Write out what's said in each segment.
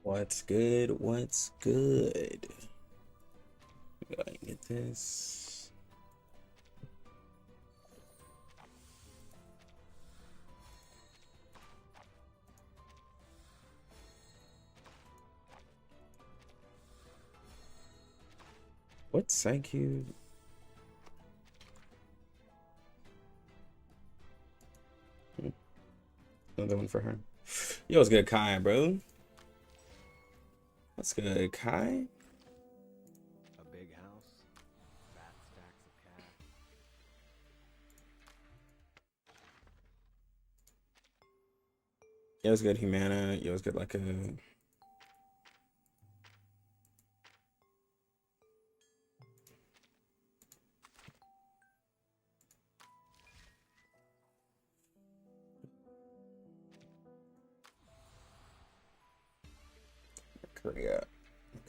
What's good? What's good? Go ahead and get this. What's Psychube? Another one for her. Yo, what's good, Kai, bro? What's good, Kai? A big house, fat stacks of cash. Yo, what's good, Humana? Yo, what's good, like a...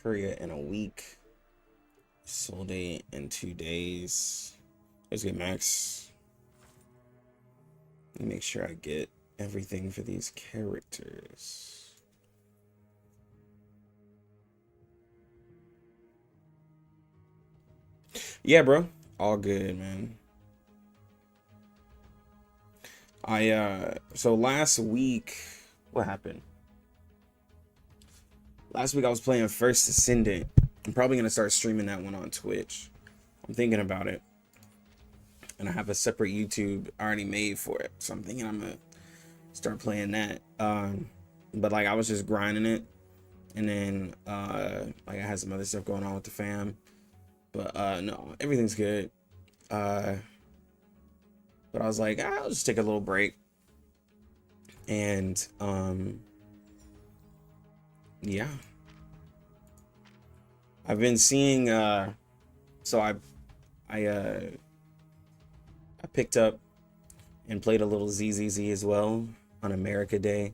Korea in a week. Isolde in 2 days. Let's get Max. Let me make sure I get everything for these characters. Yeah, bro. All good, man. So last week, what happened? Last week I was playing First Ascendant. I'm probably gonna start streaming that one on Twitch. I'm thinking about it. And I have a separate YouTube already made for it. So I'm thinking I'm gonna start playing that. But like I was just grinding it. And then like I had some other stuff going on with the fam. But no, everything's good. But I was like, I'll just take a little break. And yeah. I've been seeing so I picked up and played a little ZZZ as well on America Day.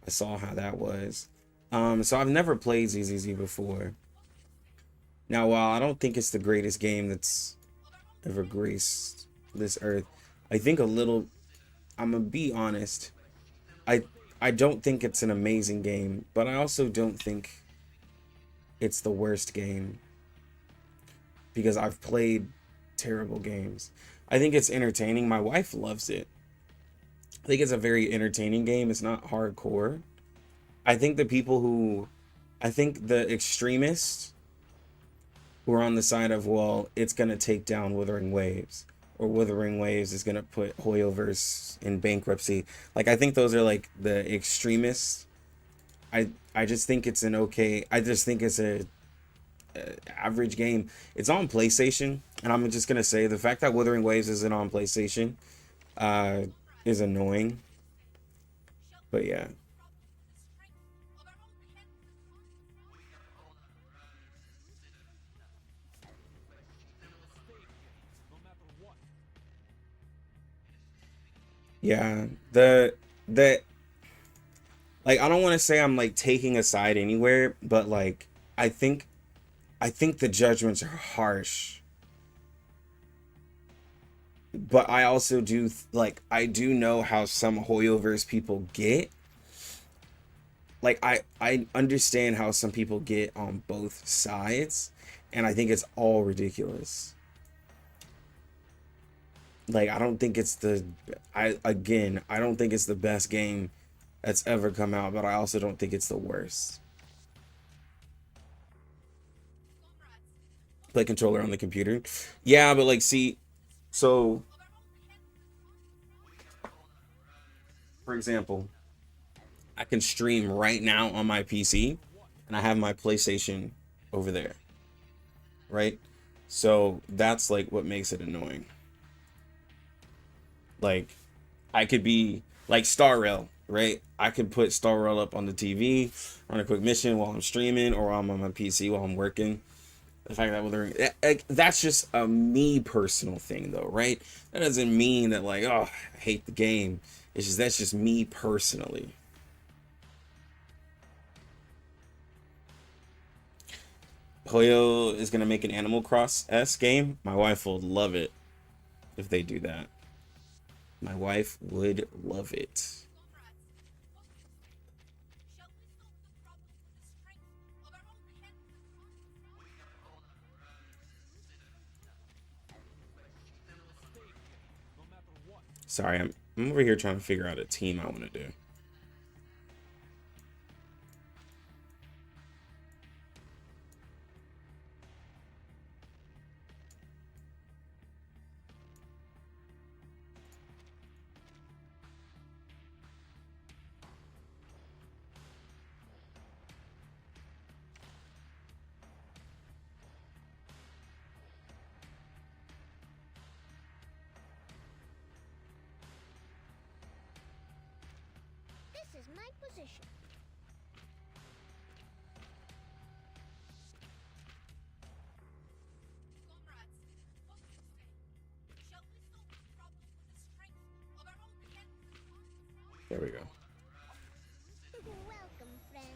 I saw how that was. So I've never played ZZZ before. Now, while I don't think it's the greatest game that's ever graced this earth, I think I'm gonna be honest, I don't think it's an amazing game, but I also don't think it's the worst game, because I've played terrible games. I think it's entertaining. My wife loves it. I think it's a very entertaining game. It's not hardcore. I think the extremists who are on the side of, well, it's going to take down Wuthering Waves, or Wuthering Waves is going to put Hoyoverse in bankruptcy. Like, I think those are like the extremists. I just think it's I just think it's a average game. It's on PlayStation, and I'm just going to say the fact that Wuthering Waves isn't on PlayStation is annoying. But yeah. Yeah, the like, I don't want to say I'm like taking a side anywhere, but like I think the judgments are harsh. But I also do like, I do know how some Hoyoverse people get. Like I understand how some people get on both sides, and I think it's all ridiculous. Like, I don't think it's I don't think it's the best game that's ever come out, but I also don't think it's the worst. Play controller on the computer. Yeah, but like, see, so for example, I can stream right now on my PC, and I have my PlayStation over there, right? So that's like what makes it annoying. Like, I could be like Star Rail, right? I could put Star Rail up on the TV, run a quick mission while I'm streaming, or I'm on my PC while I'm working. The fact that that's just a me personal thing, though, right? That doesn't mean that, like, oh, I hate the game. It's just, that's just me personally. Hoyo is gonna make an Animal Cross-esque game. My wife will love it if they do that. My wife would love it. Sorry, I'm over here trying to figure out a team I want to do. This is my position. There we go. Welcome, friends.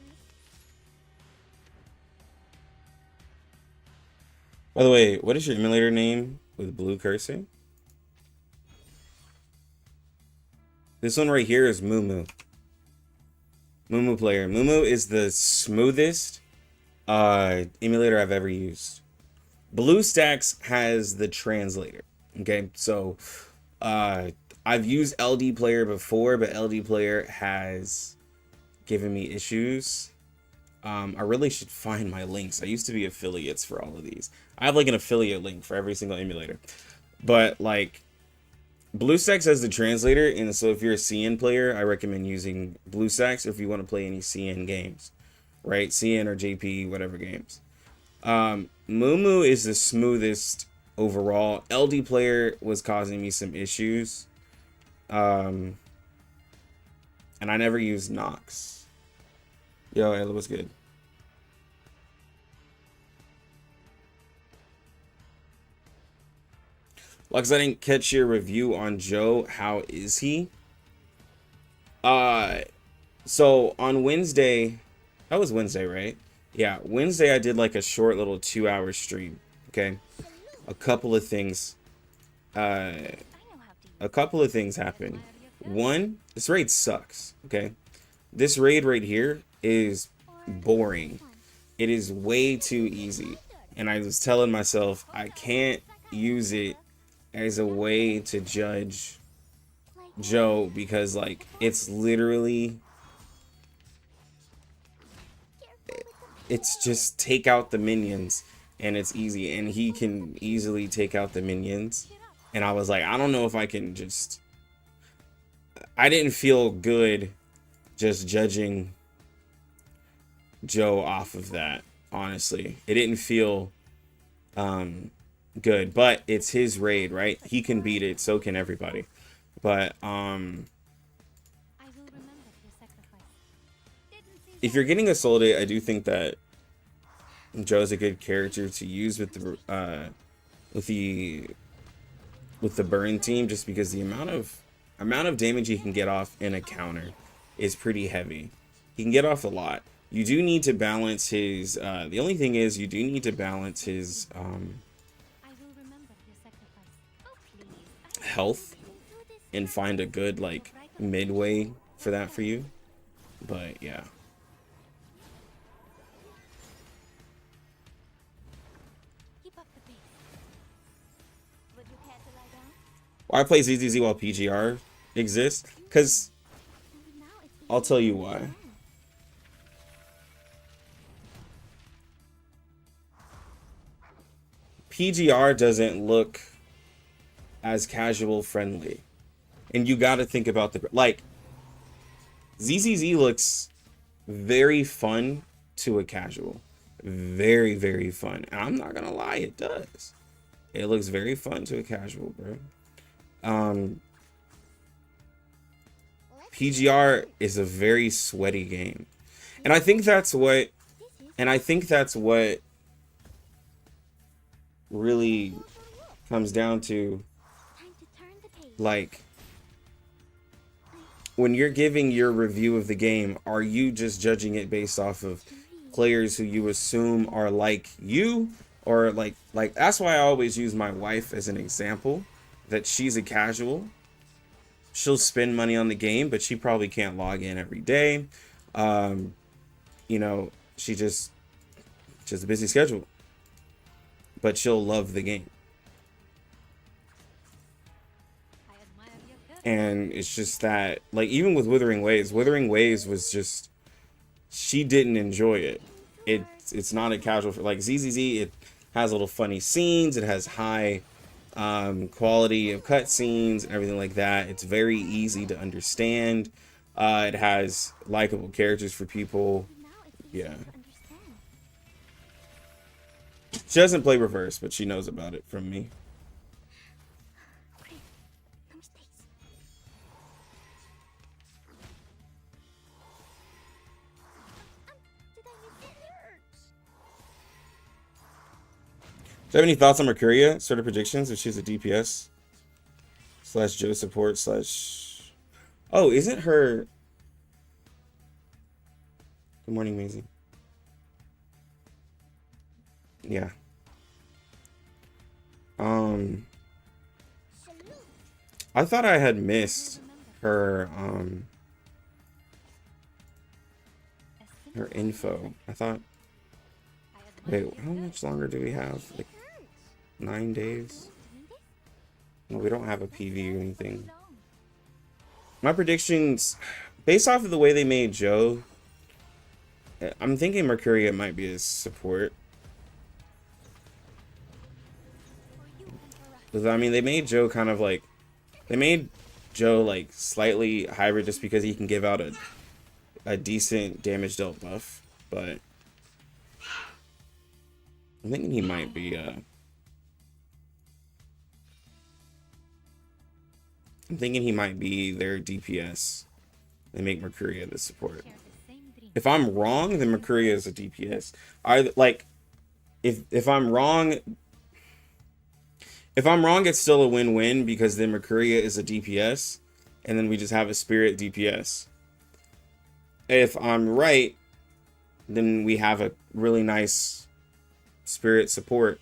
By the way, what is your emulator name with blue cursor? This one right here is Moo. Moo player. Moo is the smoothest emulator I've ever used. Bluestacks has the translator. Okay, so I've used LD player before, but LD player has given me issues. I really should find my links. I used to be affiliates for all of these. I have like an affiliate link for every single emulator. But like Bluestacks has the translator, and so if you're a CN player, I recommend using Bluestacks if you want to play any CN games, right? CN or JP, whatever games. Moo is the smoothest overall. LD player was causing me some issues. And I never used Nox. Yo, Ella, what's good? Lux, I didn't catch your review on Joe. How is he? So on Wednesday, that was Wednesday, right? Yeah, Wednesday I did like a short little 2-hour stream. Okay, a couple of things. A couple of things happened. One, this raid sucks. Okay, this raid right here is boring. It is way too easy, and I was telling myself I can't use it as a way to judge Joe because like it's literally it's just take out the minions and it's easy, and he can easily take out the minions, and I was like, I don't know if I can just I didn't feel good just judging Joe off of that. Honestly, it didn't feel good, but it's his raid, right? He can beat it, so can everybody. But if you're getting Isolde, I do think that Joe's a good character to use with the burn team, just because the amount of damage he can get off in a counter is pretty heavy. He can get off a lot. You do need to balance his the only thing is you do need to balance his health and find a good like midway for that for you. But yeah. Why play ZZZ while PGR exists? Because I'll tell you why. PGR doesn't look as casual friendly, and you got to think about the like ZZZ looks very fun to a casual, very fun, and I'm not gonna lie, it does. It looks very fun to a casual, bro. PGR is a very sweaty game, and I think that's what really comes down to, like, when you're giving your review of the game, are you just judging it based off of players who you assume are like you, or like that's why I always use my wife as an example, that she's a casual. She'll spend money on the game, but she probably can't log in every day. You know, she just a busy schedule, but she'll love the game. And it's just that, like, even with Wuthering Waves was just, she didn't enjoy it. It's not a casual, like ZZZ, it has little funny scenes, it has high quality of cut scenes and everything like that. It's very easy to understand. It has likable characters for people. Yeah. She doesn't play reverse, but she knows about it from me. Do you have any thoughts on Mercuria? Sort of predictions if she's a DPS / Joe support / Oh, isn't her? Good morning, Maisie. Yeah. I thought I had missed her her info. I thought. Wait, how much longer do we have? Like 9 days? No, we don't have a PV or anything. My predictions, based off of the way they made Joe, I'm thinking Mercuria might be a support. Because, I mean, they made Joe kind of like, they made Joe like slightly hybrid just because he can give out a decent damage dealt buff, but I'm thinking he might be I'm thinking he might be their DPS. They make Mercuria the support. If I'm wrong, then Mercuria is a DPS. Like if I'm wrong, it's still a win-win because then Mercuria is a DPS, and then we just have a Spirit DPS. If I'm right, then we have a really nice Spirit support.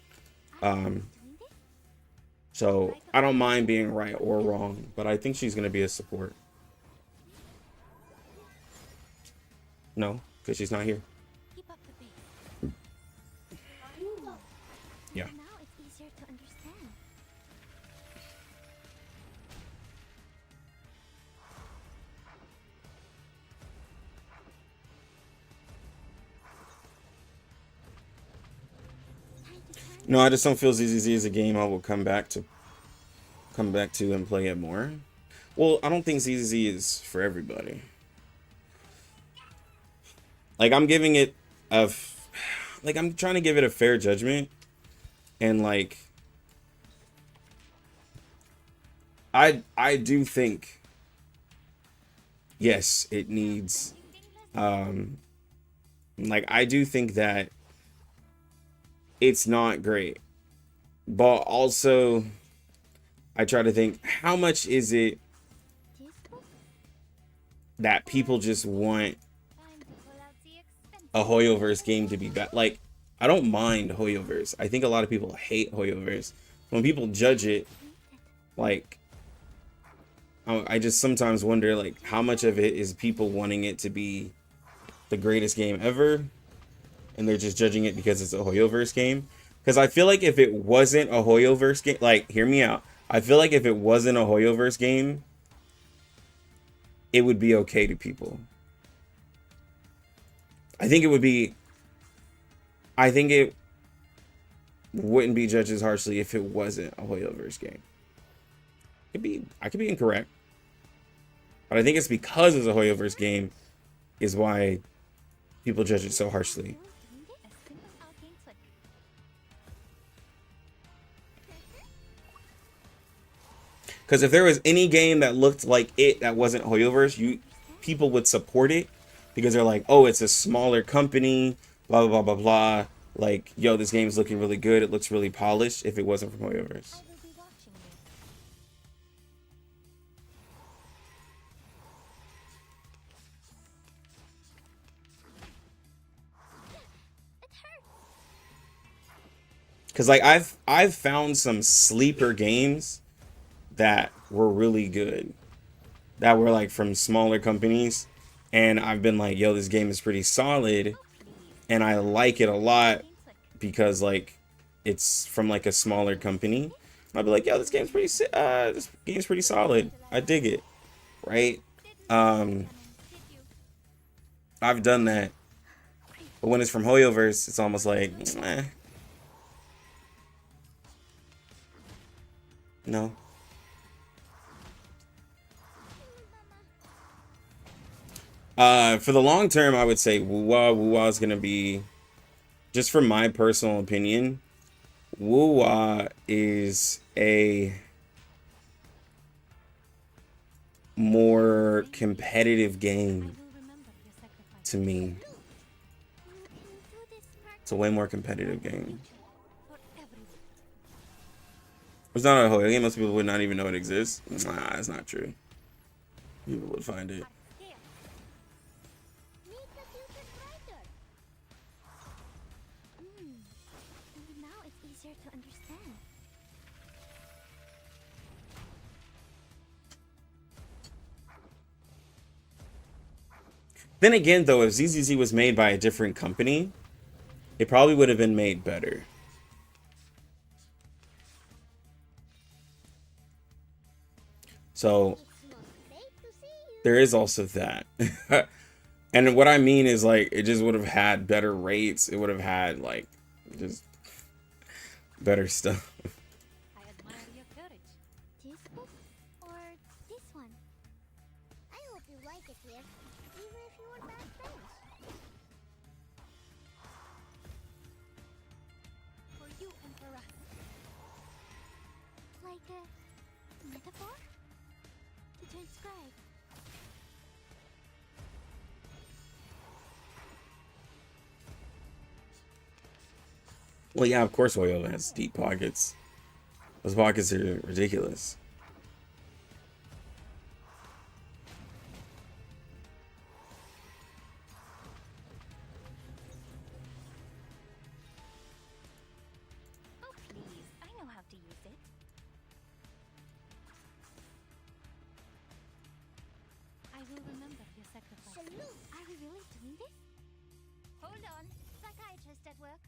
So I don't mind being right or wrong, but I think she's gonna be a support. No, because she's not here. Yeah. No, I just don't feel ZZZ is a game I will come back to and play it more. Well, I don't think ZZZ is for everybody. Like I'm giving it I'm trying to give it a fair judgment, and like I do think yes, it needs like I do think that it's not great, but also I try to think how much is it that people just want a Hoyoverse game to be bad. Like I don't mind Hoyoverse. I think a lot of people hate Hoyoverse. When people judge it, like I just sometimes wonder like how much of it is people wanting it to be the greatest game ever, and they're just judging it because it's a Hoyoverse game. Because I feel like if it wasn't a Hoyoverse game, like, hear me out. I feel like if it wasn't a Hoyoverse game, it would be okay to people. I think it wouldn't be judged as harshly if it wasn't a Hoyoverse game. I could be incorrect. But I think it's because it's a Hoyoverse game is why people judge it so harshly. Because if there was any game that looked like it that wasn't Hoyoverse, people would support it because they're like, oh, it's a smaller company, blah blah blah blah blah. Like, yo, this game's looking really good. It looks really polished. If it wasn't from Hoyoverse. Because like I've found some sleeper games that were really good, that were like from smaller companies, and I've been like, yo, this game is pretty solid, and I like it a lot because like it's from like a smaller company. I'd be like, yo, this game's pretty solid. I dig it, right? I've done that, but when it's from Hoyoverse, it's almost like, no. For the long term, I would say Woo-Wah is gonna be, just from my personal opinion, Woo-Wah is a more competitive game to me. It's a way more competitive game. It's not a whole game. Most people would not even know it exists. Nah, that's not true. People would find it. Now it's easier to understand. Then again, though, if ZZZ was made by a different company, it probably would have been made better. So there is also that. And what I mean is, like, it just would have had better rates. It would have had, like, just better stuff. I admire your courage. This book or this one? I hope you like it here, even if you are bad friends. For you and for us. Like a metaphor? To transcribe. Well, yeah, of course Oil has deep pockets. Those pockets are ridiculous. Oh, please. I know how to use it. I will remember your sacrifice. Salute. Are we really doing this? Hold on. Psychiatrist at work.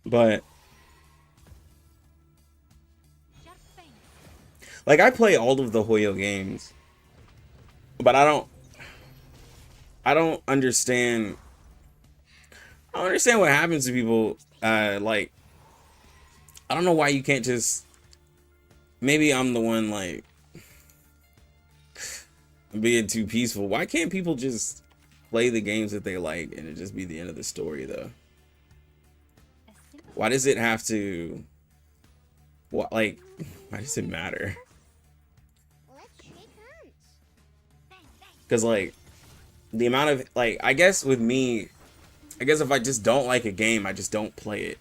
But like, I play all of the Hoyo games, but I don't understand. I don't understand what happens to people. Like, I don't know why you can't just. Maybe I'm the one, like, being too peaceful. Why can't people just play the games that they like and it just be the end of the story, though? Why does it have to? What, like? Why does it matter? Because, like, the amount of, like, I guess with me, I guess if I just don't like a game, I just don't play it.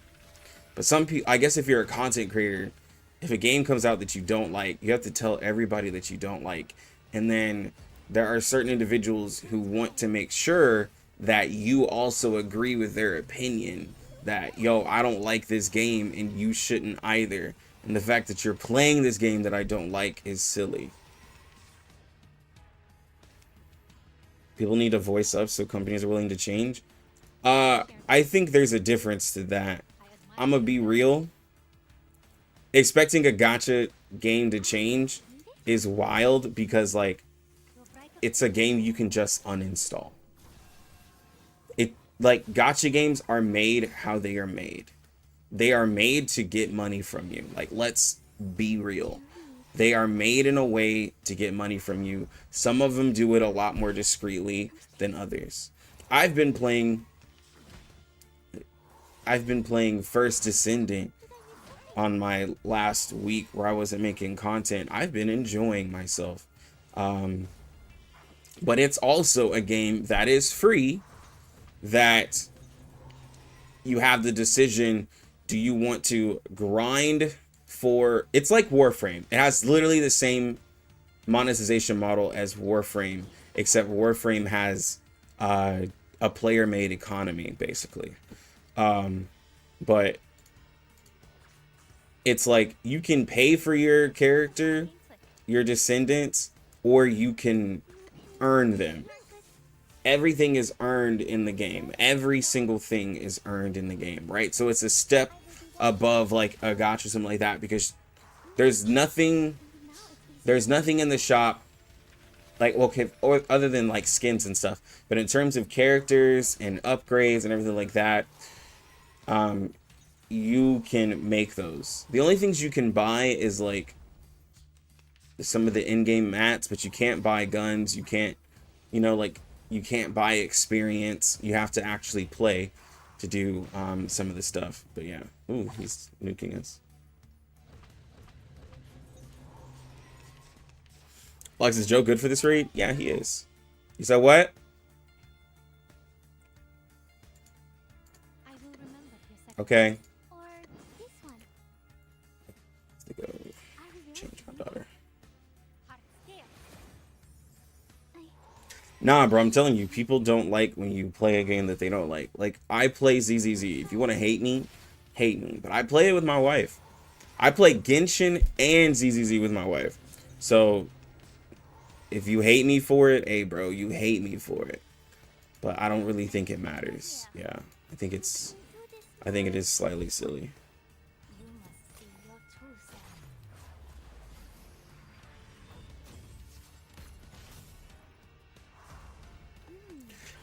But some people, I guess if you're a content creator, if a game comes out that you don't like, you have to tell everybody that you don't like. And then there are certain individuals who want to make sure that you also agree with their opinion. That, yo, I don't like this game and you shouldn't either. And the fact that you're playing this game that I don't like is silly. People need to voice up so companies are willing to change. I think there's a difference to that. I'm gonna be real. Expecting a gacha game to change is wild because, like, it's a game you can just uninstall. Like, gacha games are made how they are made. They are made to get money from you. Like, let's be real. They are made in a way to get money from you. Some of them do it a lot more discreetly than others. I've been playing First Descendant on my last week where I wasn't making content. I've been enjoying myself. But it's also a game that is free, that you have the decision, do you want to grind for, it's like Warframe. It has literally the same monetization model as Warframe, except Warframe has a player-made economy, basically. But it's like you can pay for your character, your descendants, or you can earn them. Everything is earned in the game. Every single thing is earned in the game, right? So it's a step above, like, a gacha or something like that, because There's nothing in the shop like, okay, or other than like skins and stuff, but in terms of characters and upgrades and everything like that, you can make those. The only things you can buy is like some of the in-game mats, but you can't buy guns. You can't, like, you can't buy experience. You have to actually play to do some of the stuff. But yeah, ooh, he's nuking us. Lex, is Joe good for this raid? Yeah, he is. You said what? Okay. Let's go change my daughter. Nah, bro, I'm telling you, people don't like when you play a game that they don't like. Like, I play ZZZ. If you want to hate me, hate me. But I play it with my wife. I play Genshin and ZZZ with my wife. So, if you hate me for it, hey, bro, you hate me for it. But I don't really think it matters. Yeah, I think it is slightly silly.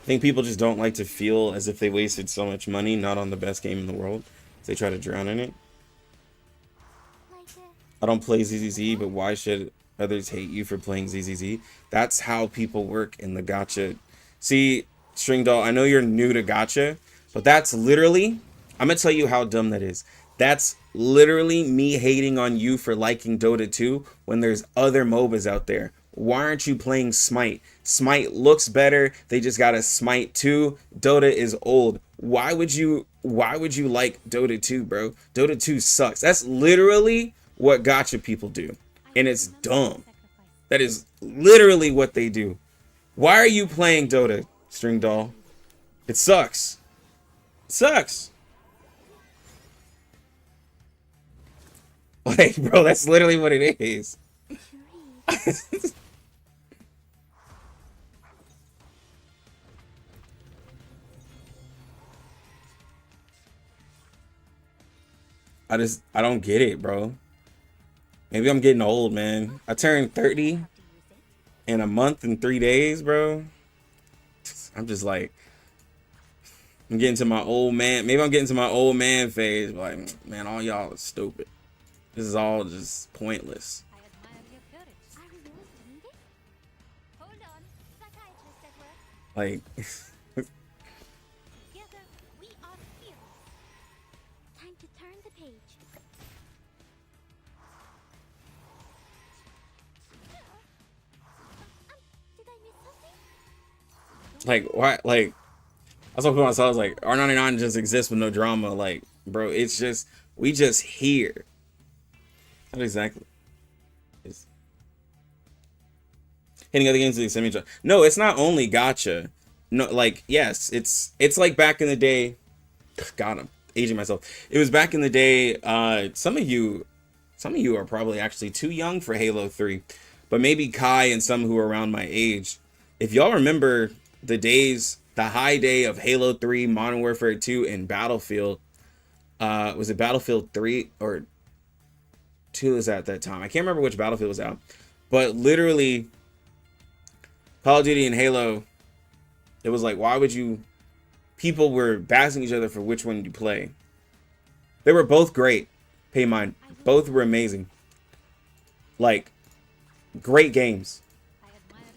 I think people just don't like to feel as if they wasted so much money not on the best game in the world. They try to drown in it. I don't play ZZZ, but why should others hate you for playing ZZZ? That's how people work in the gacha. See, String Doll, I know you're new to gacha, but that's literally, I'm going to tell you how dumb that is. That's literally me hating on you for liking Dota 2 when there's other MOBAs out there. Why aren't you playing Smite? Smite looks better. They just got a Smite 2. Dota is old. Why would you like Dota 2, bro? Dota 2 sucks. That's literally what gacha people do. And it's dumb. That is literally what they do. Why are you playing Dota, String Doll? It sucks. It sucks. Like, bro, that's literally what it is. I don't get it, bro. Maybe I'm getting old, man. I turned 30 in a month and 3 days, bro. I'm just like, I'm getting to my old man. Maybe I'm getting to my old man phase. Like, man, all y'all are stupid. This is all just pointless. Like, like, why? Like, I was talking to myself. I was like, R99 just exists with no drama. Like, bro, it's just, we just here. Not exactly. It's hitting other games to the semi. No, it's not only gacha. No, like, yes, it's like back in the day. God, I'm aging myself. It was back in the day. Some of you are probably actually too young for Halo 3, but maybe Kai and some who are around my age. If y'all remember the days, the high day of Halo 3, Modern Warfare 2, and Battlefield. Was it Battlefield 3 or 2 was at that time? I can't remember which Battlefield was out. But literally, Call of Duty and Halo, it was like, why would you... People were bashing each other for which one you play. They were both great. Pay mine. Both were amazing. Like, great games.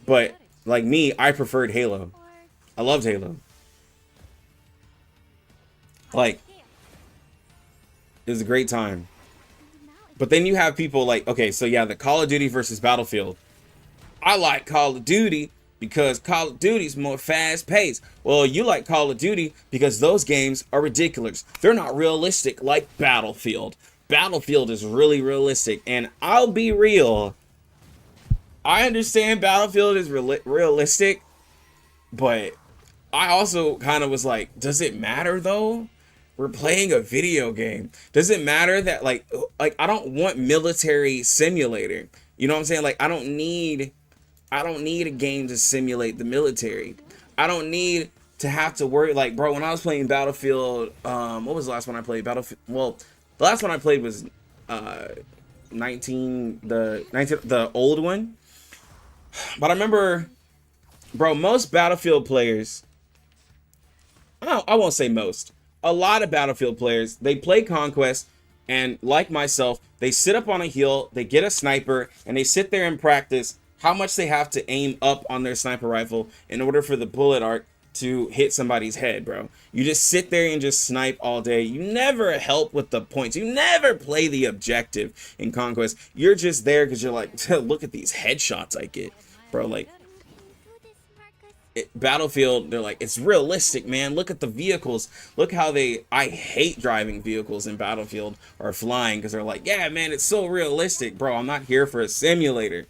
But, like me, I preferred Halo. I loved Halo. Like, it was a great time. But then you have people like, okay, so yeah, the Call of Duty versus Battlefield. I like Call of Duty because Call of Duty's more fast-paced. Well, you like Call of Duty because those games are ridiculous. They're not realistic like Battlefield. Battlefield is really realistic. And I'll be real. I understand Battlefield is realistic, but I also kind of was like, does it matter though? We're playing a video game. Does it matter that like I don't want military simulator. You know what I'm saying? Like I don't need a game to simulate the military. I don't need to have to worry. Like, bro, when I was playing Battlefield, what was the last one I played? Battlefield. Well, the last one I played was the old one. But I remember, bro, most Battlefield players, I won't say most, a lot of Battlefield players, they play Conquest, and like myself, they sit up on a hill, they get a sniper, and they sit there and practice how much they have to aim up on their sniper rifle in order for the bullet arc to hit somebody's head, bro. You just sit there and just snipe all day. You never help with the points. You never play the objective in Conquest. You're just there because you're like, look at these headshots I get, bro. Like, Battlefield, they're like, it's realistic, man. Look at the vehicles. Look how I hate driving vehicles in Battlefield or flying because they're like, yeah, man, it's so realistic, bro. I'm not here for a simulator.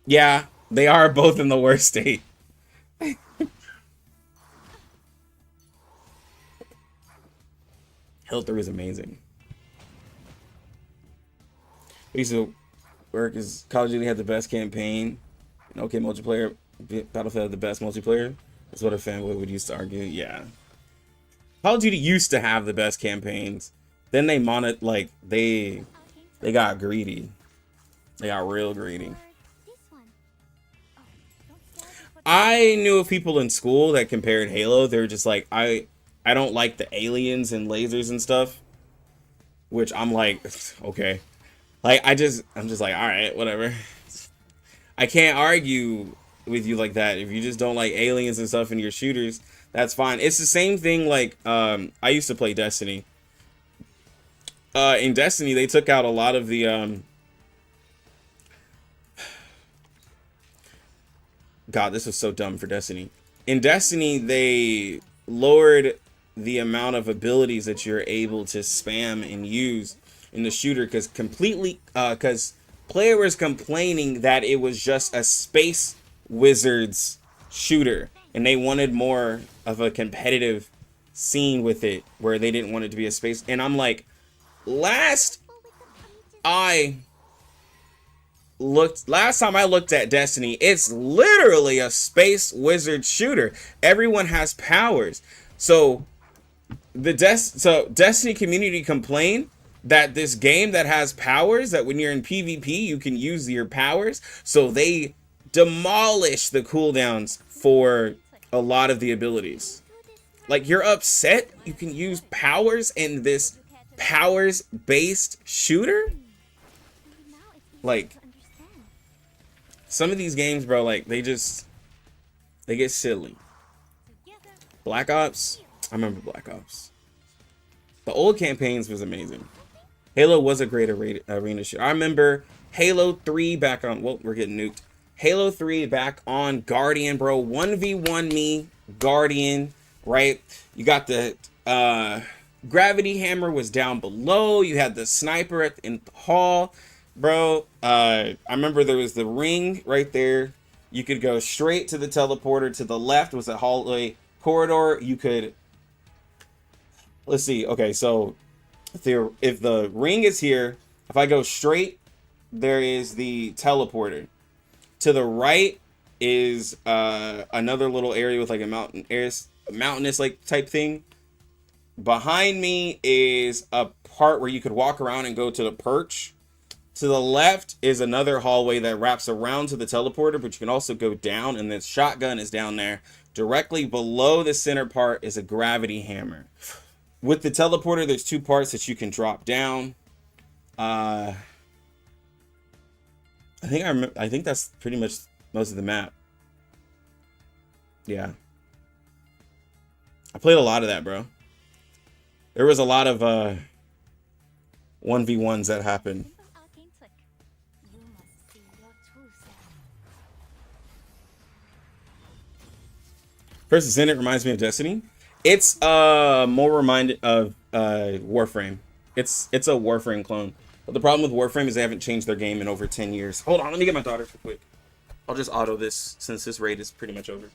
Yeah, they are both in the worst state. Hill 3 is amazing. We used to work as Call of Duty had the best campaign. And okay, multiplayer. Battlefield had the best multiplayer. That's what a fanboy would used to argue. Yeah. Call of Duty used to have the best campaigns. Then they they got greedy. They got real greedy. I knew of people in school that compared Halo. They were just like, I don't like the aliens and lasers and stuff. Which I'm like, okay. Like, I'm just like, all right, whatever. I can't argue with you like that. If you just don't like aliens and stuff in your shooters, that's fine. It's the same thing like, I used to play Destiny. In Destiny, they took out a lot of the, God, this was so dumb for Destiny. In Destiny, they lowered the amount of abilities that you're able to spam and use in the shooter because player was complaining that it was just a space wizards shooter and they wanted more of a competitive scene with it where they didn't want it to be a space. And I'm like, last time I looked at Destiny, it's literally a space wizard shooter. Everyone has powers. So Destiny community complained that this game that has powers, that when you're in PvP you can use your powers, so they demolish the cooldowns for a lot of the abilities. Like, you're upset you can use powers in this powers based shooter? Like, some of these games, bro, like, they get silly. Black Ops, I remember Black Ops. The old campaigns was amazing. Halo was a great arena shooter. I remember Halo 3 back on, well, we're getting nuked. Halo 3 back on Guardian, bro. 1v1 me, Guardian, right? You got the gravity hammer was down below. You had the sniper in the hall. Bro, I remember there was the ring right there. You could go straight to the teleporter. To the left was a hallway corridor. You could, let's see. Okay, so if the ring is here, if I go straight, there is the teleporter. To the right is another little area with like a mountainous like type thing. Behind me is a part where you could walk around and go to the perch. To the left is another hallway that wraps around to the teleporter, but you can also go down, and the shotgun is down there. Directly below the center part is a gravity hammer. With the teleporter, there's two parts that you can drop down. I think that's pretty much most of the map. Yeah. I played a lot of that, bro. There was a lot of 1v1s that happened. Versus Zenit reminds me of Destiny. It's more reminded of Warframe. It's a Warframe clone. But the problem with Warframe is they haven't changed their game in over 10 years. Hold on, let me get my daughter real quick. I'll just auto this since this raid is pretty much over.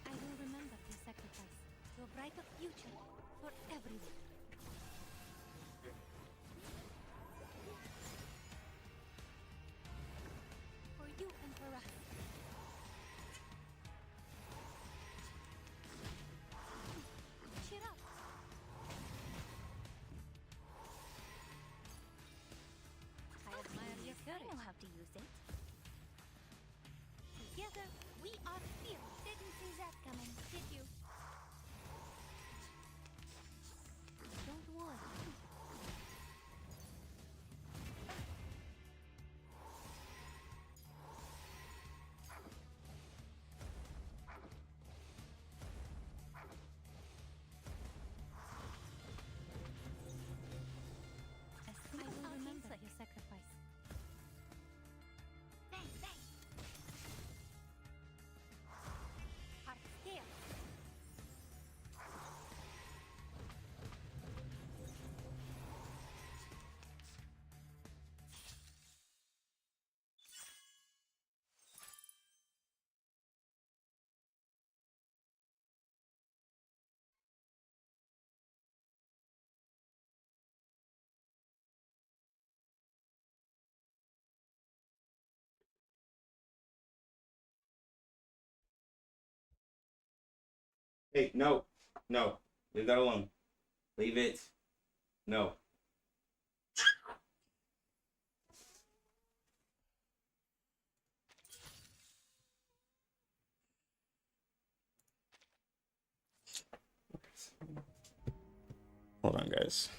Hey, no. No. Leave that alone. Leave it. No. Hold on, guys.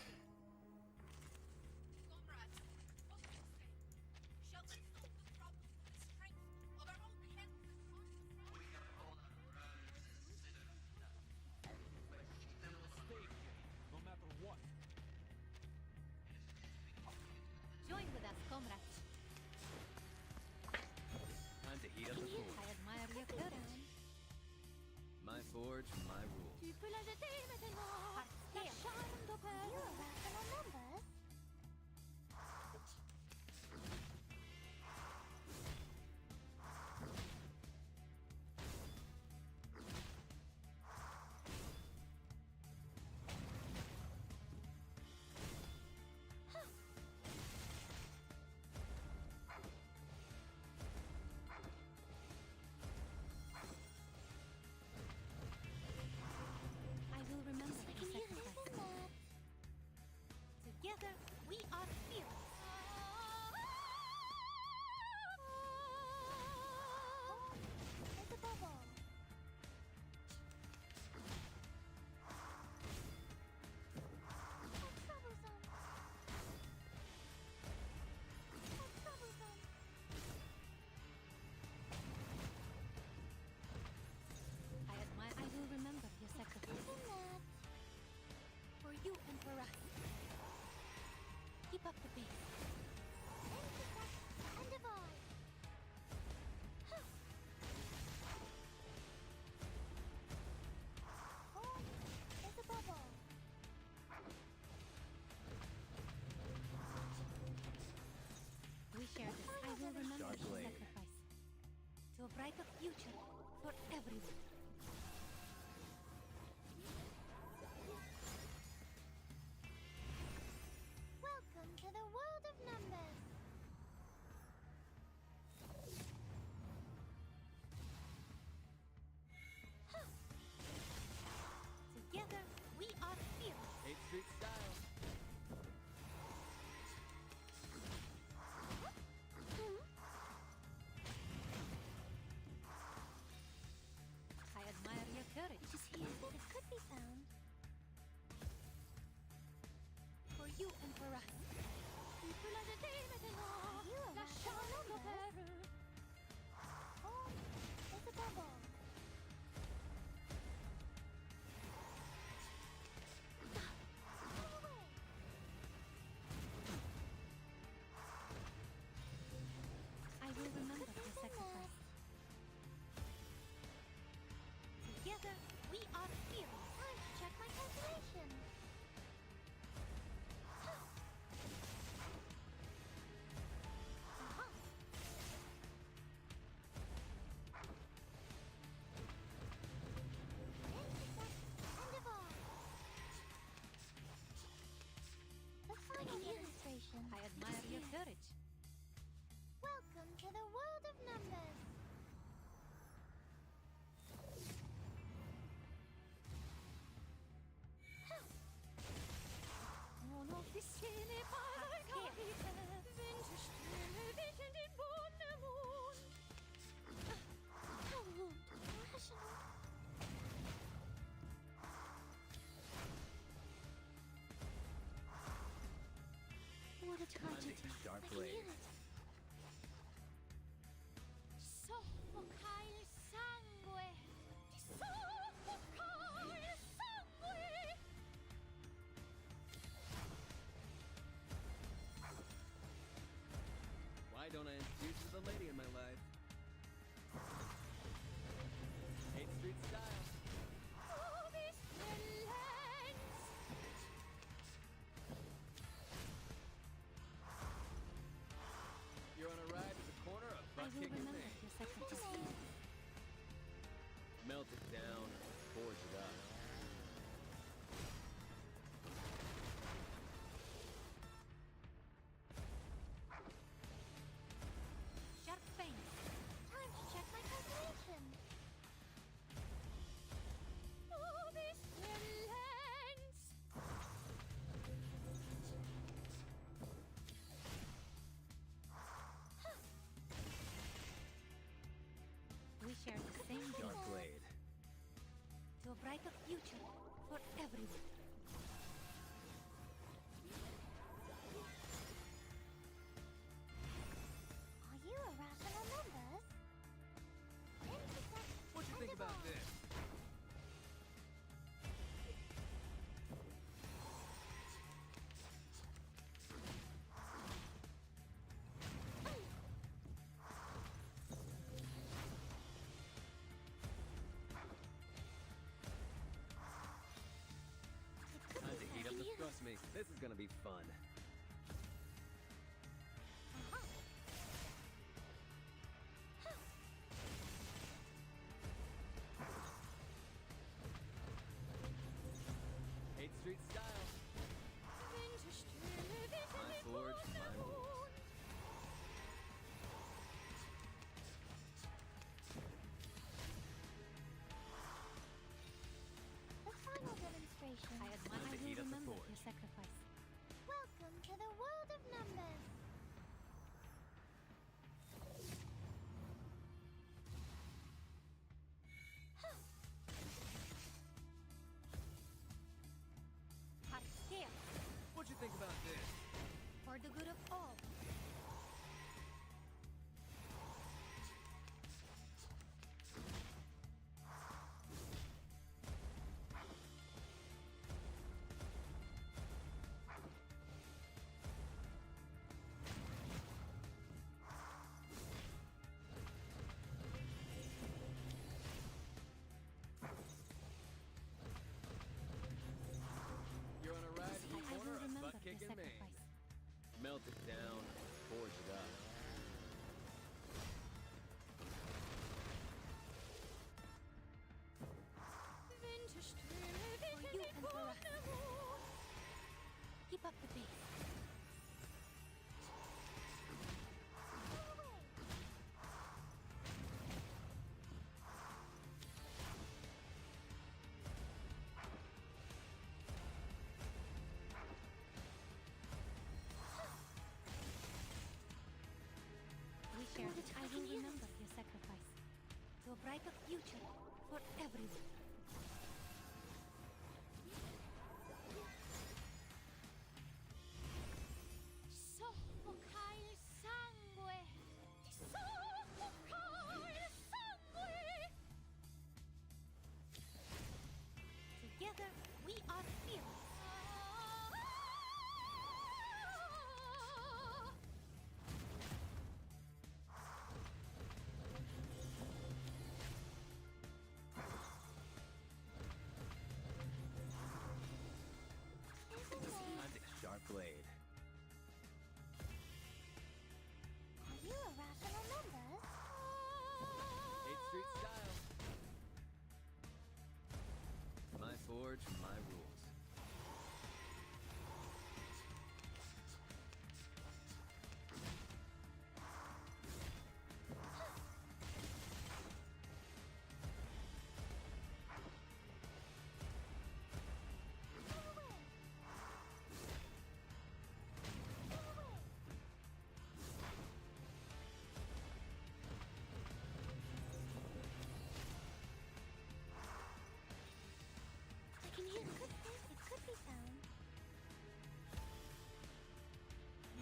No matter what. Join with us, comrades. Time to heat up the forge. I admire your courage. My forge, my rules. Tu peux la jeter maintenant. La charme d'opéra. You are back in our numbers. I will remember the sacrifice. Together, we are fearless. It's a bubble. That's troublesome. That's troublesome. I will remember your sacrifice. For you and for us. Keep up the pace. Intersect and divide. Huh. Oh, there's a bubble. We share this. I will remember Dark your blade. sacrifice. To a brighter future for everyone. Welcome to the world of numbers. Huh. Together, we are fearless. 8th Street style. I admire your courage. It is here that it could be found. For you and for us. Tu peux la jeter maintenant. La charme d'opéra. Oh, there's a bubble. Go away. I will remember your sacrifice. Together, we are fearless. Time to check my calculation. Uh-huh. Intersect and divide. The final demonstration. I admire your courage. Welcome to the world of numbers. Mon officier n'est pas un capitaine. Winterstürme wichen den bunten Mond. How rude, irrational. What a tragedy. Dark I can blade. hear it. Soffoca il sangue. Ti soffoca il sangue. Why don't I introduce you to the lady in my life? 8th Street style. Oh, this relents. You're on a ride to the corner of I butt will kicking remember thing. your sacrifice. Melt it down or forge it up. Sharp fangs. Time to check my calculation. Oh, brighter future for everyone. Are you irrational numbers? What you think about this? Time to heat up the trust me. This is gonna be fun. Eighth Street style. My forge, my rules. The final demonstration. Time to I heat will up the remember forge. your sacrifice. Welcome to the world of numbers. Hot stare What you think about this? for the good of all. You're on a ride to the I will corner of remember butt your kicking Maine. sacrifice. Melt it down, forge it up. For you and for us. Keep up the pace. We share it. I will remember your sacrifice. To a brighter future for everyone. Soffoca il sangue! Soffoca il sangue! Together, we are fearless. Time to sharp blade. Are you irrational numbers? 8th Street style. My forge, my rules. I can hear it could be found.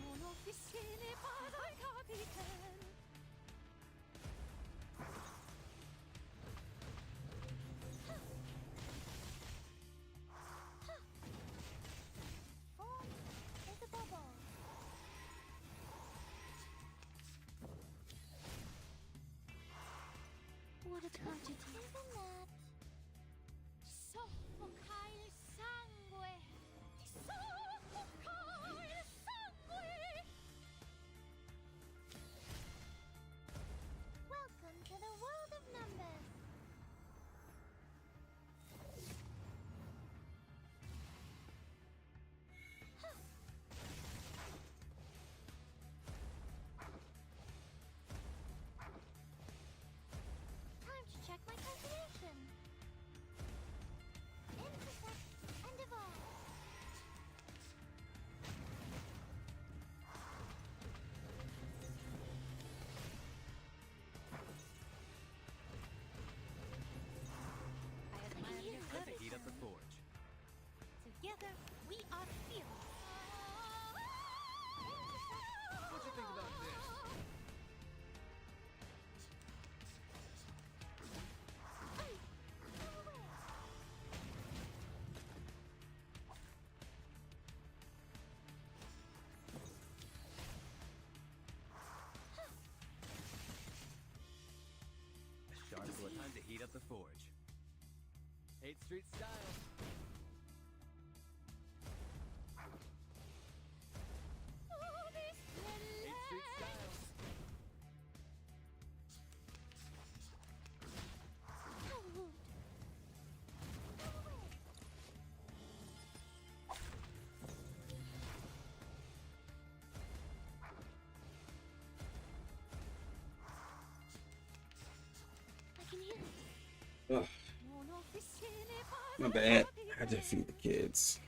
Non officine para il capitan. Form is a bubble. What a tragedy. Isn't that? Soffoca il sangue! Soffoca il sangue! Welcome to the world of numbers. Time to check my calculation. together, we are fearless. What you think about this? A sharp sword. Time to heat up the forge. 8th Street style. Oh, this 8th Street style. I can hear it. Ugh, my bad. I had to feed the kids.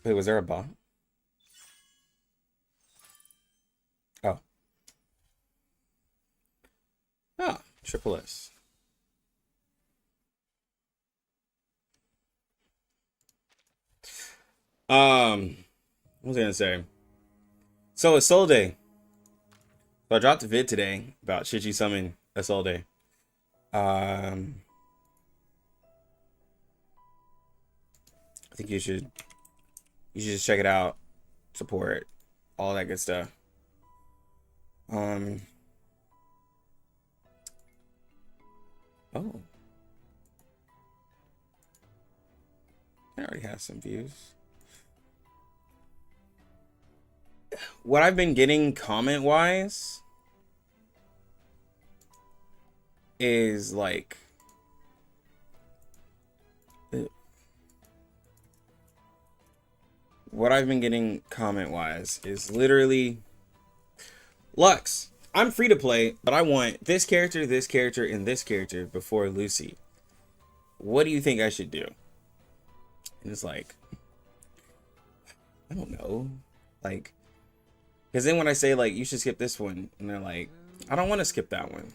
Wait, was there a bot? Oh. Ah, triple S. What was I gonna say? So Isolde. So I dropped a vid today about should you summon Isolde. I think you should just check it out, support, all that good stuff. Oh. I already have some views. What I've been getting comment wise is like what I've been getting comment wise is literally Lux, I'm free to play, but I want this character, and this character before Lucy. What do you think I should do? And it's like, I don't know. Like, because then when I say, like, you should skip this one, and they're like, I don't want to skip that one.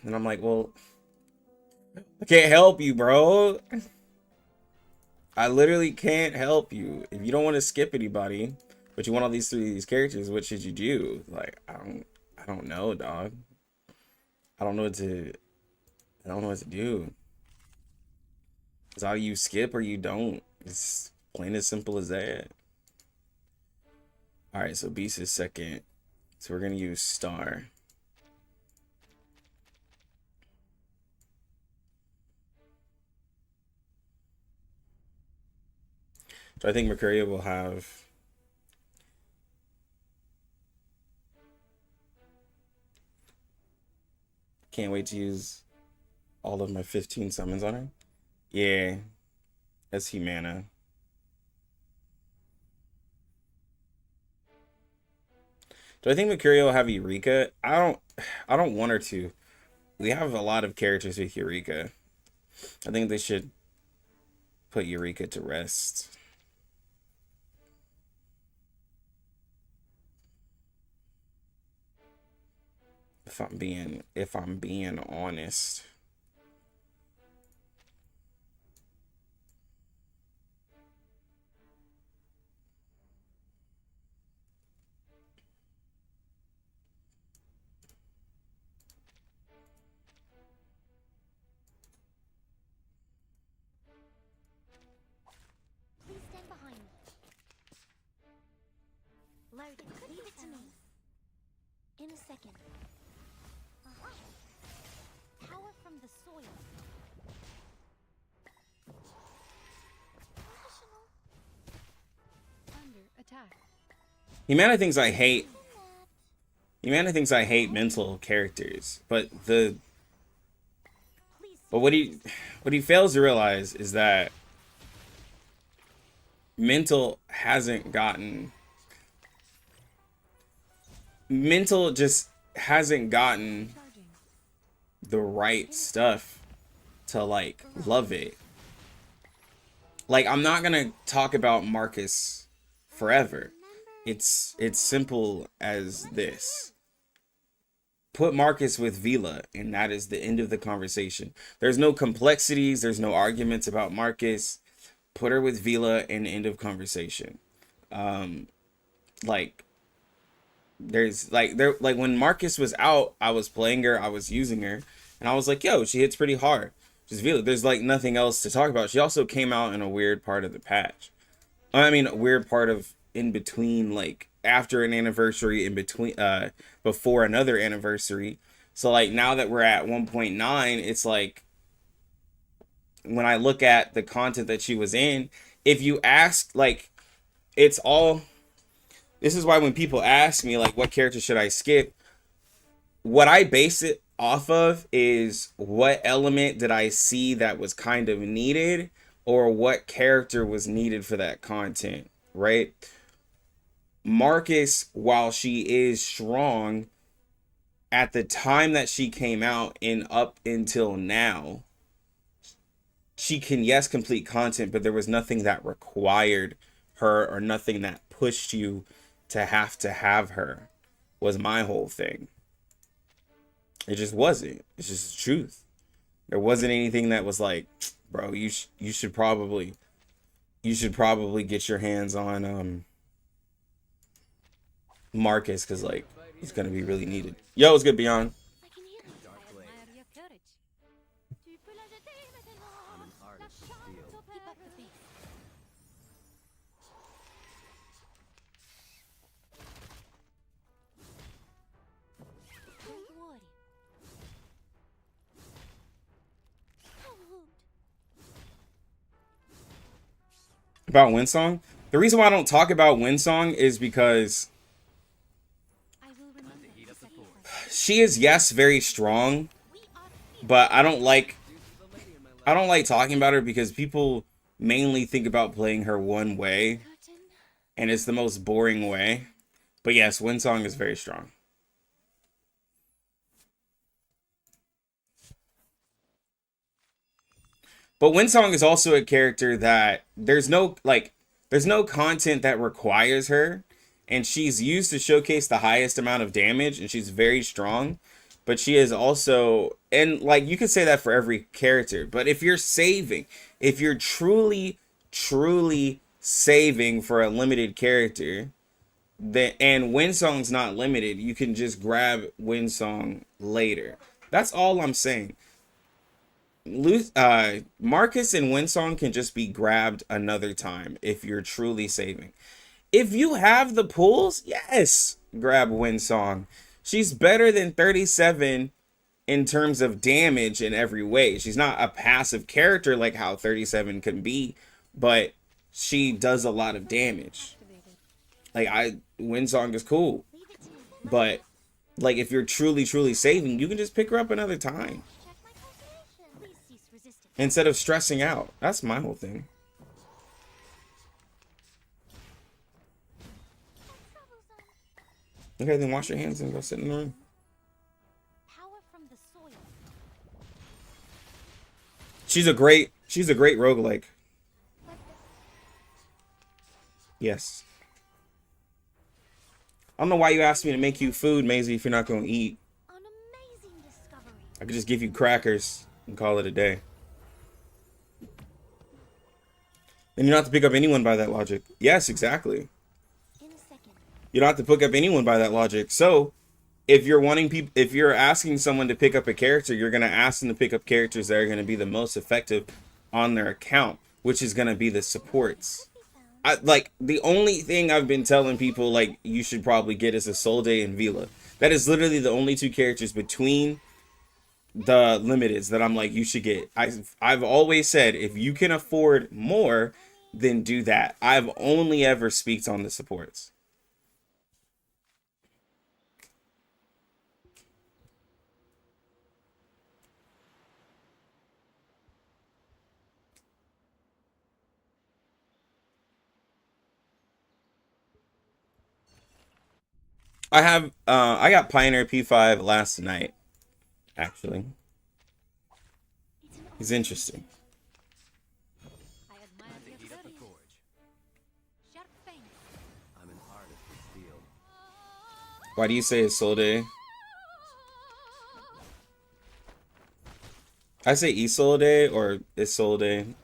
And I'm like, well, I can't help you, bro. I literally can't help you. If you don't want to skip anybody, but you want all these these characters, what should you do? Like, I don't know, dog. I don't know what to do. It's either you skip or you don't. It's plain as simple as that. All right, so Beast is second. So we're gonna use Star. So I think Mercurio will have can't wait to use all of my 15 summons on her. Yeah, that's Humana. Do I think Mercurio will have Eureka? I don't want her to. We have a lot of characters with Eureka. I think they should put Eureka to rest. If I'm being honest. Please stand behind me. Loaded. Leave it to me. In a second. Power from the soil. Rational. Under attack. Humana thinks I hate mental characters, but what he fails to realize is that mental just hasn't gotten the right stuff to like love it. Like, I'm not gonna talk about Marcus forever. It's simple as this. put Marcus with Vila, and that is the end of the conversation. There's no complexities, there's no arguments about Marcus. Put her with Vila and end of conversation. Like there's like when Marcus was out, I was playing her, I was using her, and I was like, yo, she hits pretty hard. Just Vila. There's like nothing else to talk about. She also came out in a weird part of the patch. I mean, a weird part of in between, like after an anniversary, in between, before another anniversary. So like now that we're at 1.9, it's like when I look at the content that she was in, if you ask, like, it's all. This is why when people ask me like, what character should I skip? What I base it off of is what element did I see that was kind of needed, or what character was needed for that content, right? Marcus, while she is strong, at the time that she came out and up until now, she can, yes, complete content, but there was nothing that required her or nothing that pushed you to have her, was my whole thing. It just wasn't. It's just the truth. There wasn't anything that was like, bro, you should probably get your hands on Marcus, because like it's gonna be really needed. Yo, what's good, Beyond? I can hear it. Dark blade. I admire your courage. Tu peux la jeter maintenant. I'm an artist of steel. Keep up the pace. Don't worry. Hold. About Windsong? The reason why I don't talk about Windsong is because I will remember to heat the up the forge. sacrifice. she is, yes, very strong, We are but I don't like talking about her because people mainly think about playing her one way, curtain. and it's the most boring way. But yes, Windsong is very strong. But Windsong is also a character that there's no content that requires her, and she's used to showcase the highest amount of damage, and she's very strong. But she is also, and like you could say that for every character, but if you're truly saving for a limited character, then, and Windsong's not limited, you can just grab Windsong later. That's all I'm saying. Marcus and Windsong can just be grabbed another time if you're truly saving. If you have the pulls, yes, grab Windsong. She's better than 37 in terms of damage in every way. She's not a passive character like how 37 can be, but she does a lot of damage. Like Windsong is cool, Leave it to me. but like if you're truly saving, you can just pick her up another time Check my calculation. Please cease resisting. instead of stressing out. That's my whole thing. Troublesome. Okay, then wash your hands and go sit in the room. Power from the soil. She's a great roguelike. Yes. I don't know why you asked me to make you food, Maisie, if you're not going to eat. An amazing discovery. I could just give you crackers and call it a day. Then you don't have to pick up anyone by that logic. Yes, exactly. In a second. You don't have to pick up anyone by that logic. So, if you're asking someone to pick up a character, you're going to ask them to pick up characters that are going to be the most effective on their account, which is going to be the supports. Like the only thing I've been telling people like you should probably get is Isolde and Vila. That is literally the only two characters between the limiteds that I'm like you should get. I've always said if you can afford more, then do that. I've only ever speaked on the supports. I got Pioneer P5 last night, actually. He's interesting. I admire your Heat up the courage. forge. Sharp fang. I'm an artist of steel. Why do you say Isolde? I say Isolde or Isolde,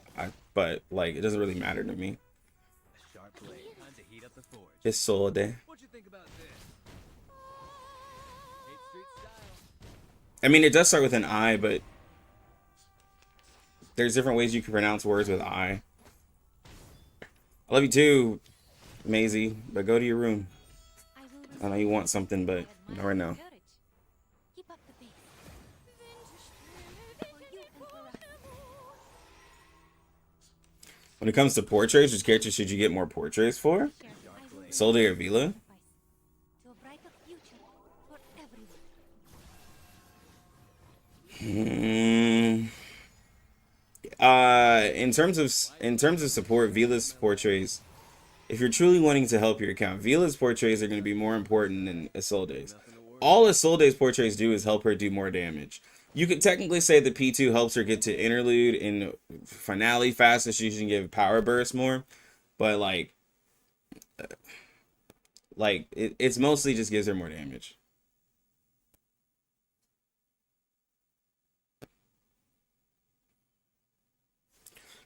but like it doesn't really matter to me. A sharp blade. Time to heat up the forge. Isolde. What you think about this? 8th Street style. I mean, it does start with an I, but there's different ways you can pronounce words with I. I love you too, Maisie, but go to your room. I will I know you want something, but I not right now. admire your courage. Keep up the pace. For you and for us. When it comes to portraits, which characters should you get more portraits for? Here, I will Isolde or Vila? sacrifice to a brighter future for everyone. In terms of support, Vila's portraits. If you're truly wanting to help your account, Vila's portraits are going to be more important than Isolde's. All Isolde's portraits do is help her do more damage. You could technically say the P2 helps her get to interlude and finale faster, so she can give power burst more, but it's mostly just gives her more damage.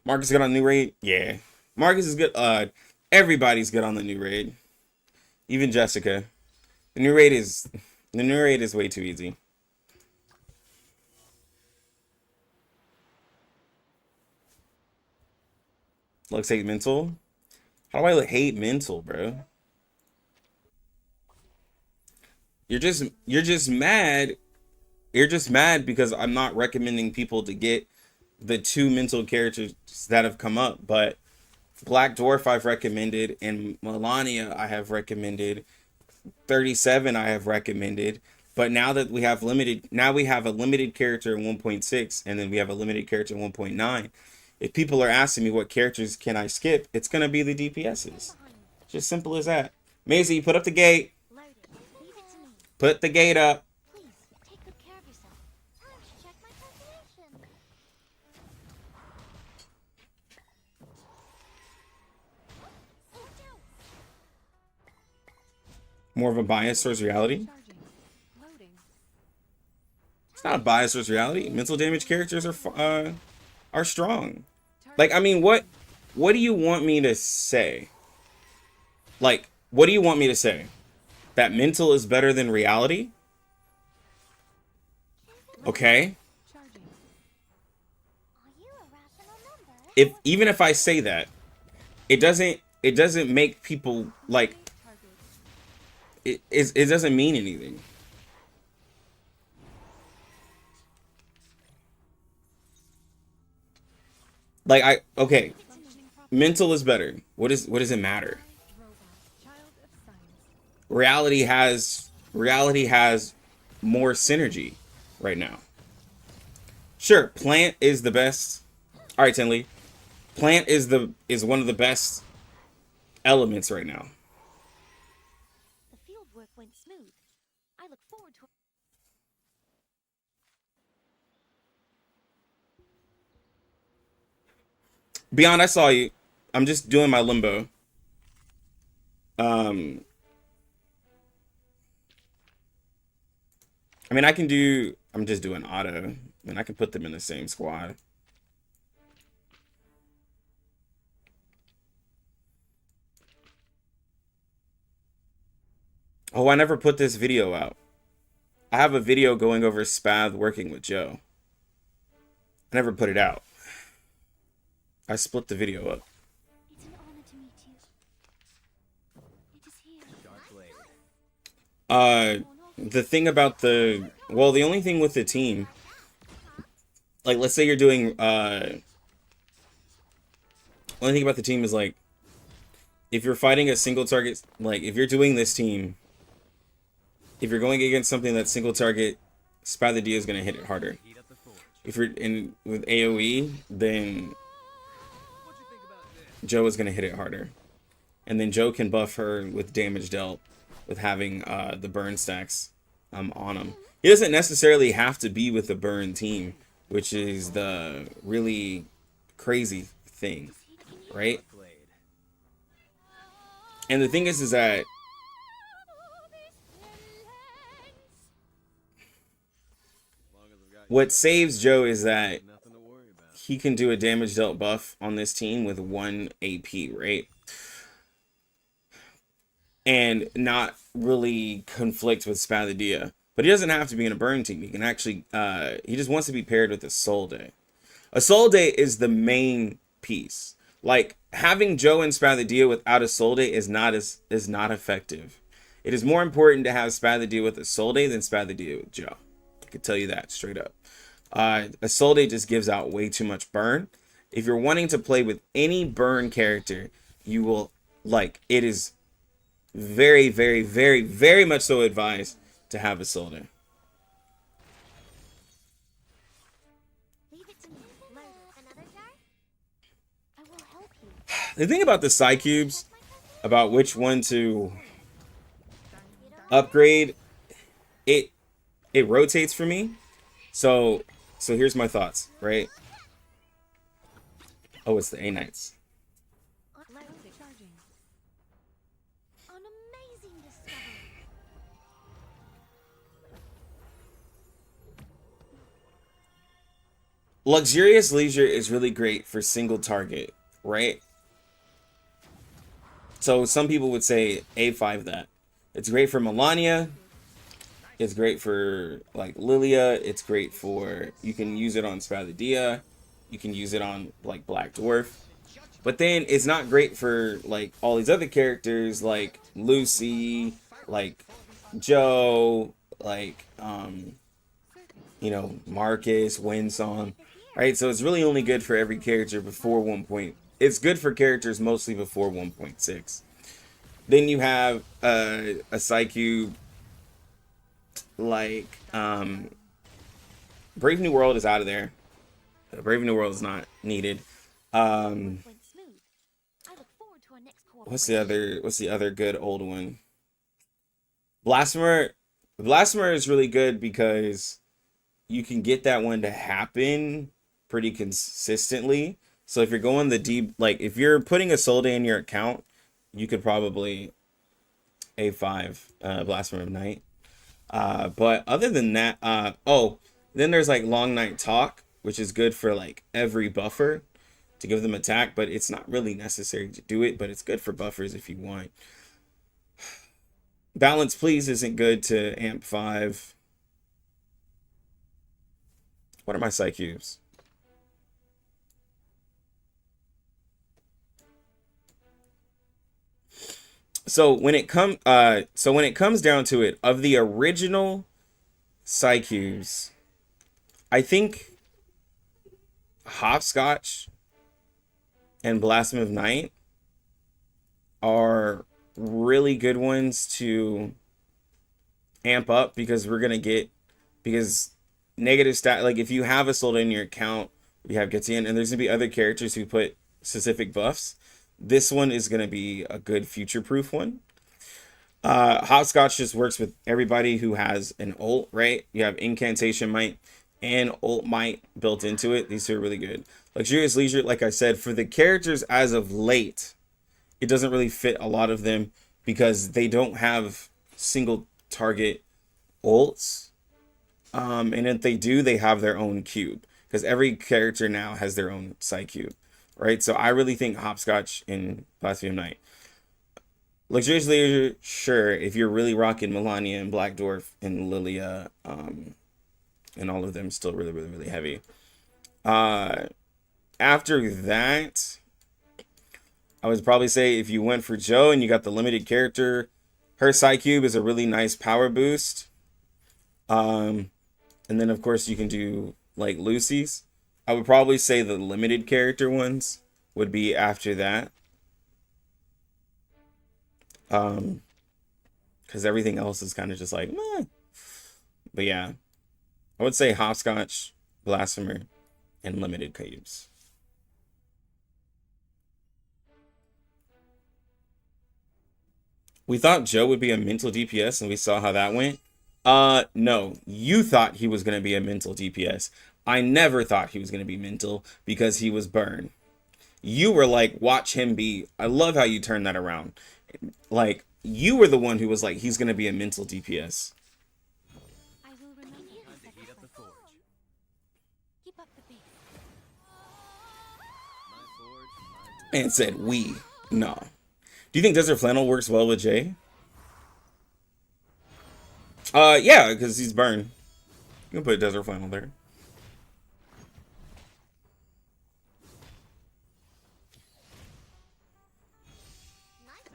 Marcus got on new raid? Yeah. Marcus is good. Everybody's good on the new raid. Even Jessica. The new raid is way too easy. Looks hate mental. How do I hate mental, bro? You're just mad. You're just mad because I'm not recommending people to get the 2 mental characters that have come up, but Black Dwarf I've recommended, and Melania I have recommended, 37 I have recommended, but now that we have a limited character in 1.6, and then we have a limited character in 1.9. If people are asking me what characters can I skip, it's gonna be the DPSs. Just simple as that. Maisie, put up the gate. Loaded. Leave it to me. Put the gate up. Please, take good care of yourself. Time to check my calculation. More of a bias towards reality. Charging. Loading. It's not a bias towards reality. Mental damage characters are strong. Like, I mean, what do you want me to say? Like, what do you want me to say? That mental is better than reality? Okay. Charging. Are you a rational number? Even if I say that, it doesn't make people like Target. it doesn't mean anything. Like okay, Functioning properly. mental is better. What does it matter? Robot. Child of science. Reality has more synergy right now. Sure, plant is the best. All right, Tenley. Plant is one of the best elements right now. The field work went smooth. I look forward to Beyond, I saw you. I'm just doing my limbo. I mean, I'm just doing auto. I mean, I can put them in the same squad. Oh, I never put this video out. I have a video going over Spath working with Joe. I never put it out. I split the video up. It's an honor to meet you. It is here. Sharp blade. The thing about the only thing with the team, like, let's say you're doing only thing about the team is, like, if you're fighting a single target, like, if you're doing this team, if you're going against something that's single target, Spath D is gonna hit it harder. Heat up the forge. If you're in with AoE, then What you think about this? Joe is gonna hit it harder, and then Joe can buff her with damage dealt with having the burn stacks on him. He doesn't necessarily have to be with the burn team, which is the really crazy thing, right? Blade. And the thing is that As long as I've got what saves Joe is that Nothing to worry about. he can do a damage dealt buff on this team with 1 AP, right? And not really conflict with Spadadia. But he doesn't have to be in a burn team. He can actually, he just wants to be paired with Isolde. Isolde is the main piece. Like, having Joe and Spadadia without Isolde is not effective. It is more important to have Spadadia with Isolde than Spadadia with Joe. I can tell you that straight up. Isolde just gives out way too much burn. If you're wanting to play with any burn character, you will, like, it is very, very, very, very much so advised to have Isolde. Leave it to me. Another jar? I will help you. The thing about the Psychubes, about which one to upgrade, it rotates for me. So here's my thoughts, right? Oh, it's the A Knights. Charging. An amazing discovery. Luxurious Leisure is really great for single target, right? So some people would say A5 that. It's great for Melania. It's great for like Lilia. It's great for, you can use it on Spadadia. You can use it on like Black Dwarf. But then it's not great for like all these other characters like Lucy, like Joe, like you know, Marcus, Winsong. Right? So it's really only good for every character before 1. It's good for characters mostly before 1.6. Then you have a Psychube like Brave New World is out of there. Brave New World is not needed. Went smooth. I look forward to our next cooperation. What's the other good old one? Blasphemer. Blasphemer is really good because you can get that one to happen pretty consistently. So if you're going the deep, like if you're putting a Solde in your account, you could probably A5 Blasphemer of Night. But other than that, then there's like Long Night Talk, which is good for like every buffer to give them attack, but it's not really necessary to do it, but it's good for buffers if you want. Balance Please isn't good to amp 5. What are my Psychubes? So when it comes down to it, of the original Psychubes, I think Hopscotch and Blossom of Night are really good ones to amp up because negative stat, like if you have a Solda in your account, you have Getian, and there's gonna be other characters who put specific buffs. This one is gonna be a good future-proof one. Hopscotch just works with everybody who has an ult, right? You have Incantation Might and Ult Might built into it. These are really good. Luxurious Leisure, like I said, for the characters as of late, it doesn't really fit a lot of them because they don't have single target ults. And if they do, they have their own cube because every character now has their own Psychube, right? So I really think Hopscotch and Blasphemy of Night. Luxurious Leisure, sure, if you're really rocking Melania and Black Dwarf and Lilia, and all of them still really, really, really heavy. After that, I would probably say if you went for Joe and you got the limited character, her Psychube is a really nice power boost. And then of course you can do like Lucy's. I would probably say the limited character ones would be after that. Because everything else is kind of just like, meh. But yeah, I would say Hopscotch, Blasphemer, and limited cubes. We thought Joe would be a mental DPS, and we saw how that went. No, you thought he was going to be a mental DPS. I never thought he was going to be mental because he was burn. You were like, watch him be. I love how you turned that around. Like, you were the one who was like, he's going to be a mental DPS. I will remember your Time to heat up the sacrifice. forge. Man said we. No. Do you think Desert Flannel works well with Jay? Yeah, because he's burned. You can put Desert Flannel there.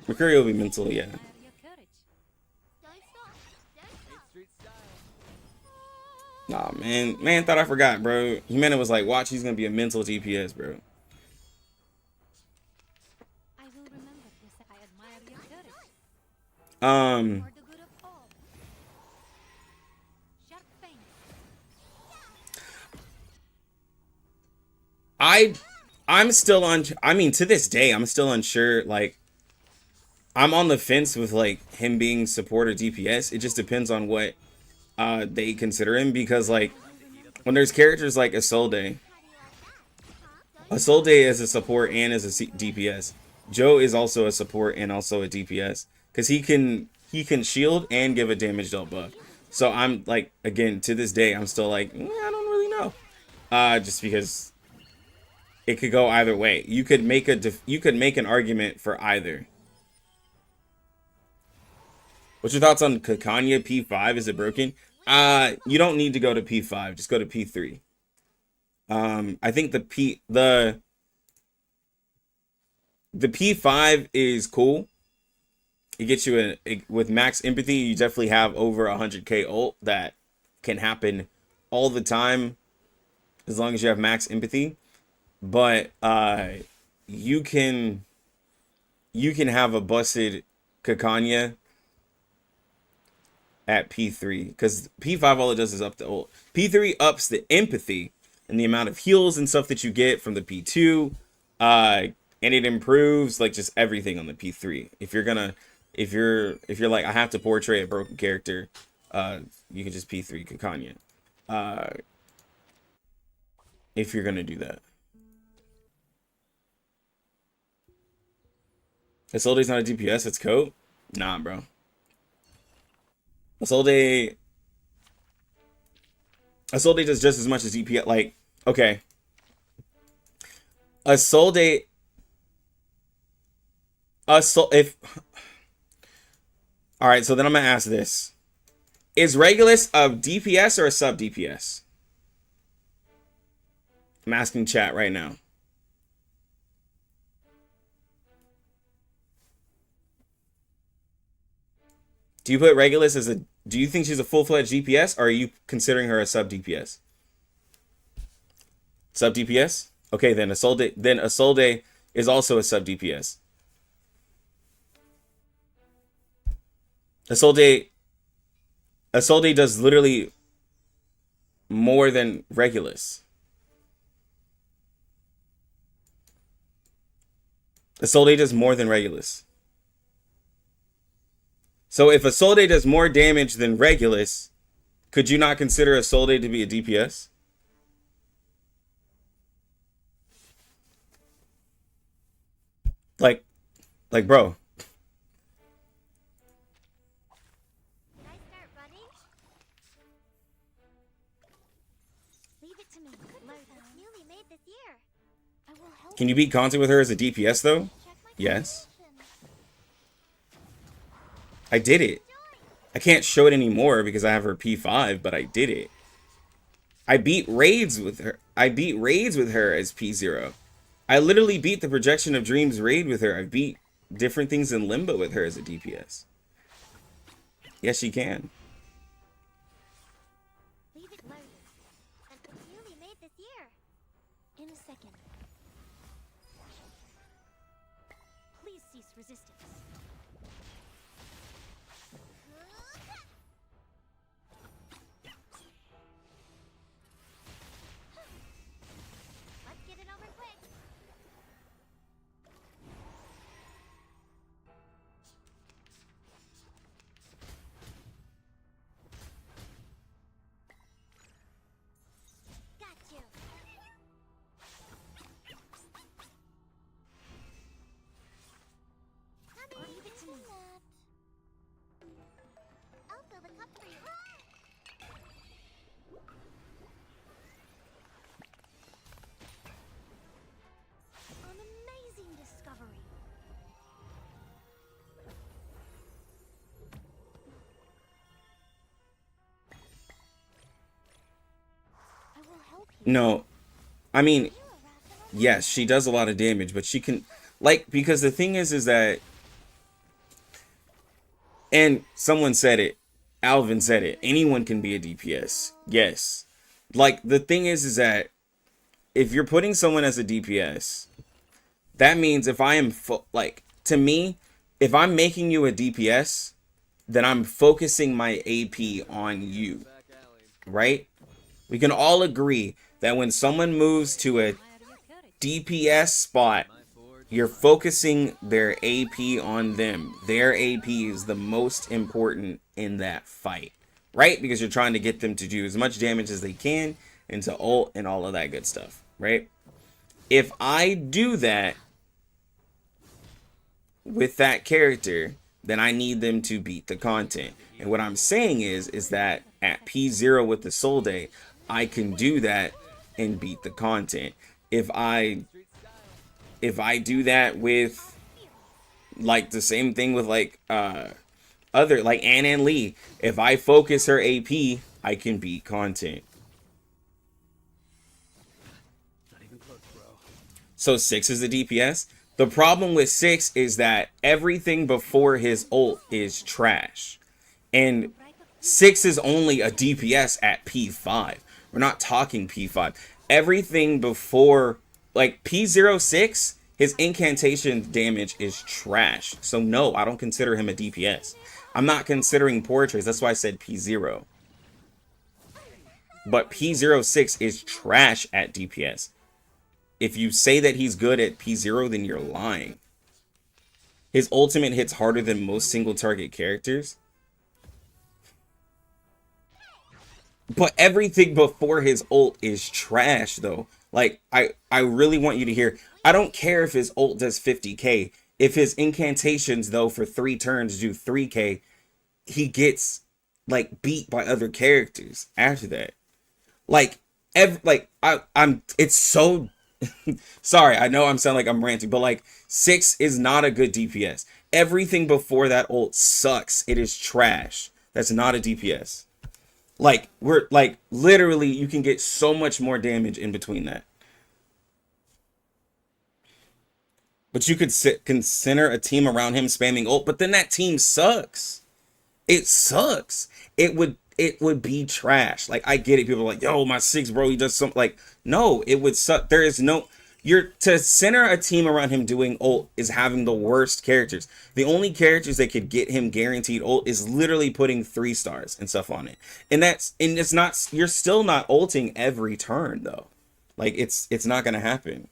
Mercury will be mental, yeah. Admire your courage. Don't stop. Don't stop. Street style. Nah, man thought I forgot, bro. Humana was like, watch, he's gonna be a mental DPS, bro. I will remember this. I admire your courage. For the good of all. Sharp fang. I'm still on. I mean, to this day, I'm still unsure. Like, I'm on the fence with like him being support or DPS. It just depends on what they consider him, because like when there's characters like Isolde, Isolde is a support and is a DPS. Joe is also a support and also a DPS because he can shield and give a damage dealt buff. So I'm like, again, to this day, I'm still like, I don't really know. Just because it could go either way. You could make an argument for either. What's your thoughts on Kakanya P5? Is it broken? You don't need to go to P5. Just go to P3. I think the P5 is cool. It gets you with max empathy. You definitely have over 100k ult that can happen all the time as long as you have max empathy. But you can have a busted Kakanya at P3, because P5 all it does is up the ult. P3 ups the empathy and the amount of heals and stuff that you get from the P2, and it improves like just everything on the P3. If you're like, I have to portray a broken character, you can just P3 Kakanya, if you're gonna do that. Isolde's not a DPS, it's Coat? Nah, bro. Isolde does just as much as DPS. Like, okay. Isolde, if... Alright, so then I'm gonna ask this. Is Regulus a DPS or a sub DPS? I'm asking chat right now. Do you put Regulus as a... Do you think she's a full-fledged DPS, or are you considering her a sub DPS? Sub DPS? Okay, then Isolde is also a sub DPS. Isolde does literally more than Regulus. Isolde does more than Regulus. So if Isolde does more damage than Regulus, could you not consider Isolde to be a DPS? Like, bro. Can I start running? Leave it to me. It's newly made this year. I will help. Can you beat Conte with her as a DPS though? Check my Yes. calculations. I did it. I can't show it anymore because I have her P5, but I did it. I beat raids with her. I beat raids with her as P0. I literally beat the Projection of Dreams raid with her. I beat different things in Limbo with her as a DPS. Yes, she can. Leave it loaded. And it's newly made this year. In a second. Please cease resistance. Let's get it over quick. No, I mean, yes, she does a lot of damage, but she can, like, because the thing is that, and someone said it, Alvin said it, anyone can be a DPS. Yes. Like, the thing is that if you're putting someone as a DPS, that means if I am, like, to me, if I'm making you a DPS, then I'm focusing my AP on you, right? We can all agree that when someone moves to a DPS spot, you're focusing their AP on them. Their AP is the most important in that fight, right? Because you're trying to get them to do as much damage as they can into ult and all of that good stuff, right? If I do that with that character, then I need them to beat the content. And what I'm saying is that at P0 with the Isolde, I can do that and beat the content. If I do that with, like, the same thing with, like, other, like, Ann and Lee, if I focus her AP, I can beat content. Not even close, bro. So 6 is the DPS. The problem with 6 is that everything before his ult is trash. And 6 is only a DPS at P5. We're not talking P5. Everything before, like, P06, his incantation damage is trash. So no, I don't consider him a DPS. I'm not considering portraits. That's why I said P0. But P06 is trash at DPS. If you say that he's good at P0, then you're lying. His ultimate hits harder than most single target characters. But everything before his ult is trash, though. Like, I really want you to hear, I don't care if his ult does 50k. If his incantations, though, for 3 turns do 3k, he gets, like, beat by other characters after that. Like, it's so... Sorry, I know I'm sounding like I'm ranting, but, like, 6 is not a good DPS. Everything before that ult sucks. It is trash. That's not a DPS. Like, we're, like, literally, you can get so much more damage in between that. But you could consider a team around him spamming ult, but then that team sucks. It sucks. It would be trash. Like, I get it. People are like, yo, my 6, bro, he does something. Like, no, it would suck. There is no... to center a team around him doing ult is having the worst characters. The only characters that could get him guaranteed ult is literally putting 3 stars and stuff on it. And it's not... You're still not ulting every turn, though. Like, it's not gonna happen.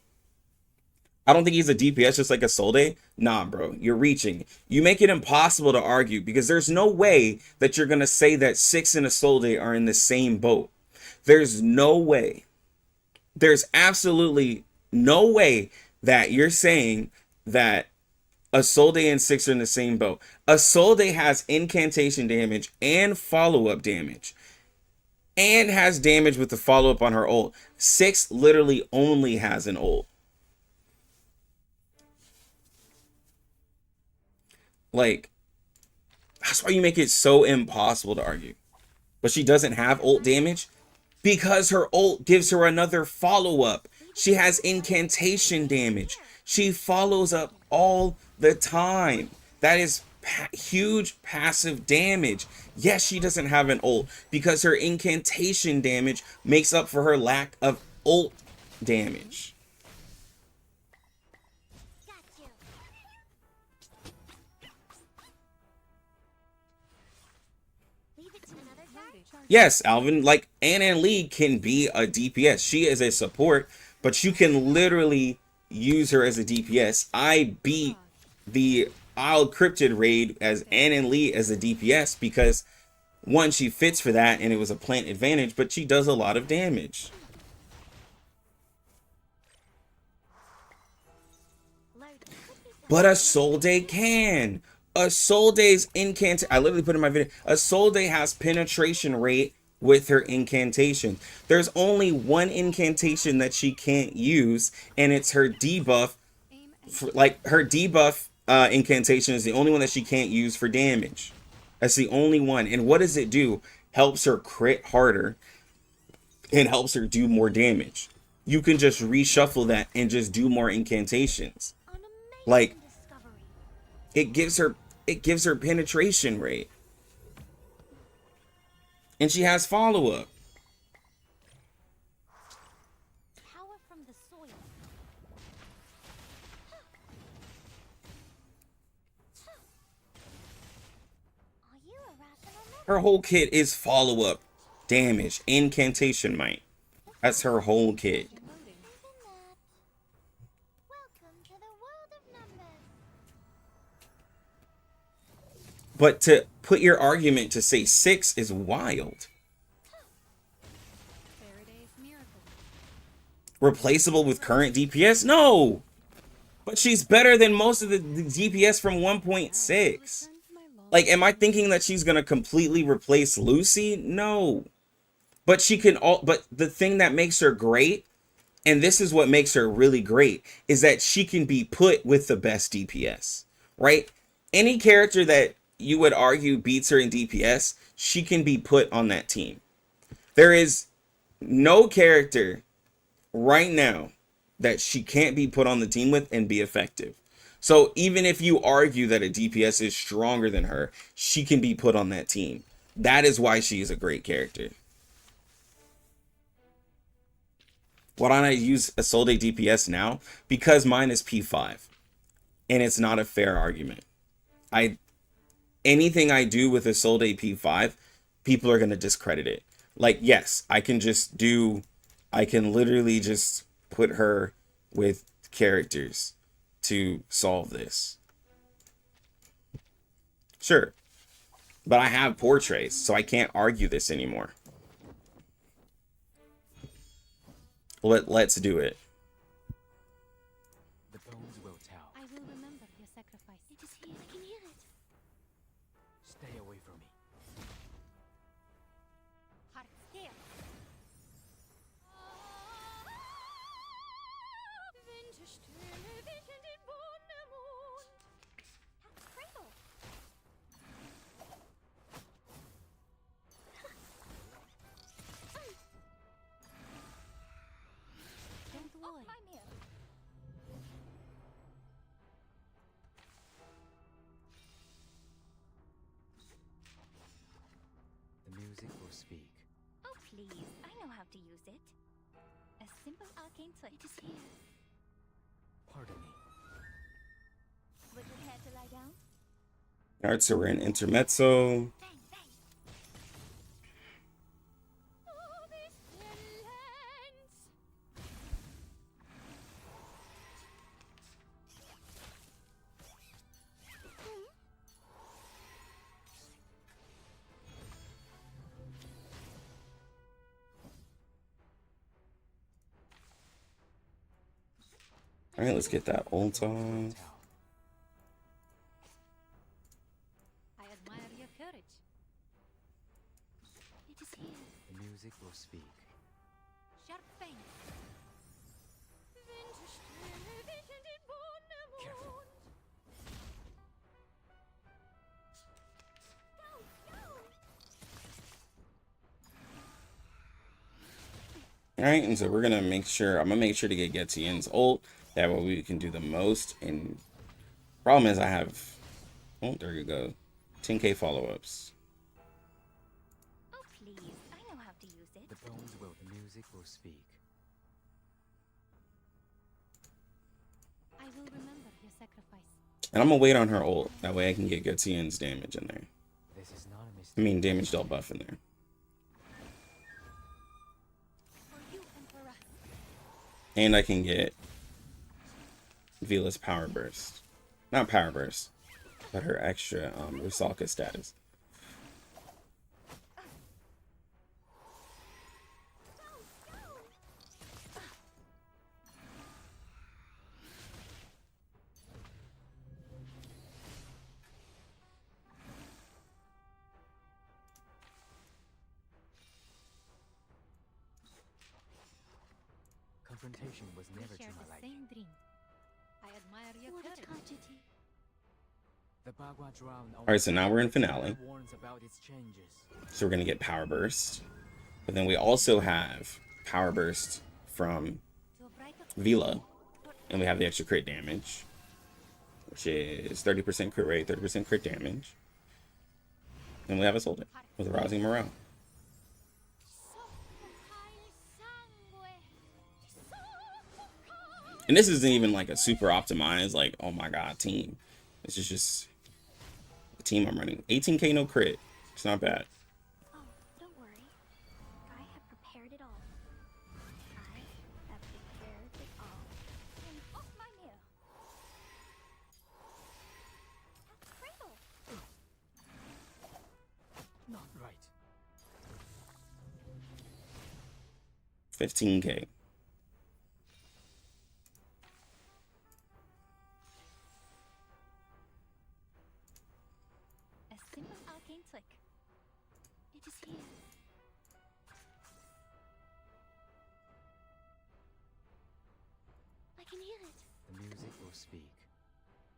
I don't think he's a DPS just like Isolde. Nah, bro, you're reaching. You make it impossible to argue because there's no way that you're going to say that 6 and Isolde are in the same boat. There's no way. There's absolutely no way that you're saying that Isolde and 6 are in the same boat. Isolde has incantation damage and follow-up damage. And has damage with the follow-up on her ult. 6 literally only has an ult. Like, that's why you make it so impossible to argue. But she doesn't have ult damage because her ult gives her another follow-up. She has incantation damage. She follows up all the time. That is huge passive damage. Yes, she doesn't have an ult because her incantation damage makes up for her lack of ult damage. Yes, Alvin, like, Ann and Lee can be a DPS. She is a support, but you can literally use her as a DPS. I beat the Isle Cryptid raid as Ann and Lee as a DPS because, one, she fits for that and it was a plant advantage, but she does a lot of damage. But Isolde can. Isolde's incantation, I literally put in my video, Isolde has penetration rate with her incantation. There's only one incantation that she can't use, and it's her debuff. Like, her debuff incantation is the only one that she can't use for damage. That's the only one. And what does it do? Helps her crit harder. It helps her do more damage. You can just reshuffle that and just do more incantations. An amazing Like, discovery. it gives her penetration rate. And she has follow-up. Power from the soil. Are you a rational member? Her whole kit is follow-up, damage, incantation might. That's her whole kit. Isn't that? Welcome to the world of numbers. But to put your argument to say 6 is wild. Faraday's miracle. Replaceable with current DPS? No! But she's better than most of the DPS from 1.6. Return to my long Like, am I thinking that she's gonna completely replace Lucy? No. But she can all, but the thing that makes her great, and this is what makes her really great, is that she can be put with the best DPS, right? Any character that you would argue beats her in DPS, she can be put on that team. There is no character right now that she can't be put on the team with and be effective. So even if you argue that a DPS is stronger than her, she can be put on that team. That is why she is a great character. Why don't I use Isolde DPS now? Because mine is P5. And it's not a fair argument. Anything I do with Isolde P5, people are going to discredit it. Like, yes, I can literally just put her with characters to solve this. Sure. But I have portraits, so I can't argue this anymore. Let's do it. The bones will tell. I will remember your sacrifice. It is here. I can hear it. Stay away from me. Heart still. That's Cradle. Don't Off worry. my mirror. The music will speak. Oh, please. I know how to use it. A simple arcane trick. It is here. Pardon me. Would you care to lie down? Alright, so we're in intermezzo. Bang, bang. Oh, this silence. Alright, let's get that ult off. Tell. I admire your courage. It is here. The music will speak. Sharp fang. Careful. Alright, and so we're gonna make sure, I'm gonna make sure to get Getien's ult. That way we can do the most. And problem is I have, oh, there you go. 10k follow-ups. Oh, please. I know how to use it. The bones will. The music will speak. I will remember your sacrifice. And I'm gonna wait on her ult. That way I can get Getien's damage in there. This is not a I mistake. mean, damage dealt buff in there. For you and for us. And I can get Vila's power burst. Not power burst, but her extra Rusalka status. Confrontation was We never to share my the liking. same dream. I admire your What a courage. tragedy. The Bagua drown. Alright, so now we're in finale. Warns about its changes. So we're gonna get power burst. But then we also have Power Burst from Vila. And we have the extra crit damage, which is 30% crit rate, 30% crit damage. And we have Isolde with Rousing Morale. And this isn't even like a super optimized, like, oh my god, team. This is just the team I'm running. 18k no crit. It's not bad. Oh, don't worry. I have prepared it all. I have prepared it all. And off my nail. That's Cradle. Not right. 15k. A simple arcane flick. It is here. I can hear it. The music will speak.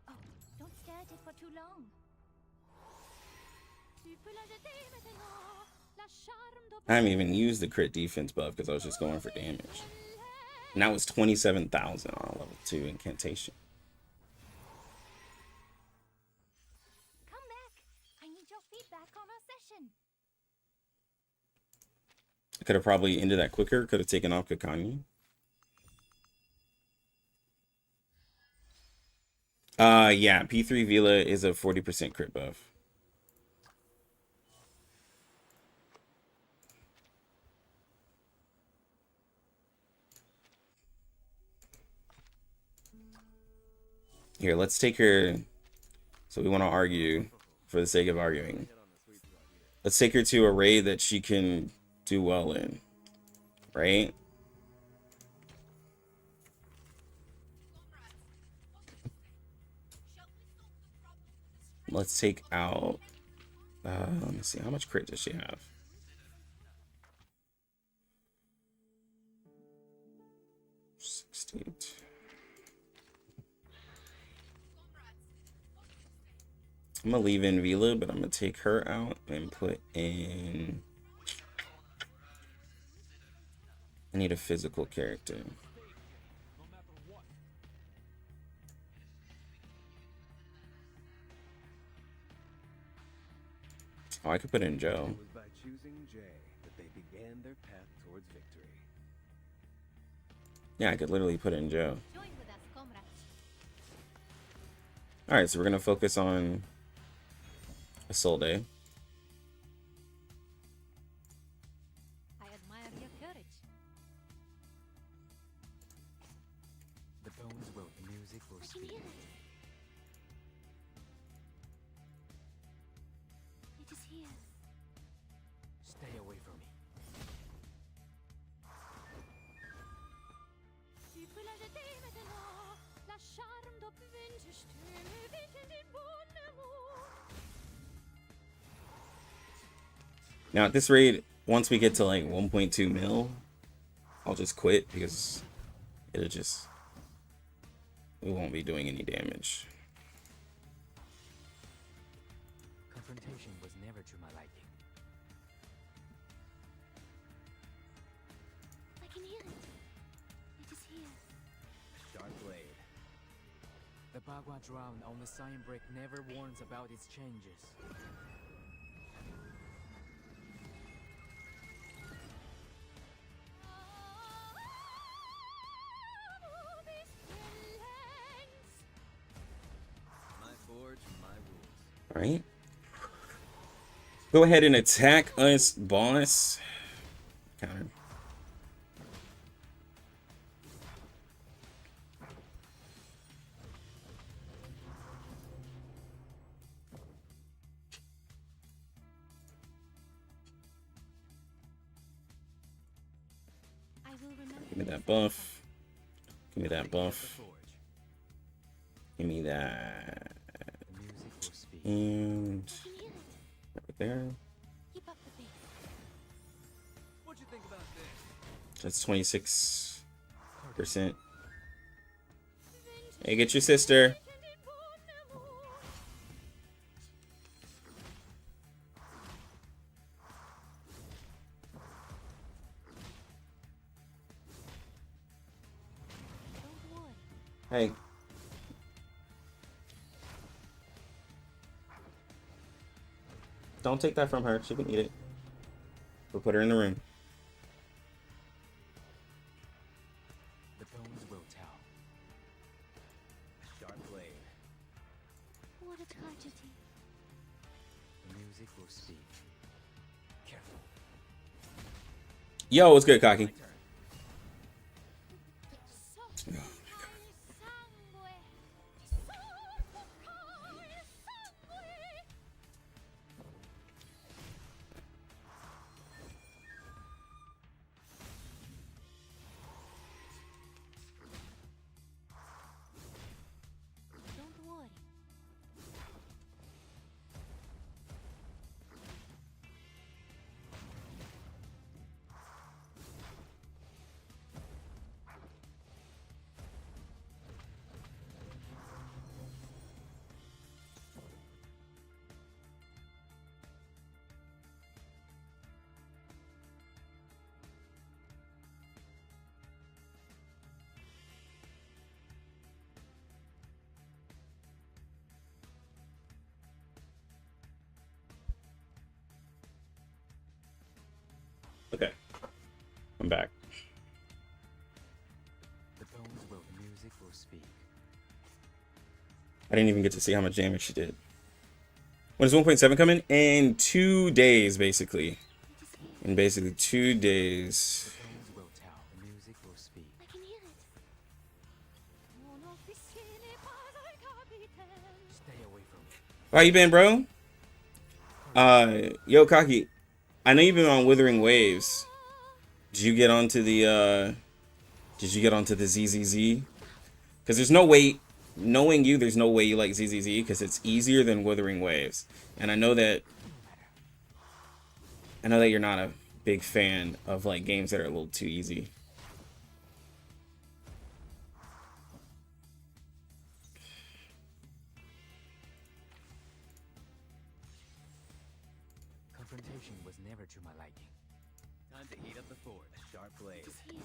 Oh, don't stare at it for too long. I haven't even used the crit defense buff because I was just going for damage. And that was 27,000 on level 2 incantation. Come back. I need your feedback on our session. I could have probably ended that quicker. Could have taken off Kakanye. Yeah, P3 Vila is a 40% crit buff. Here, let's take her. So we want to argue for the sake of arguing. Let's take her to a raid that she can do well in, right? Let's take out. Let me see. How much crit does she have? I'm gonna leave in Vila, but I'm gonna take her out and put in. I need a physical character. Oh, I could put in Joe. It was by choosing Jay that they began their path towards victory. Yeah, I could literally put in Joe. Join with us, comrades. All right, so we're gonna focus on Isolde. I admire your courage. The bones will, the music will I can speak. hear it. It is here. Stay away from me. Now at this rate, once we get to like 1.2 mil, I'll just quit because it'll just, we won't be doing any damage. Confrontation was never to my liking. I can hear it. It is here. Dark Blade. The Bagua drown on the sign brick never warns about its changes. My forge, my rules. All right. Go ahead and attack us, boss. Counter. I will remember. Give me that buff. Give me that The buff. forge. Give me that. The music will speak. And I can hear it. right there. Keep up the pace. What'd you think about this? That's 26%. Hey, get your sister. Hey. Don't take that from her. She can eat it. We'll put her in the room. The bones will tell. Sharp blade. What a tragedy. The music will speak. Careful. Yo, what's good, Cocky? My turn. Soffocare sangue. Soffocare sangue. Don't worry. Okay. I'm back. The bones will. The music will speak. I didn't even get to see how much damage she did. When is 1.7 coming? In 2 days, basically. It is here. In basically 2 days. The bones will tell. The music will speak. I can hear it. Non officine para capitaine. Stay away from me. How you been, bro? Yo, Kaki. I know you've been on Withering Waves. Did you get onto the ZZZ? Because there's no way, knowing you, there's no way you like ZZZ because it's easier than Withering Waves. And I know that you're not a big fan of like games that are a little too easy. Confrontation was never to my liking. Time to heat up the forge. Sharp blade. It is here.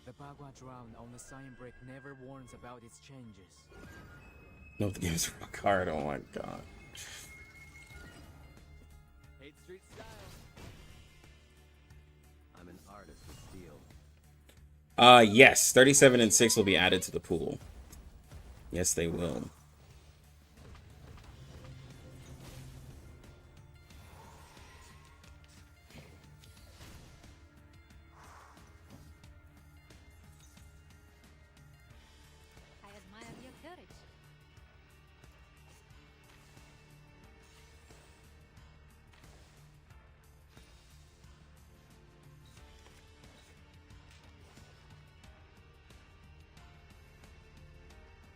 The Bagua drown on the sign brick never warns about its changes. No, the game is rock hard. Oh my god. 8th Street style. I'm an artist with steel. Yes, 37 and 6 will be added to the pool. Yes, they will. I admire your courage.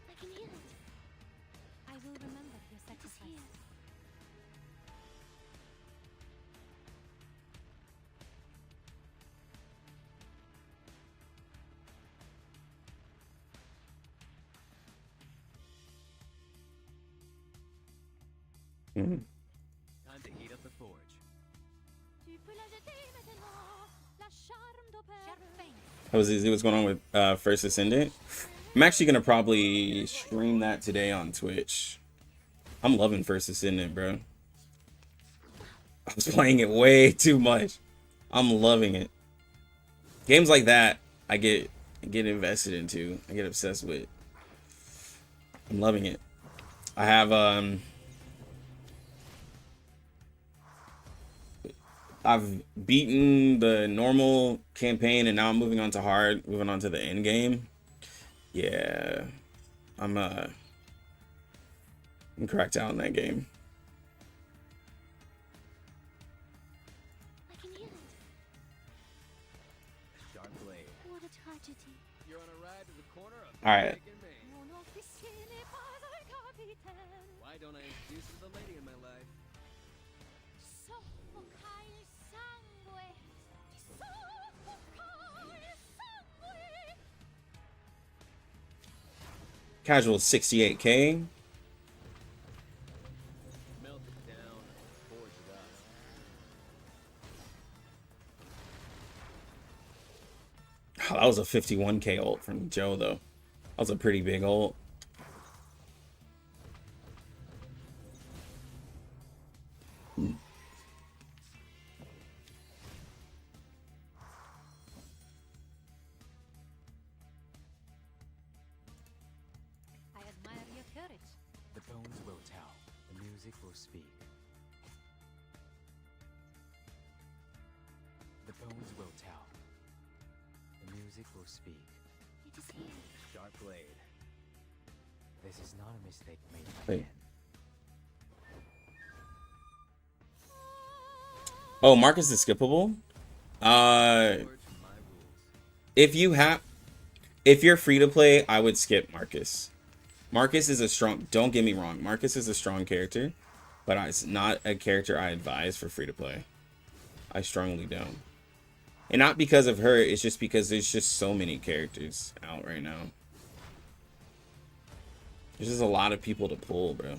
I can hear it. I will remember your It is sacrifice. here. Mhm. Time to heat up the forge. Tu peux la jeter maintenant. La charme d'opère. Sharp fang. What's going on with First Ascendant? I'm actually gonna probably stream that today on Twitch. I'm loving First Ascendant, bro. I was playing it way too much. I'm loving it. Games like that, I get invested into. I get obsessed with. I'm loving it. I have I've beaten the normal campaign and now I'm moving on to hard, moving on to the end game. Yeah. I'm cracked out in that game. I can hear it. Sharp blade. What a tragedy. You're on a ride to the corner of All right. Pacific and Maine. Non officine para capitaine. Why don't I introduce you to the lady in my life? Soffocare sangue. Soffocare sangue. Casual 68K. Melt it down, forge it up. Oh, that was a 51K ult from Joe though. was a pretty big ult. I admire your courage. The bones will tell. The music will speak. The bones will tell. The music will speak. It is here. Sharp blade. This is not a mistake made by Wait. man. Oh, Marcus is skippable. Forge my rules. If you're free to play, I would skip Marcus. Marcus is a strong. Don't get me wrong. Marcus is a strong character, but it's not a character I advise for free to play. I strongly don't. And not because of her. It's just because there's just so many characters out right now. There's just a lot of people to pull, bro.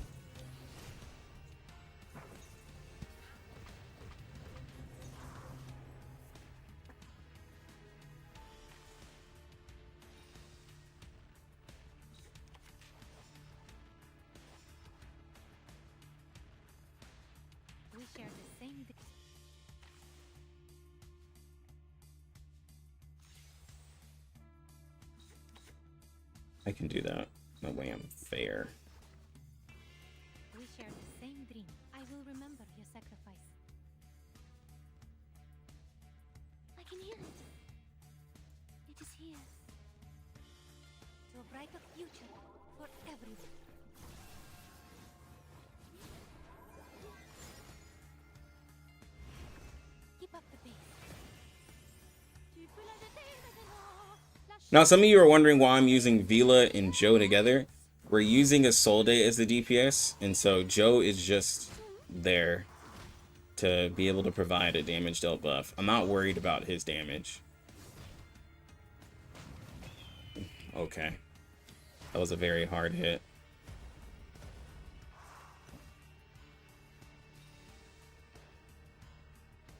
We share the same. I can do that. No way I'm fair. We share the same dream. I will remember your sacrifice. I can hear it. It is here. To a brighter future for everyone. Keep up the pace. Tu peux la jeter maintenant. La Now, some of you are wondering why I'm using Vila and Joe together. We're using Isolde as the DPS, and so Joe is just there to be able to provide a damage dealt buff. I'm not worried about his damage. Okay. That was a very hard hit.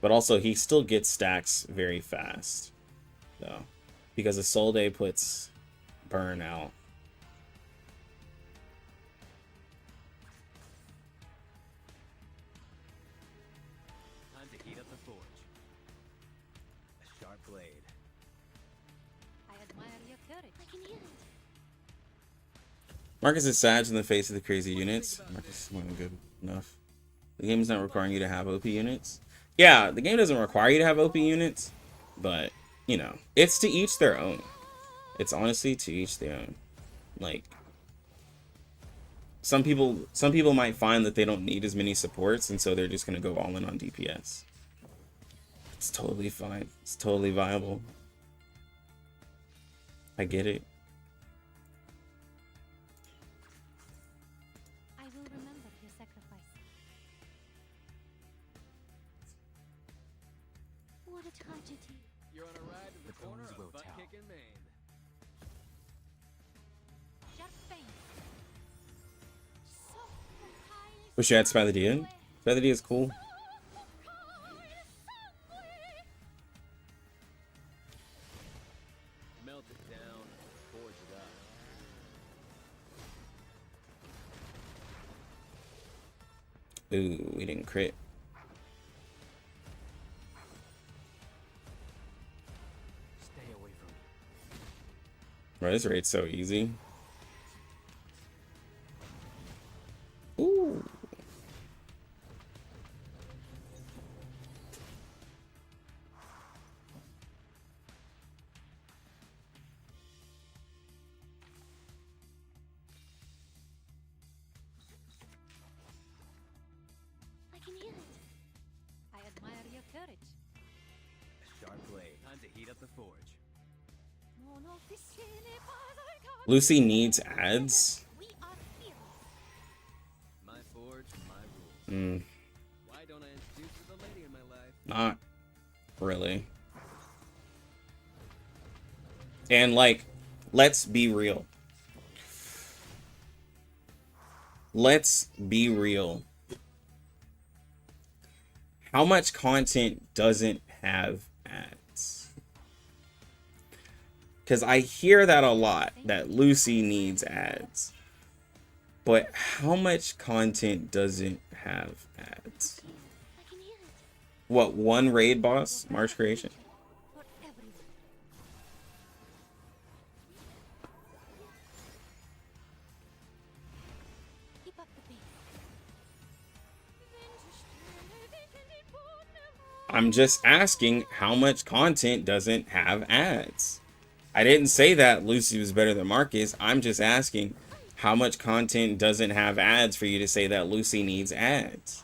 But also, he still gets stacks very fast, though, because Isolde puts burn out. Time to heat up the forge. A sharp blade. I admire your courage. I can hear it. Marcus is Sag in the face of the crazy units. Marcus wasn't good enough. The game is not requiring you to have OP units. Yeah, the game doesn't require you to have OP units, but, you know, it's to each their own. It's honestly to each their own. Like, some people might find that they don't need as many supports, and so they're just going to go all in on DPS. It's totally fine. It's totally viable. I get it. I will remember your sacrifice. What a tragedy. You're on a ride to the The corner bones will of butt tell. kicking Maine. Sharp pain. Wish you had Spy the Dia. Spy the Dia is cool. Melt it down, forge it up. Ooh, we didn't crit. Stay away from me. Bro, this raid's so easy. Ooh. I can hear it. I admire your courage. A sharp blade. Time to heat up the forge. Mon officier n'est pas un gars. Lucy needs ads. We are fearless. My forge, my rules. Mm, Why don't I introduce you to the lady in my life? not really. And like, let's be real. Let's be real. How much content doesn't have ads? Because I hear that a lot, that Lucy needs ads. But how much content doesn't have ads? I can hear it. What, one raid boss? March creation? For everyone. Keep up the pace. I'm just asking how much content doesn't have ads. I didn't say that Lucy was better than Marcus. I'm just asking how much content doesn't have ads for you to say that Lucy needs ads.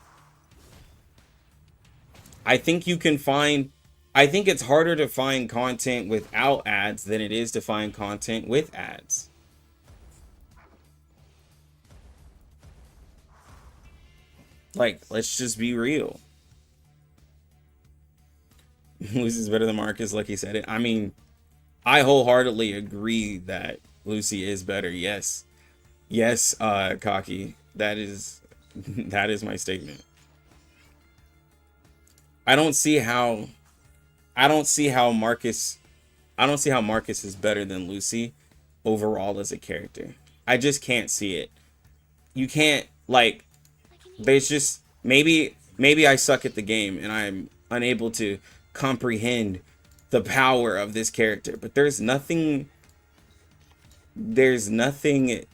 I think you can find, I think it's harder to find content without ads than it is to find content with ads. Like, let's just be real. Lucy's better than Marcus, like he said it. I mean, I wholeheartedly agree that Lucy is better. Yes. Yes, Cocky. That is my statement. I don't see how Marcus is better than Lucy overall as a character. I just can't see it. You can't, like, there's just, maybe I suck at the game and I'm unable to comprehend the power of this character, but there's nothing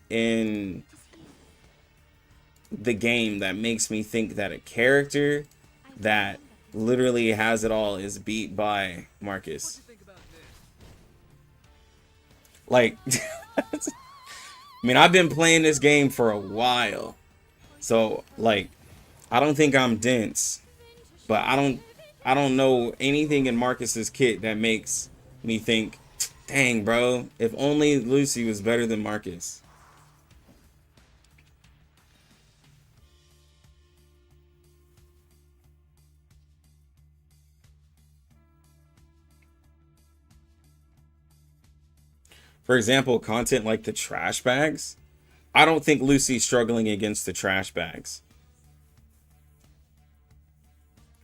in the game that makes me think that a character that literally has it all is beat by Marcus. Like, I mean, I've been playing this game for a while, so like, I don't think I'm dense, but I don't know anything in Marcus's kit that makes me think, dang, bro, if only Lucy was better than Marcus. For example, content like the trash bags. I don't think Lucy's struggling against the trash bags.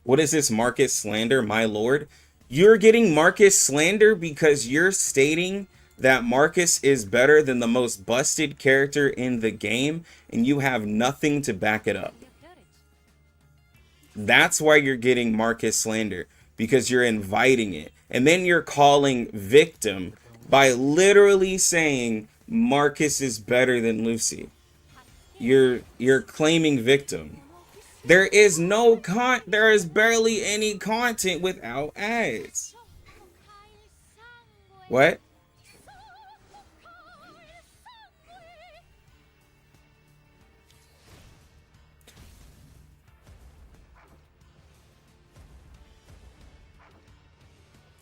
What is this Marcus slander, my lord? You're getting Marcus slander because you're stating that Marcus is better than the most busted character in the game, and you have nothing to back it up. That's why you're getting Marcus slander, because you're inviting it. And then you're calling victim by literally saying Marcus is better than Lucy. You're claiming victim. There is barely any content without ads. What?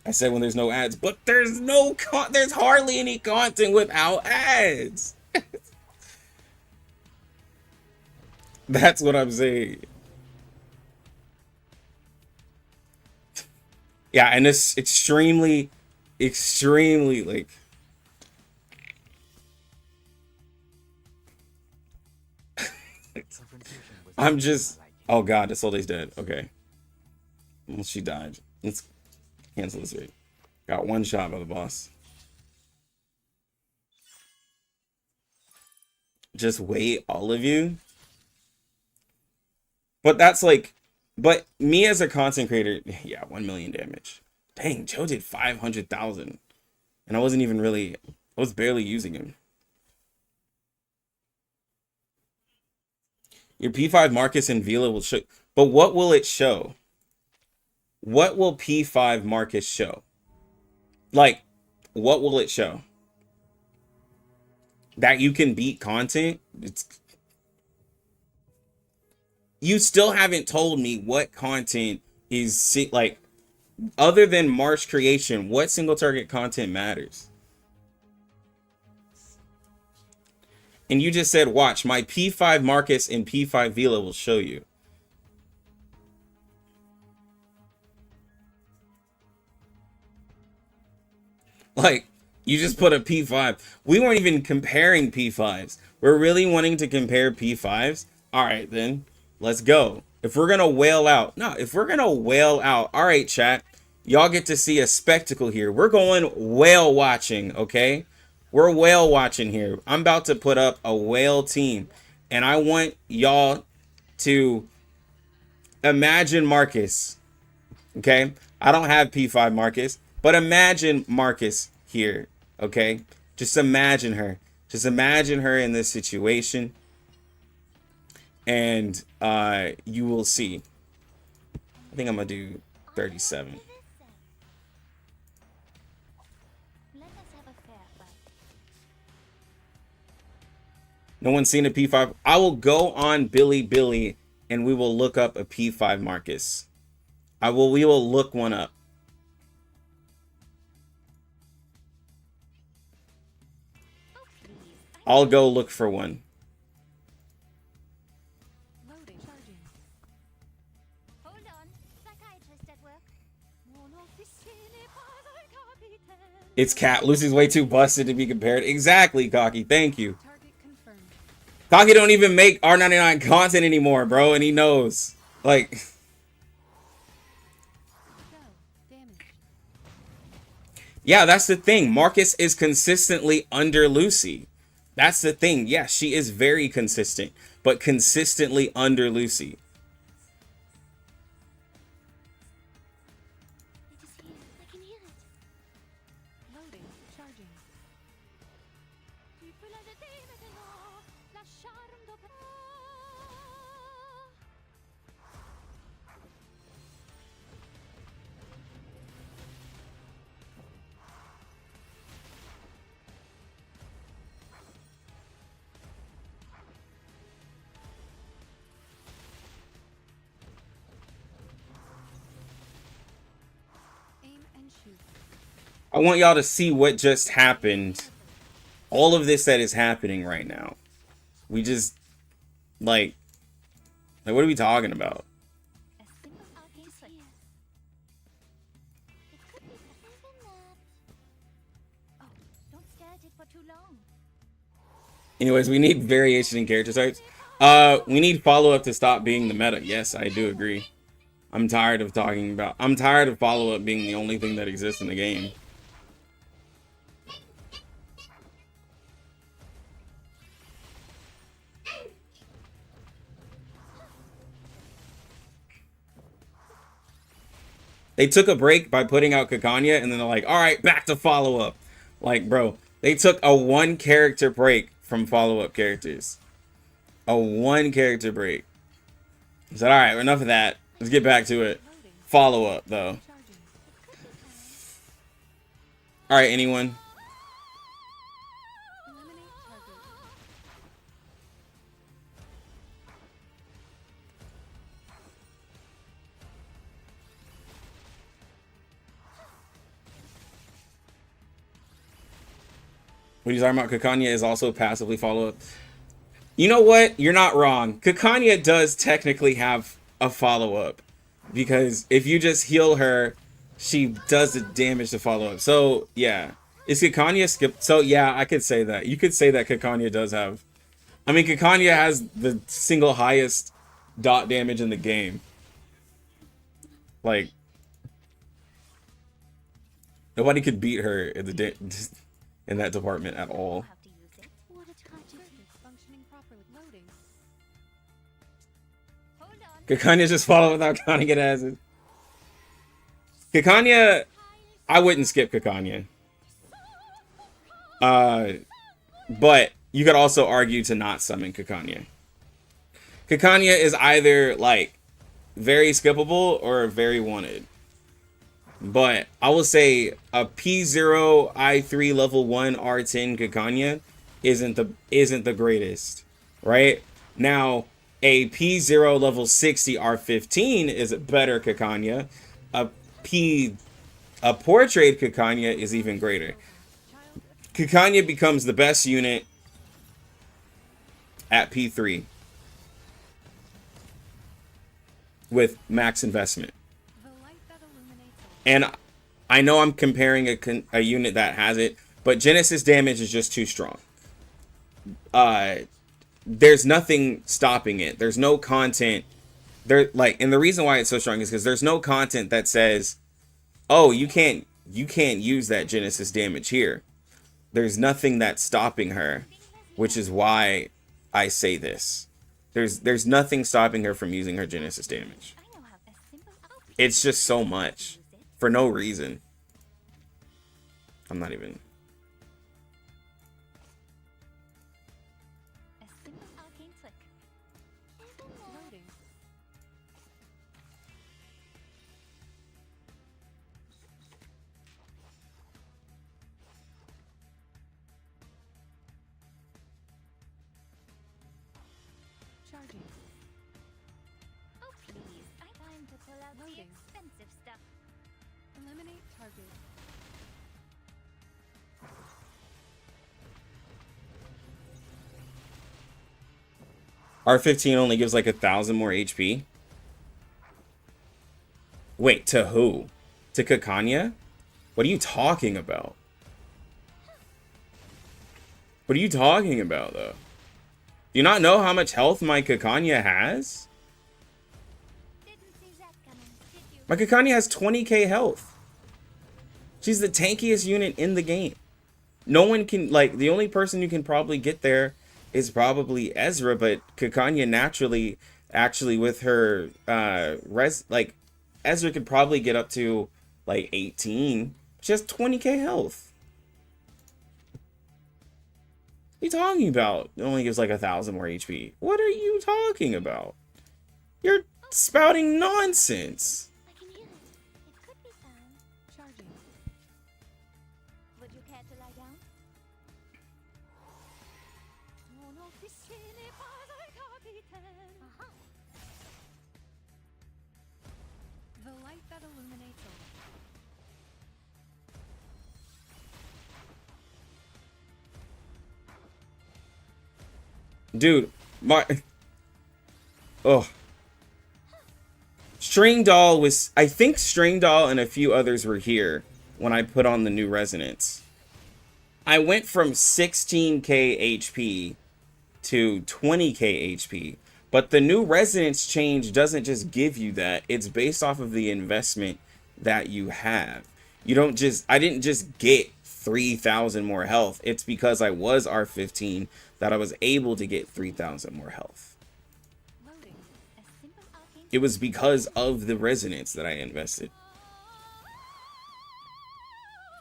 I said when there's no ads, but there's hardly any content without ads. That's what I'm saying. Yeah, and it's extremely like, I'm just, oh god, Isolde's dead. Okay. Well, she died. Let's cancel this raid. Got one shot by the boss. Just wait, all of you. But that's like, but me as a content creator, yeah, 1 million damage. Dang, Joe did 500,000. And I was barely using him. Your P5 Marcus and Vila will show, but what will it show? What will P5 Marcus show? Like, what will it show? That you can beat content? You still haven't told me what content is, like, other than March creation, what single target content matters? And you just said, watch, my P5 Marcus and P5 Vila will show you. Like, you just put a P5. We weren't even comparing P5s. We're really wanting to compare P5s. All right, then. Let's go. If we're going to whale out. No, if we're going to whale out. All right, chat. Y'all get to see a spectacle here. We're going whale watching, okay? We're whale watching here. I'm about to put up a whale team, and I want y'all to imagine Marcus, okay? I don't have P5 Marcus, but imagine Marcus here, okay? Just imagine her. Just imagine her in this situation, and you will see. I think I'm gonna do 37. Let us have a fair fight. No one's seen a P5. I will go on Billy and we will look up a P5 Marcus. We will look one up. Oh, please. I'll go look for one. Loading. Charging. Hold on. Psychiatrist at work. It's Cat. Lucy's way too busted to be compared. Exactly, Cocky. Thank you. Target confirmed. Cocky don't even make R99 content anymore, bro, and he knows. Like, Go. Damage. yeah, that's the thing. Marcus is consistently under Lucy. That's the thing. Yeah, she is very consistent, but consistently under Lucy. It is here. I can hear it. Loading. Charging. Aim and shoot. I want y'all to see what just happened. All of this that is happening right now. We just, like what are we talking about? A simple outcase here. It could be something that. Oh, don't stare at it for too long. Anyways, we need variation in character types. We need follow-up to stop being the meta. Yes, I do agree. I'm tired of follow-up being the only thing that exists in the game. They took a break by putting out Kakanya, and then they're like, all right, back to follow-up. Like, bro, they took a 1-character break from follow-up characters. A 1-character break. I said, all right, enough of that. Let's get back to it. Follow-up, though. Charging. All right, anyone? Eliminate target. What are you talking about? Kakanya is also passively follow-up. You know what? You're not wrong. Kakanya does technically have a follow-up. Because if you just heal her, she does the damage to follow-up. So, yeah. Is Kakanya skip? So, yeah, I could say that. You could say that Kakanya does have... I mean, Kakanya has the single highest dot damage in the game. Like... Nobody could beat her in the in that department at all. Have to use it. What a tragedy. Circuits functioning properly. Loading. Hold on. Kakanya just follow without counting it as it. Kakanya, I wouldn't skip Kakanya. But you could also argue to not summon Kakanya. Kakanya is either like very skippable or very wanted. But I will say a P0 I3 level 1 R10 Kakanya isn't the greatest, right? Now, a P0 level 60 R15 is a better Kakanya. A portrait Kakanya is even greater. Kakanya becomes the best unit at P3 with max investment. The light that illuminates all. And I know I'm comparing a unit that has it, but Genesis damage is just too strong. There's nothing stopping it. There's no content there, like, and the reason why it's so strong is because there's no content that says oh, you can't use that Genesis damage here. There's nothing that's stopping her, which is why I say this. There's nothing stopping her from using her Genesis damage. I know how a simple It's just so much for no reason. I'm not even. a simple arcane flick. Loading. Charging. Oh please, time to pull out the Loading. expensive stuff. Eliminate target. R15 only gives like 1,000 more HP. Wait, to who? To Kakanya? What are you talking about? What are you talking about, though? Do you not know how much health my Kakanya has? Didn't see that coming, did you? My Kakanya has 20k health. She's the tankiest unit in the game. No one can, like, the only person who can probably get there is probably Ezra, but Kakanya naturally, actually with her, Ezra could probably get up to, like, 18. She has 20k health. What are you talking about? It only gives, like, 1,000 more HP. What are you talking about? You're spouting nonsense. I can hear it. It could be found. Charging. Would you care to lie down? Uh-huh. The light that illuminates all. Dude, my... Oh. String Doll was... I think String Doll and a few others were here when I put on the new Resonance. I went from 16k HP to 20k HP. But the new Resonance change doesn't just give you that. It's based off of the investment that you have. You don't just... I didn't just get 3,000 more health. It's because I was R15 that I was able to get 3,000 more health. Loading. A simple arcane It was because of the Resonance that I invested.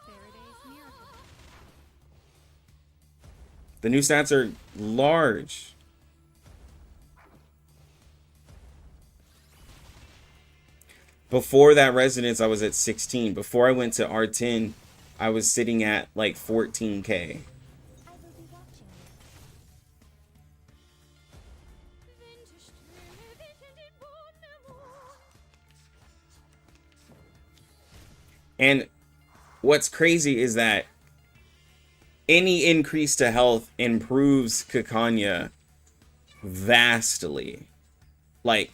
Faraday's miracle. The new stats are large. Before that Resonance, I was at 16. Before I went to R10, I was sitting at like 14k. I will be watching you. And what's crazy is that any increase to health improves Kakanya vastly. Like,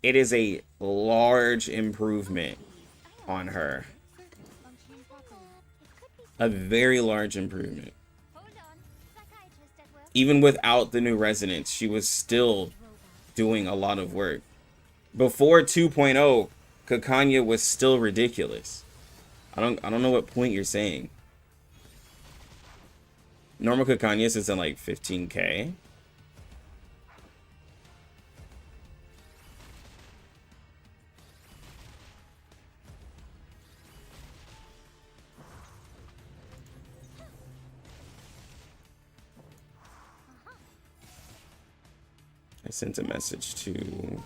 it is a large improvement on her. Functioning properly. It could be A very large improvement. hold on. Psychiatrist at work. Even without the new Resonance, she was still doing a lot of work. Before 2.0, Kakanya was still ridiculous. I don't know what point you're saying. Normal Kakanya sits at like 15k. I sent a message to...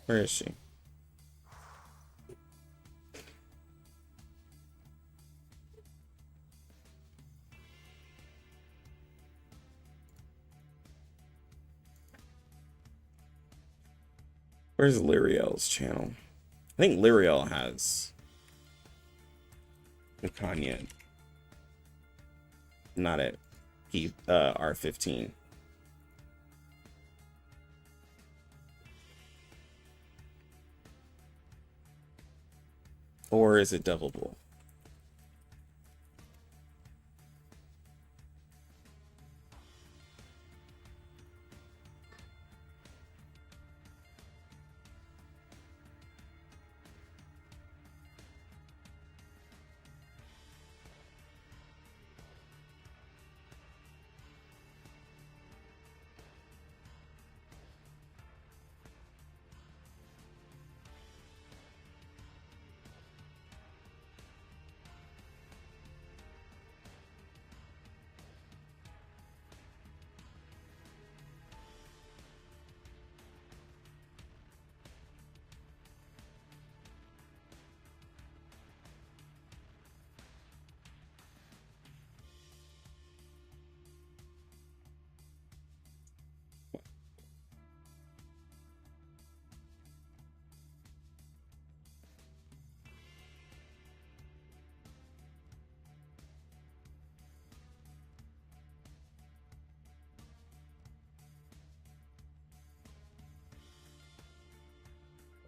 Where is she? Where's Lyriel's channel? I think Lyriel has Kanye. Not at R15. Or is it Devil Bull?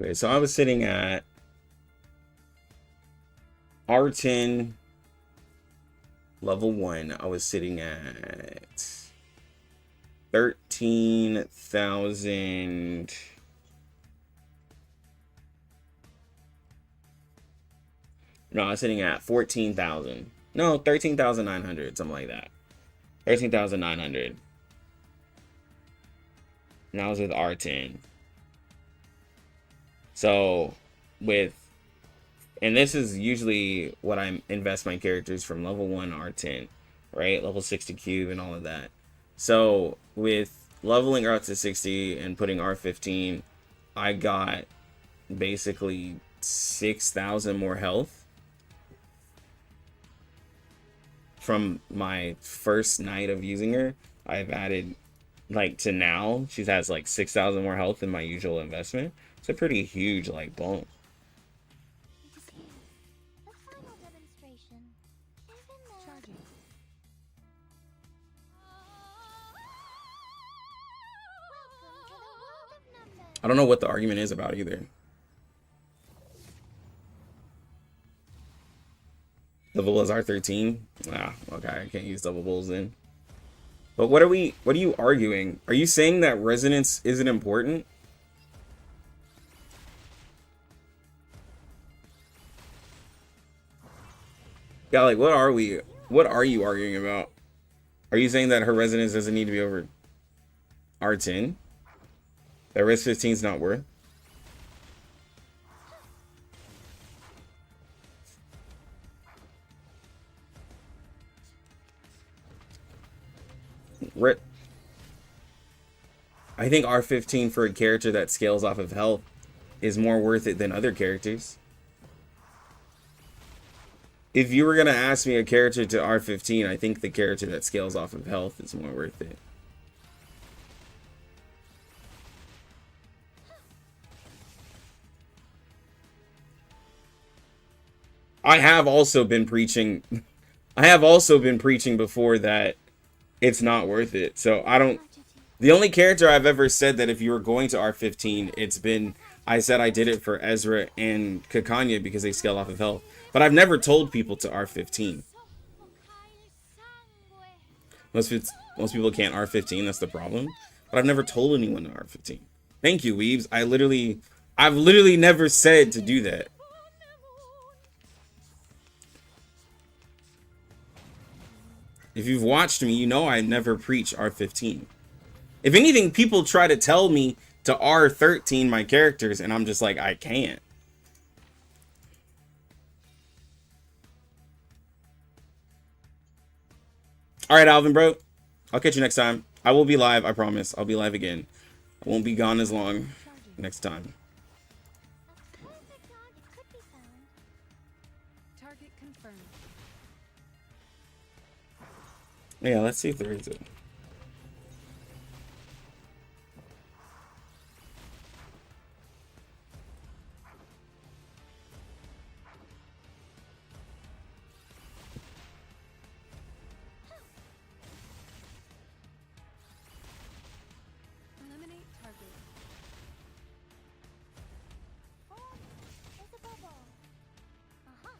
Okay, so I was sitting at R10 level 1. I was sitting at 13,000. No, I was sitting at 14,000. No, 13,900, something like that. 13,900. And I was with R10. So, and this is usually what I invest my characters from level 1 R10, right? Level 60 cube and all of that. So, with leveling her up to 60 and putting R15, I got basically 6,000 more health from my first night of using her. I've added, like, to now, she has like 6,000 more health than my usual investment. It's a pretty huge, like, bump. The final demonstration. Even though Charging. welcome to the world of numbers. I don't know what the argument is about either. Double bulls R13? Ah, okay, I can't use double bulls then. But what are you arguing? Are you saying that resonance isn't important? Yeah, like what are you arguing about? Are you saying that her resonance doesn't need to be over R10? That res 15 is not worth? I think R15 for a character that scales off of health is more worth it than other characters. If you were going to ask me a character to R15, I think the character that scales off of health is more worth it. I have also been preaching before that it's not worth it. So the only character I've ever said that if you were going to R15, I said I did it for Ezra and Kakanya because they scale off of health. But I've never told people to R15. Most people can't R15, that's the problem. But I've never told anyone to R15. Thank you, Weebs. I've literally never said to do that. If you've watched me, you know I never preach R15. If anything, people try to tell me to R13 my characters, and I'm just like, I can't. All right, Alvin, bro. I'll catch you next time. I will be live, I promise. I'll be live again. I won't be gone as long next time. A perfect target could be found. Target confirmed. Yeah, let's see if there is it. Eliminate target. Oh, there's a bubble. Aha.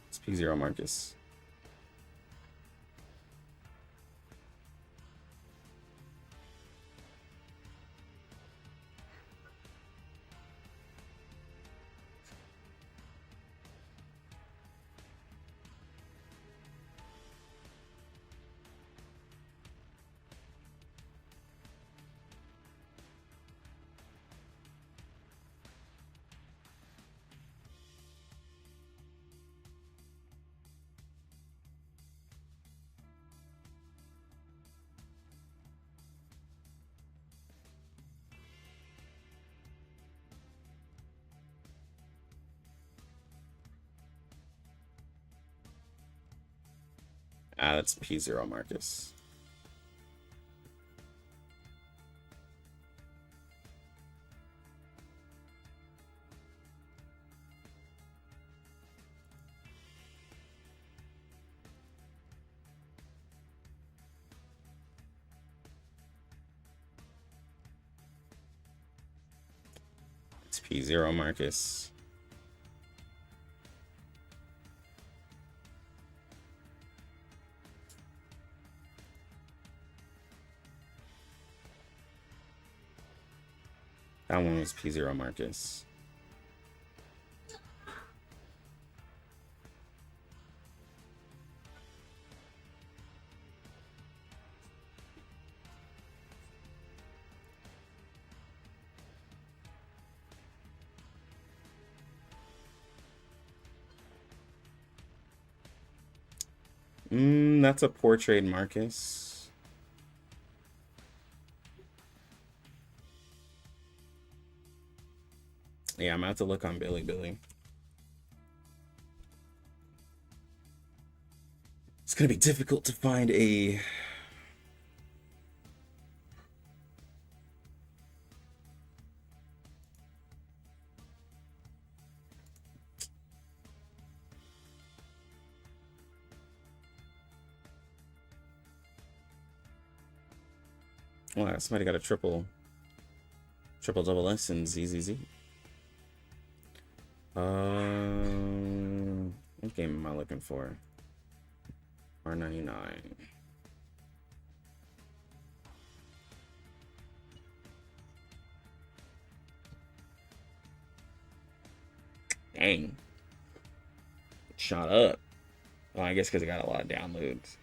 It's P0 Marcus. Ah, that's P0 Marcus. It's P0 Marcus. That one was P0 Marcus. That's a portrait Marcus. Yeah, I'm gonna have to look on Billy. It's gonna be difficult to find a wow, somebody got a triple double S and ZZZ. What game am I looking for? R99. Dang. It shot up. Well, I guess because it got a lot of downloads.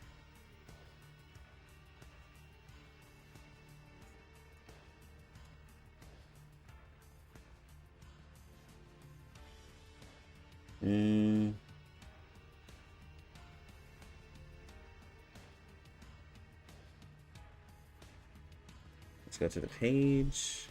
Let's go to the page.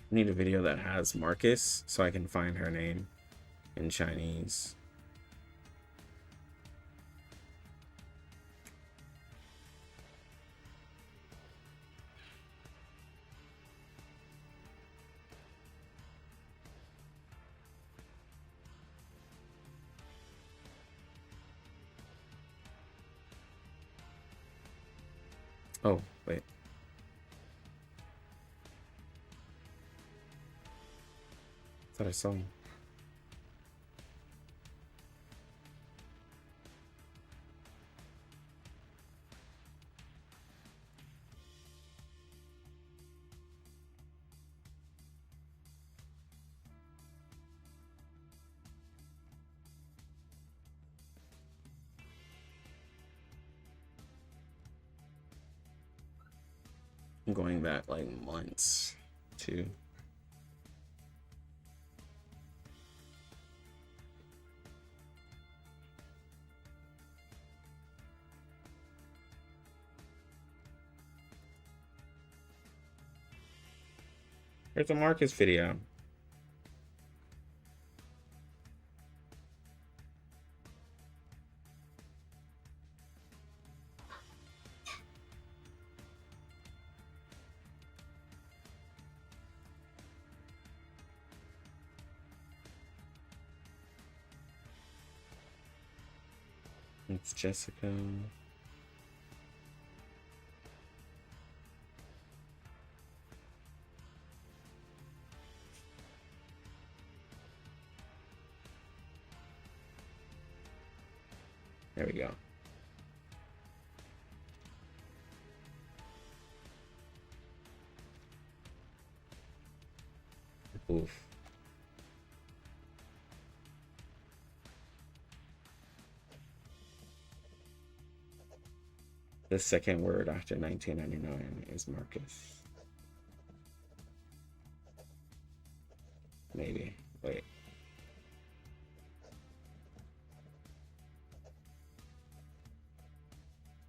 I need a video that has Marcus so I can find her name in Chinese. Oh, wait. I thought I saw him. I'm going back like months too. Here's a Marcus video. It's Jessica. There we go. Oof. The second word after 1999 is Marcus. Maybe. Wait.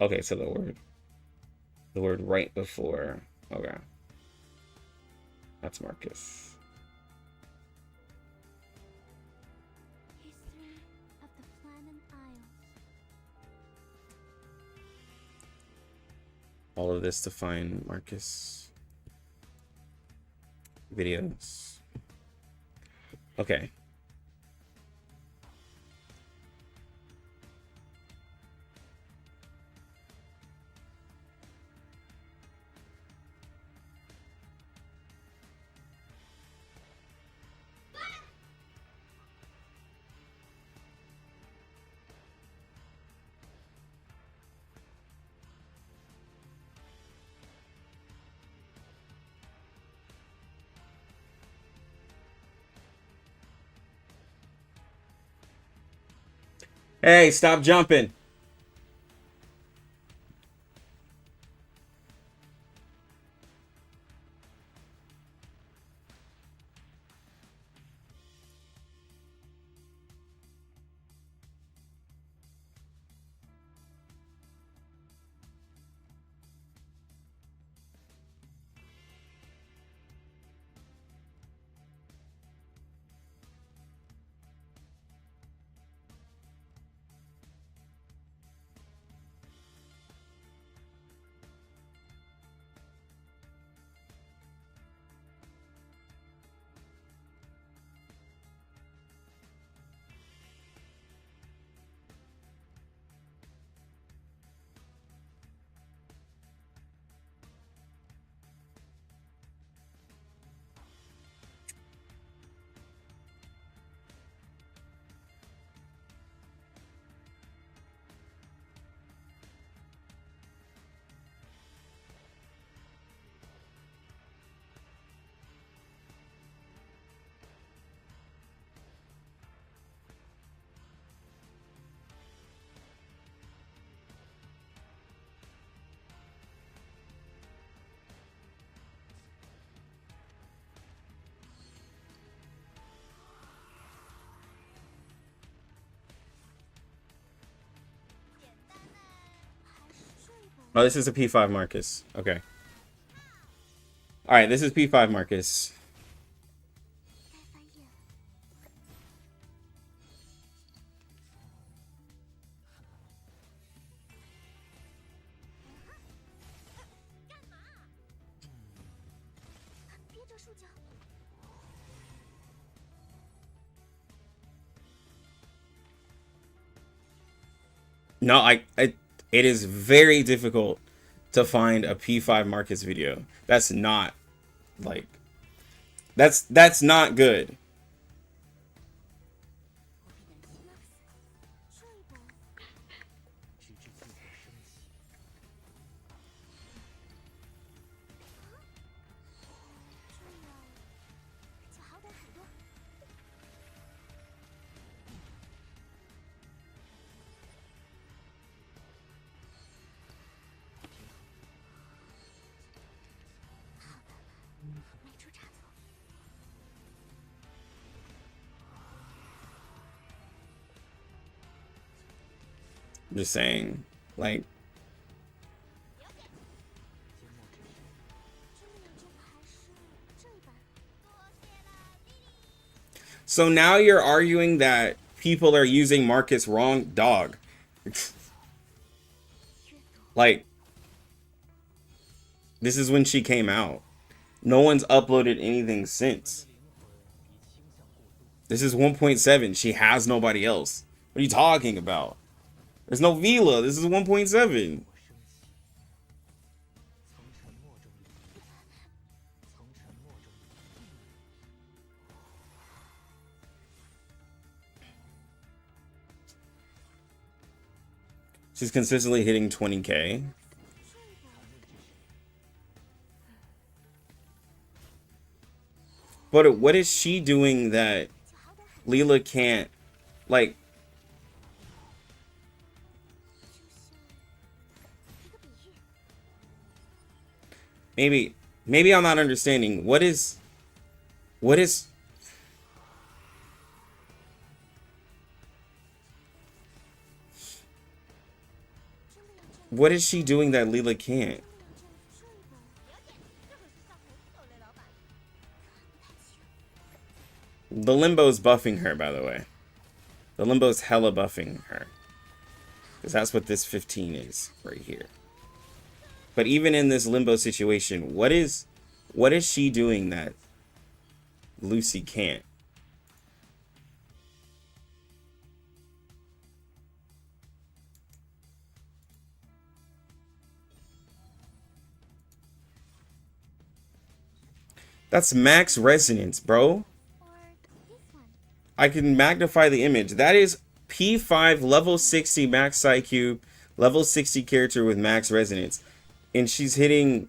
Okay, so the word right before. Okay. That's Marcus. History of the Flannan Isles. All of this to find Marcus videos. Okay. Hey, stop jumping. Oh, this is a P5 Marcus. Okay. All right, this is P5 Marcus. 该翻页了。干嘛？憋着束脚。No, it is very difficult to find a P5 Marcus video. That's not like that's not good. 这一波。只知自我升起。这样，就好歹很多。 没出差错。 I'm just saying, like 缄默之时，真的有这个还是这一版？多谢了，莉莉。 so now you're arguing that people are using Marcus wrong, dog. Like this is when she came out. No one's uploaded anything since. 灵魂已倾向过度。 This is 1.7. She has nobody else. What are you talking about? There's no Vila. This is 1.7. 我升起，从沉默中离开，从沉默中离开。 这 She's consistently hitting 20k. But what is she doing that Leela can't, like, maybe I'm not understanding. What is what is she doing that Leela can't? The limbo's buffing her, by the way. The limbo's hella buffing her. Because that's what this 15 is right here. But even in this limbo situation, what is she doing that Lucy can't? That's max resonance, bro. I can magnify the image. That is P5 level 60 max Psychube, level 60 character with max resonance. And she's hitting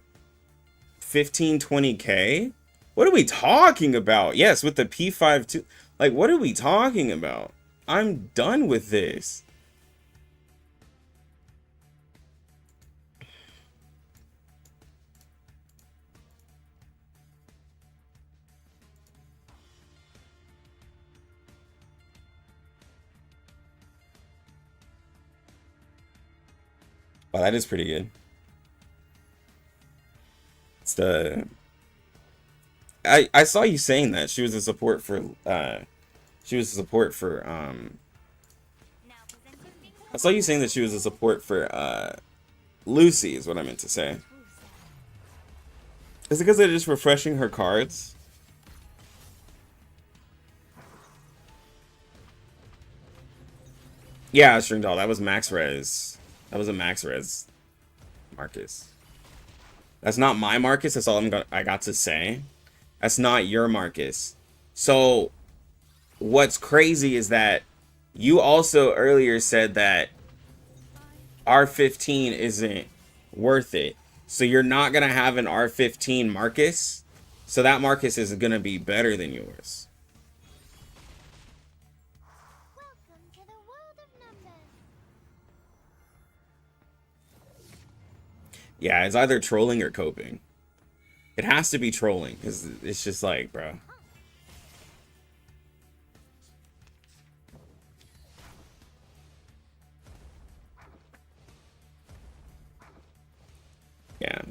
15-20k? What are we talking about? Yes, with the P5 too. Like, what are we talking about? I'm done with this. Wow, that is pretty good. It's the I saw you saying that she was a support for I saw you saying that she was a support for Lucy is what I meant to say. Is it because they're just refreshing her cards? Yeah, String Doll, that was max res. That was a max res Marcus. That's not my Marcus, that's all I got to say. That's not your Marcus. So what's crazy is that you also earlier said that R15 isn't worth it. So you're not going to have an R15 Marcus. So that Marcus is going to be better than yours. Welcome to the world of numbers. Yeah, it's either trolling or coping. It has to be trolling because it's just like, bro. Yeah,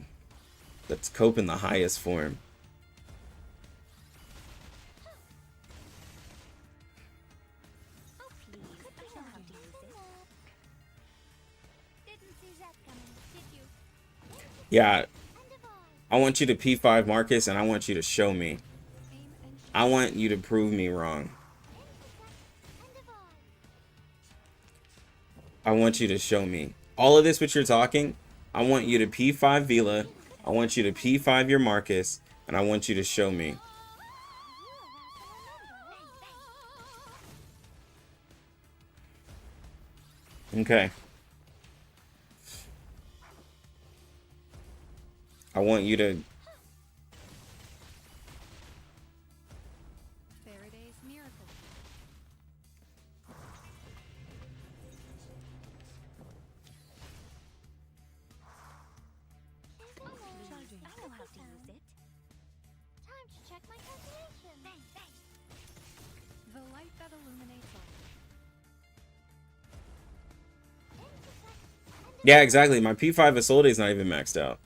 that's cope in the highest form. Oh, please. I know how to use it. Didn't see that coming, did you? Yeah, I want you to P5 Marcus and I want you to show me. I want you to prove me wrong. I want you to show me. All of this, what you're talking, I want you to P5 Vila. I want you to P5 your Marcus. And I want you to show me. Okay. I want you to... Faraday's miracle. Charging. I know how to use it. Time to check my calculation. Bang, bang. The light that illuminates all. Yeah, exactly. My P5 Isolde is not even maxed out.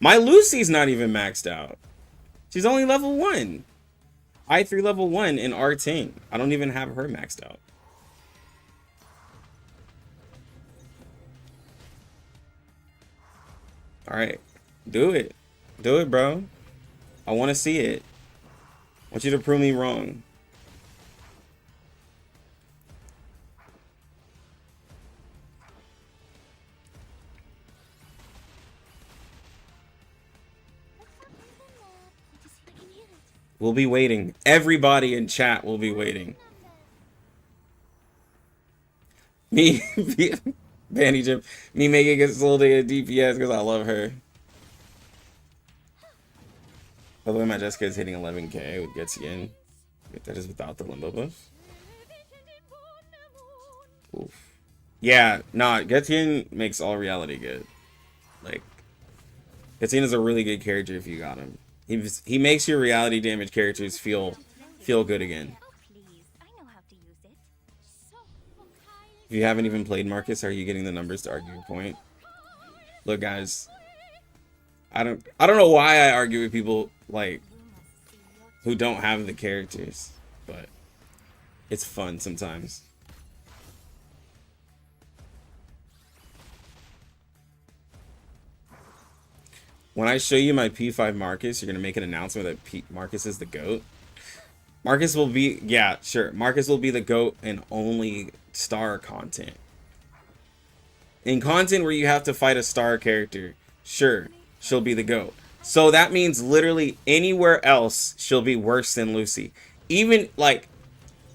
My Lucy's not even maxed out. She's only level 1. I3 level 1 in R10. I don't even have her maxed out. Alright. Do it. Do it, bro. I want to see it. I want you to prove me wrong. We'll be waiting. Everybody in chat will be waiting. Me, Banny Jim, me making Isolde a DPS because I love her. By the way, my Jessica is hitting 11k with Gets in. That is without the limbo buff. Oof. Yeah, nah, Getian makes all reality good. Like, Getian is a really good character if you got him. He makes your reality damage characters feel good again. Oh, please. I know how to use it. If you haven't even played Marcus, are you getting the numbers to argue your point? Look, guys, I don't know why I argue with people like who don't have the characters, but it's fun sometimes. When I show you my P5 Marcus, you're gonna make an announcement that Marcus is the GOAT. Marcus will be, yeah, sure. Marcus will be the GOAT in only star content. In content where you have to fight a star character, sure, she'll be the GOAT. So that means literally anywhere else, she'll be worse than Lucy. Even, like,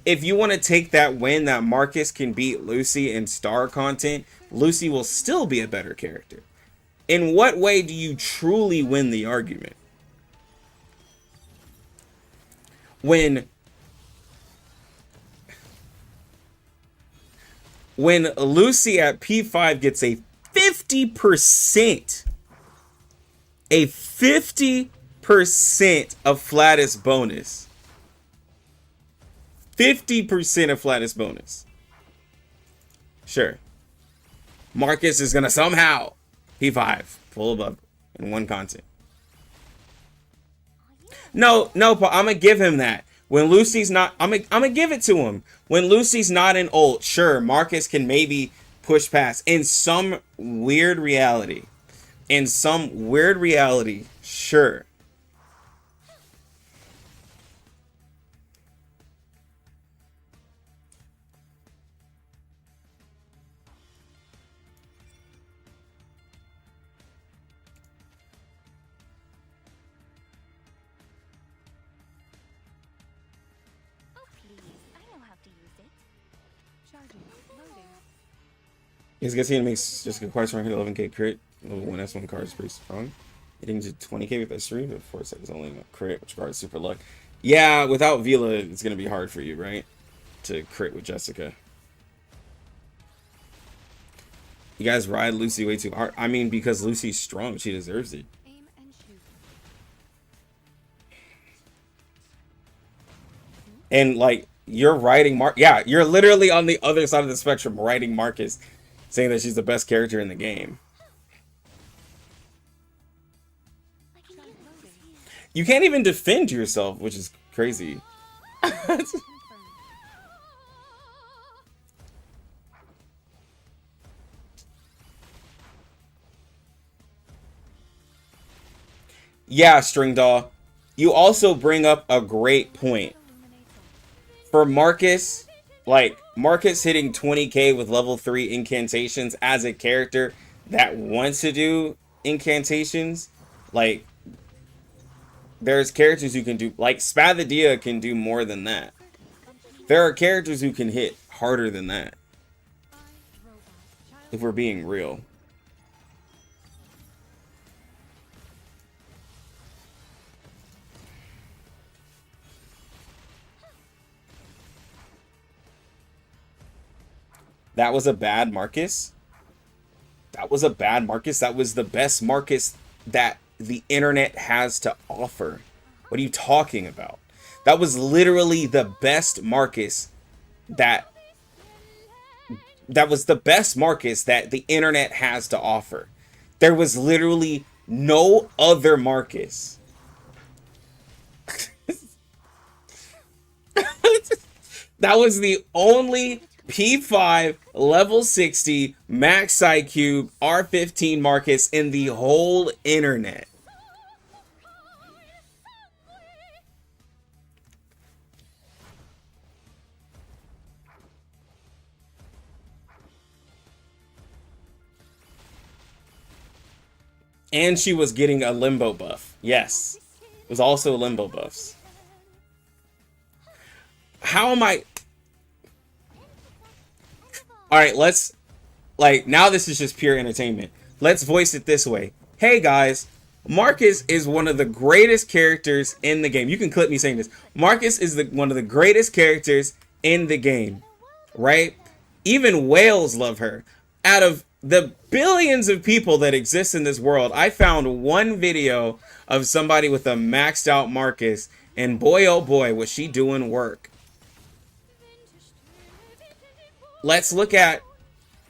if you want to take that win that Marcus can beat Lucy in star content, Lucy will still be a better character. In what way do you truly win the argument? When Lucy at P5 gets a 50% of flattest bonus. 50% of flattest bonus. Sure. Marcus is gonna somehow P5 full above in one content. No, I'm gonna give him that. When Lucy's not, I'm gonna give it to him. When Lucy's not in ult, sure, Marcus can maybe push past in some weird reality. In some weird reality, sure. He's guessing it makes just a quite strong hit 11k crit. Level 1 S1 card is pretty strong. Hitting to 20k with S3, but 4 seconds only a crit, which card is super luck. Yeah, without Vila, it's gonna be hard for you, right? To crit with Jessica. You guys ride Lucy way too hard. I mean, because Lucy's strong, she deserves it. And like, you're riding yeah, you're literally on the other side of the spectrum riding Marcus, saying that she's the best character in the game. You can't even defend yourself, which is crazy. Yeah, Stringdaw. You also bring up a great point. For Marcus, like, Marcus hitting 20k with level 3 incantations as a character that wants to do incantations, like, there's characters who can do, like, Spathadia can do more than that. There are characters who can hit harder than that. If we're being real. That was a bad Marcus. That was a bad Marcus. That was the best Marcus that the internet has to offer. What are you talking about? That was literally the best Marcus that was the best Marcus that the internet has to offer. There was literally no other Marcus. That was the only P5 level 60 max Psychube R15 Marcus in the whole internet. And she was getting a limbo buff. Yes. It was also limbo buffs. How am I? All right, let's like now. This is just pure entertainment. Let's voice it this way. Hey guys, Marcus is one of the greatest characters in the game. You can clip me saying this. Marcus is one of the greatest characters in the game, right? Even whales love her. Out of the billions of people that exist in this world, I found one video of somebody with a maxed out Marcus, and boy oh boy was she doing work. Let's look at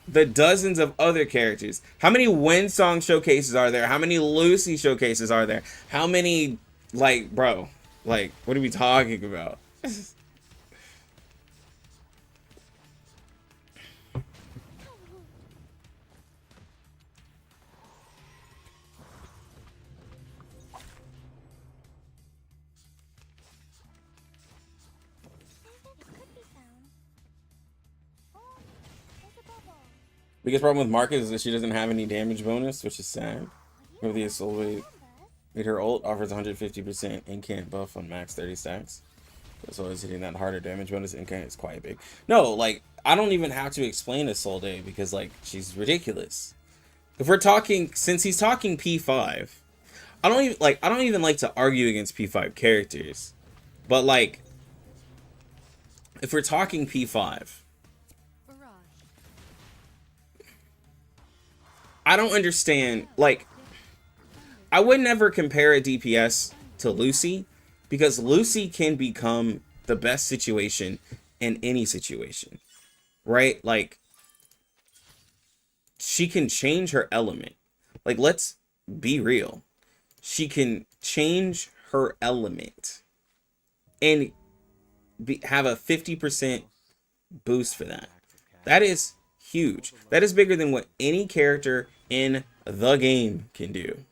the dozens of other characters. How many Windsong showcases are there? How many Lucy showcases are there? How many, like, bro, like, what are we talking about? Biggest problem with Marcus is that she doesn't have any damage bonus, which is sad. With the Isolde, made her ult offers 150% incant buff on max 30 stacks. So it's hitting that harder damage bonus. Incant is quite big. No, like, I don't even have to explain Isolde because, like, she's ridiculous. If we're talking, since he's talking P5, I don't even like to argue against P5 characters. But, like, if we're talking P5, I don't understand, like, I would never compare a DPS to Lucy because Lucy can become the best situation in any situation, right? Like, she can change her element. Like, let's be real. She can change her element and have a 50% boost for that. That is huge. That is bigger than what any character in the game can do.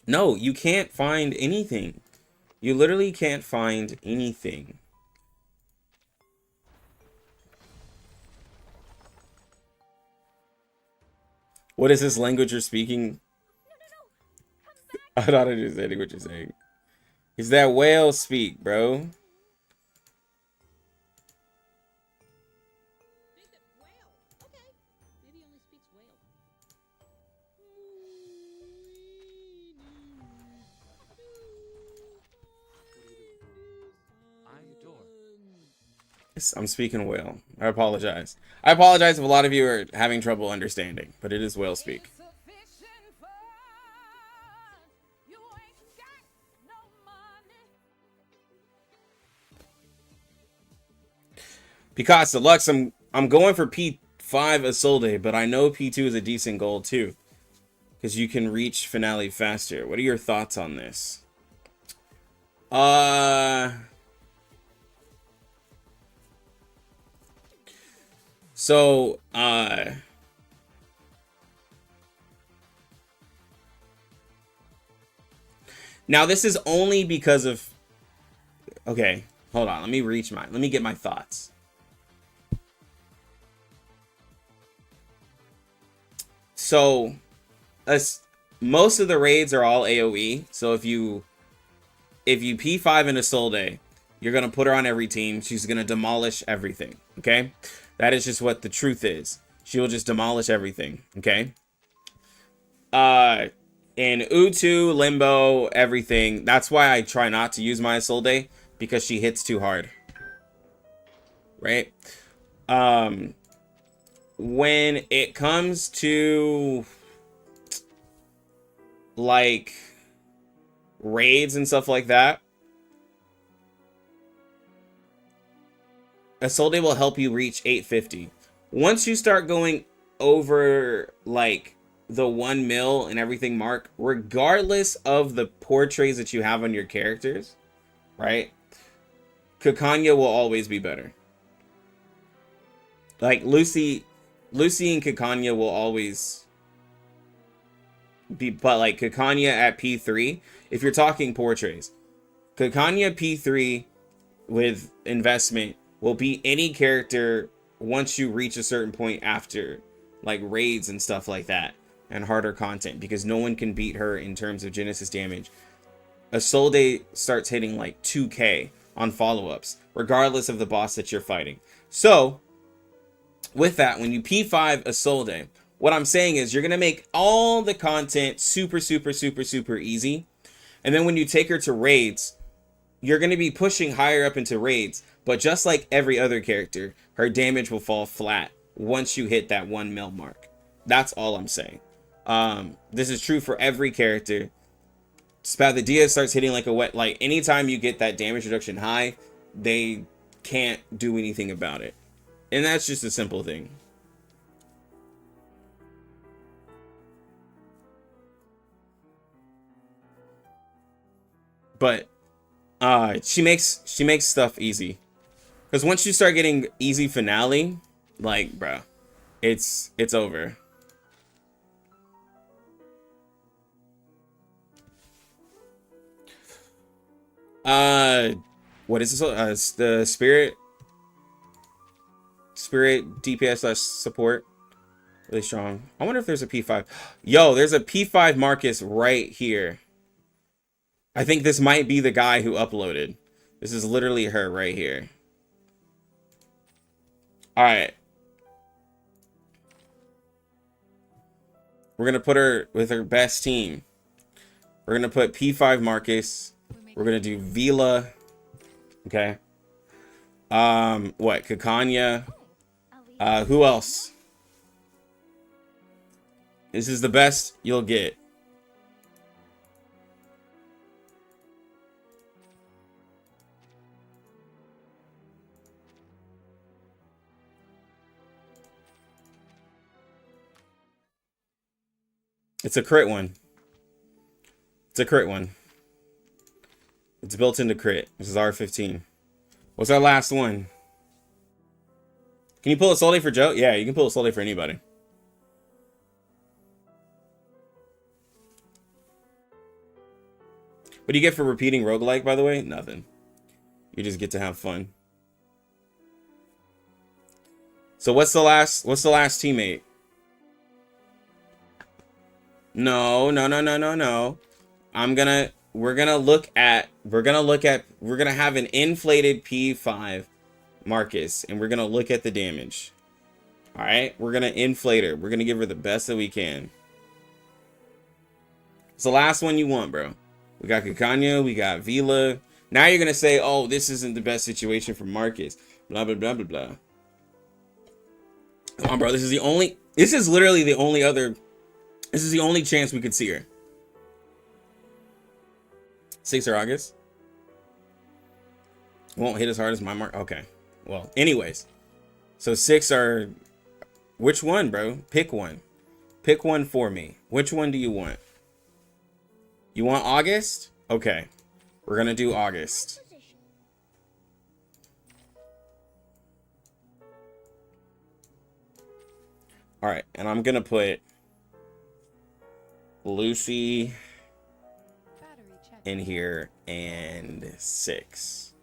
No, you can't find anything. You literally can't find anything. What is this language you're speaking? I'm not understanding what you're saying. Is that whale speak, bro? I'm speaking whale. I apologize. I apologize if a lot of you are having trouble understanding, but it is whale speak. Picasso, Lux, I'm going for P5 Isolde, but I know P2 is a decent goal too. Because you can reach finale faster. What are your thoughts on this? So, now this is only because of, okay, hold on, let me get my thoughts. So, most of the raids are all AoE, so if you P5 in Isolde, you're going to put her on every team, she's going to demolish everything, okay? That is just what the truth is. She will just demolish everything, okay? In Utu, Limbo, everything. That's why I try not to use my Isolde, because she hits too hard. Right? When it comes to, like, raids and stuff like that, Isolde will help you reach 850. Once you start going over, like, the 1 mil and everything mark, regardless of the portraits that you have on your characters, right? Kikanya will always be better. Like, Lucy and Kikanya will always be, but, like, Kikanya at P3, if you're talking portraits, Kikanya P3 with investment will be any character once you reach a certain point after like raids and stuff like that, and harder content, because no one can beat her in terms of Genesis damage. Isolde starts hitting like 2k on follow-ups, regardless of the boss that you're fighting. So with that, when you P5 Isolde, what I'm saying is you're going to make all the content super easy. And then when you take her to raids, you're going to be pushing higher up into raids. But just like every other character, her damage will fall flat once you hit that 1 mil mark. That's all I'm saying. This is true for every character. Spathia starts hitting like a wet, like anytime you get that damage reduction high, they can't do anything about it. And that's just a simple thing. But she makes stuff easy. Because once you start getting easy finale, like, bro, it's over. What is this? It's the spirit DPS / support. Really strong. I wonder if there's a P5. Yo, there's a P5 Marcus right here. I think this might be the guy who uploaded. This is literally her right here. All right. We're going to put her with her best team. We're going to put P5 Marcus. We're going to do Vila. Okay. What? Kakanya. Who else? This is the best you'll get. It's a crit one. It's a crit one. It's built into crit. This is R15. What's our last one? Can you pull a Isolde for Joe? Yeah, you can pull a Isolde for anybody. What do you get for repeating roguelike, by the way? Nothing. You just get to have fun. So what's the last teammate? No. We're gonna have an inflated P5 Marcus, and we're gonna look at the damage. All right, we're gonna inflate her. We're gonna give her the best that we can. It's the last one you want, bro. We got Kakanya, we got Vila. Now you're gonna say, oh, this isn't the best situation for Marcus. Blah blah blah blah blah. Come on, bro. This is literally the only other. This is the only chance we could see her. 6 or August. Won't hit as hard as my mark. Okay. Well, anyways. So 6 are... Which one, bro? Pick one. Pick one for me. Which one do you want? You want August? Okay. We're going to do August. Alright. And I'm going to put Lucy in here and 6.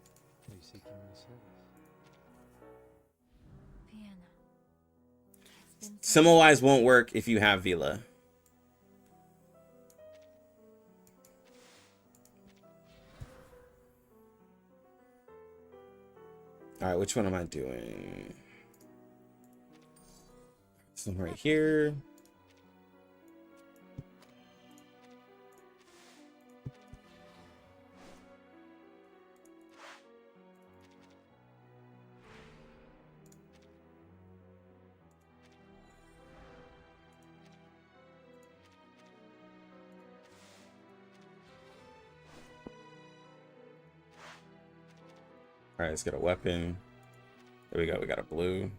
Symbol-wise won't work if you have Vila. Alright, which one am I doing? This one right here. All right, let's get a weapon. There we go. We got a blue.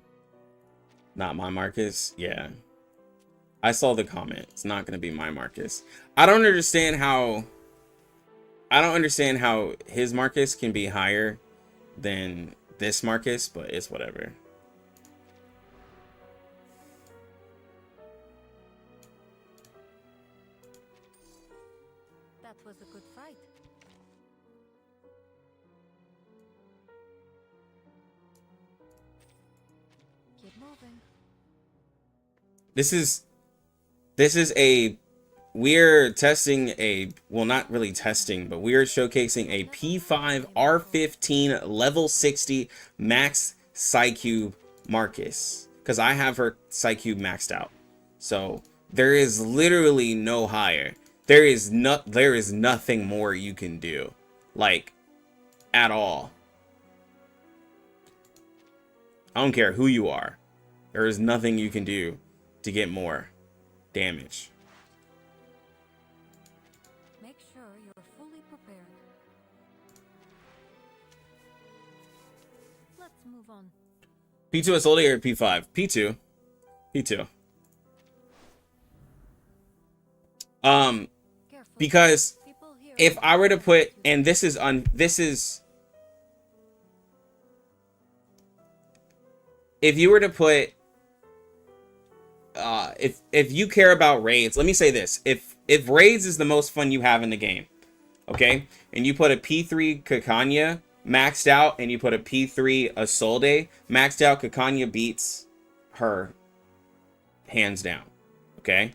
Not my Marcus. Yeah. I saw the comment. It's not going to be my Marcus. I don't understand how his Marcus can be higher than this Marcus, but it's whatever. That was a good fight. Keep moving. This is a we're testing a, well, not really testing, but we're showcasing a P5 R15 level 60 max Psychube Marcus, because I have her Psychube maxed out. So there is literally no higher. There is nothing more you can do, like, at all. I don't care who you are. There is nothing you can do to get more damage. Make sure you're fully prepared. Let's move on. P2 Isolde or P5? P2. P2. Careful. Because People here if I were to put, and this is if you were to put, if you care about raids, let me say this: if raids is the most fun you have in the game, okay, and you put a P3 Kakanya maxed out, and you put a P3 Isolde maxed out, Kakanya beats her hands down, okay,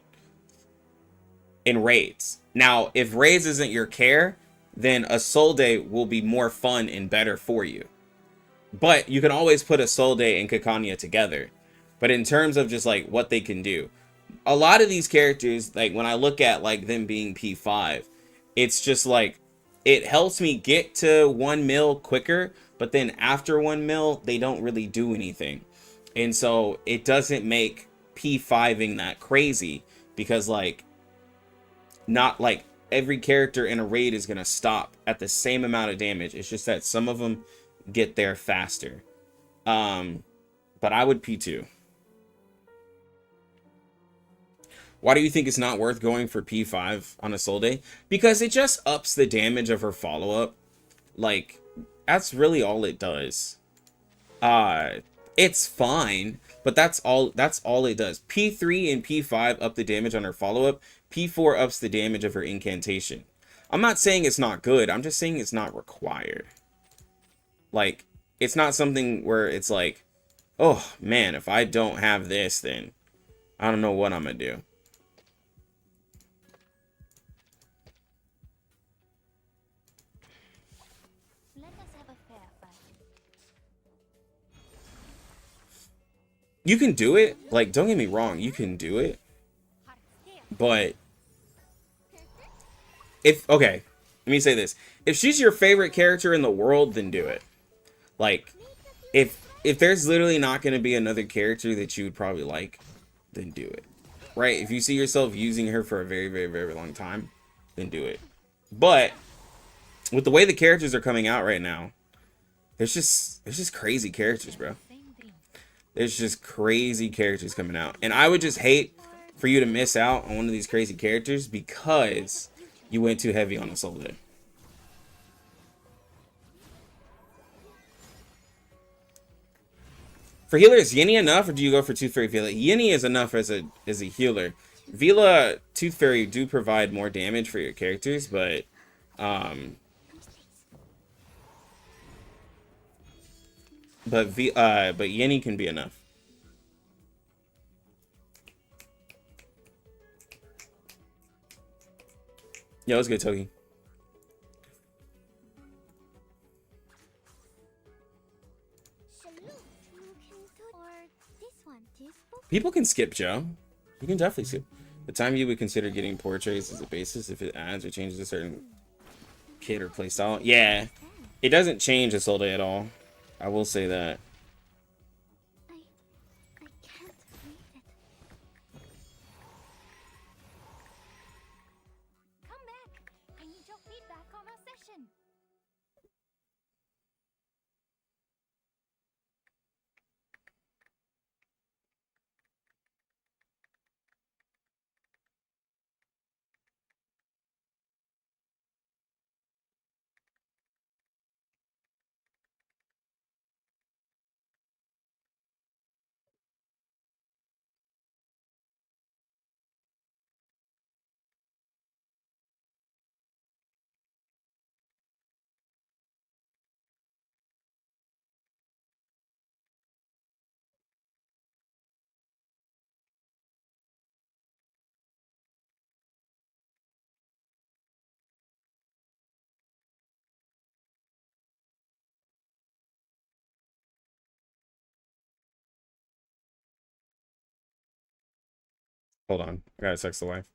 in raids. Now, if raids isn't your care, then Isolde will be more fun and better for you. But you can always put Isolde and Kakanya together. But in terms of just like what they can do, a lot of these characters, like when I look at like them being P5, it's just like it helps me get to 1 mil quicker, but then after 1 mil, they don't really do anything. And so it doesn't make P5ing that crazy, because like not like every character in a raid is going to stop at the same amount of damage. It's just that some of them get there faster. But I would P2. Why do you think it's not worth going for P5 on Isolde? Because it just ups the damage of her follow-up. Like, that's really all it does. It's fine, but that's all it does. P3 and P5 up the damage on her follow-up. P4 ups the damage of her incantation. I'm not saying it's not good. I'm just saying it's not required. Like, it's not something where it's like, oh man, if I don't have this, then I don't know what I'm gonna do. Let us have a fair fight. You can do it. Like, don't get me wrong, you can do it. But okay, let me say this. If she's your favorite character in the world, then do it. Like, if there's literally not going to be another character that you would probably like, then do it. Right? If you see yourself using her for a very, very, very long time, then do it. But with the way the characters are coming out right now, there's just crazy characters, bro. There's just crazy characters coming out. And I would just hate for you to miss out on one of these crazy characters because you went too heavy on Isolde. For healer, is Yini enough, or do you go for Tooth Fairy Vila? Yini is enough as a healer. Vila, Tooth Fairy do provide more damage for your characters, but but Yini can be enough. Yeah, let's go, Togi. People can skip, Joe. You can definitely skip. The time you would consider getting portraits as a basis if it adds or changes a certain kit or playstyle. Yeah, it doesn't change Isolde at all. I will say that. Hold on. I gotta text the wife.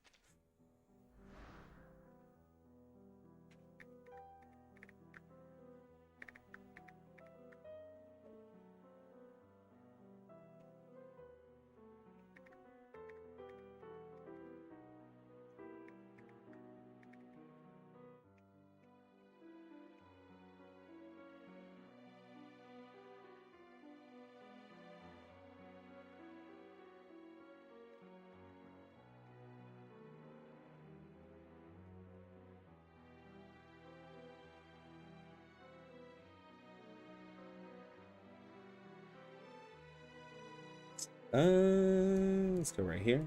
Let's go right here.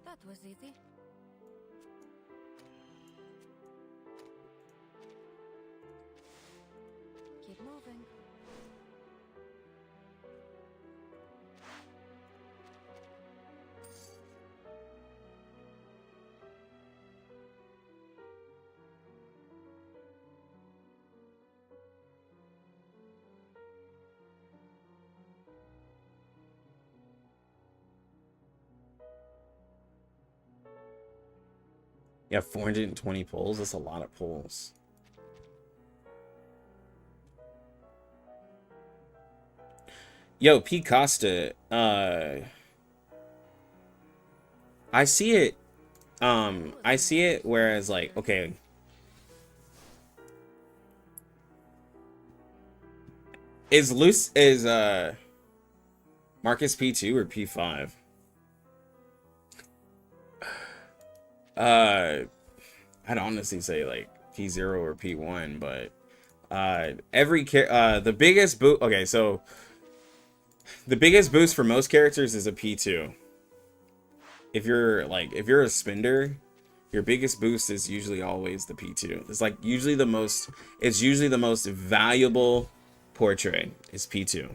That was easy. Keep moving. You have 420 pulls. That's a lot of pulls. Yo, P Costa. I see it. I see it. Whereas, like, okay. Is Marcus P2 or P5? I'd honestly say like P0 or P1, but the biggest boost. Okay, so the biggest boost for most characters is a P2. If you're a spender, your biggest boost is usually always the P2. It's like usually the most valuable portrait is P2.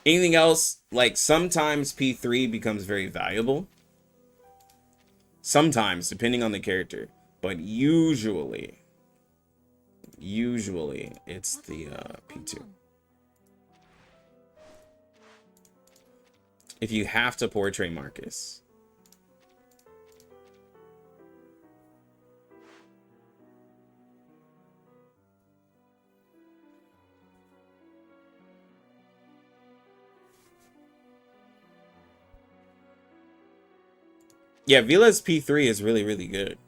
Anything else, like sometimes P3 becomes very valuable. Sometimes, depending on the character, but usually it's the P2. If you have to portray Marcus. Yeah, Vila's P3 is really, really good.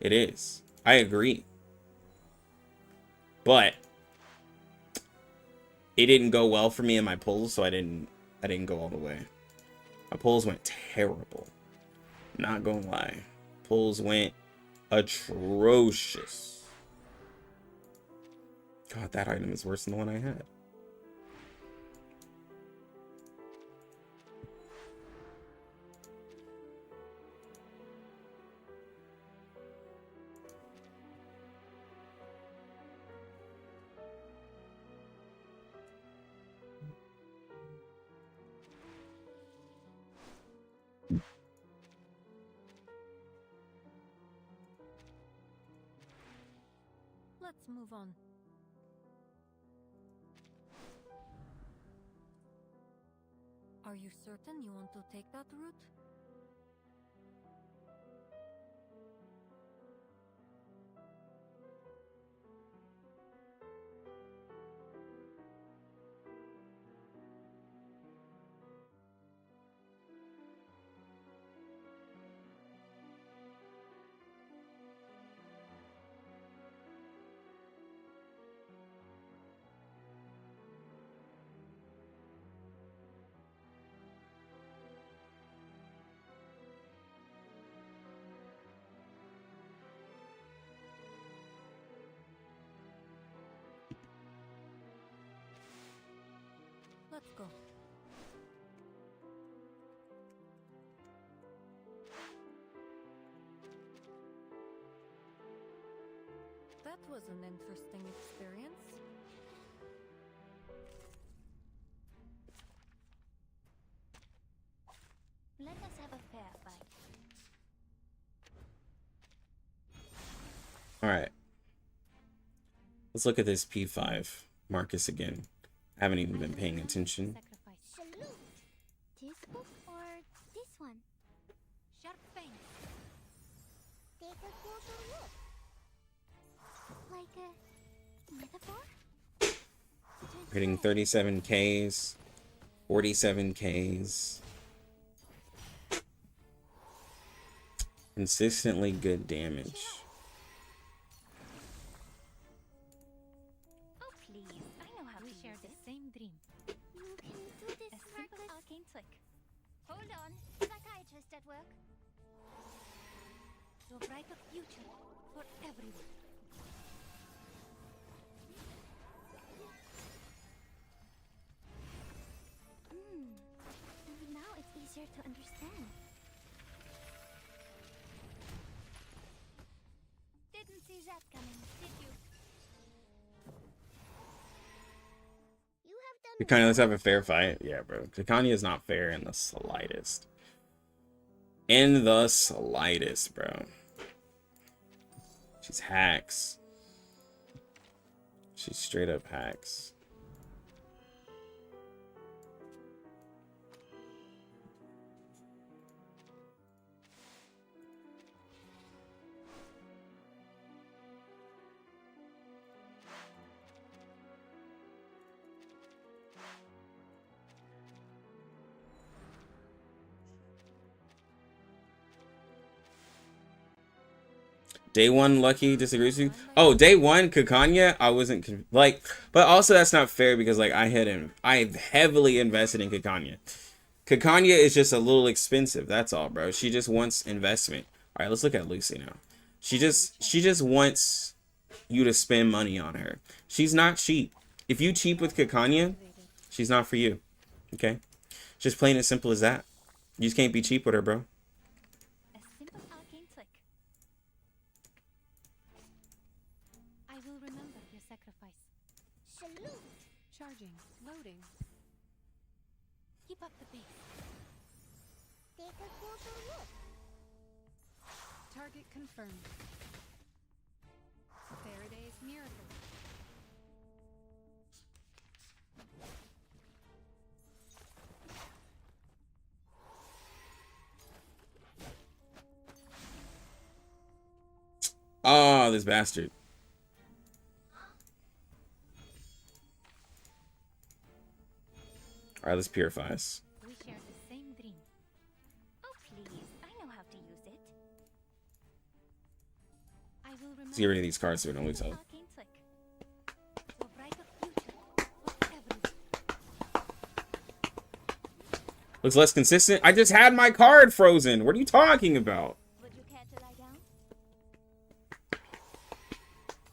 It is. I agree. But it didn't go well for me in my pulls, so I didn't go all the way. My pulls went terrible. Not gonna lie. Pulls went atrocious. God, that item is worse than the one I had. Let's move on. Are you certain you want to take that route? Let's go. That was an interesting experience. Let us have a fair fight. All right. Let's look at this P5 Marcus again. I haven't even been paying attention. Sacrifice. Salute. This book or this one? Sharp fang. Take a closer look. Like a metaphor? Hitting 37Ks, 47Ks. Consistently good damage. Oh please, I know how we share the same dream. You can do this, A simple Marcus. arcane trick. Hold on. Psychiatrist at work. To a brighter future for everyone. Now it's easier to understand. Didn't see that coming, did you? You have done Kakanya, let's have a fair fight. Yeah, bro. Kakanya is not fair in the slightest. In the slightest, bro. She's hacks. She's straight up hacks. Day one, Lucky disagrees with you. Oh, day one, Kakanya, I wasn't like, but also that's not fair because like I heavily invested in Kakanya. Kakanya is just a little expensive. That's all, bro. She just wants investment. All right, let's look at Lucy now. She just wants you to spend money on her. She's not cheap. If you cheap with Kakanya, she's not for you. Okay, just plain as simple as that. You just can't be cheap with her, bro. A simple arcane trick. I will remember your sacrifice. salute. Charging. Loading. Keep up the pace. Take a closer look. Target confirmed. Faraday's miracle. Oh, this bastard. All right, let's purify us. We share the same dream. Oh please, I know how to use it. I will remember. Let's get rid of these cards so we don't lose health. Arcane trick. To a brighter future for everyone. Looks less consistent. I just had my card frozen. What are you talking about? Would you care to lie down?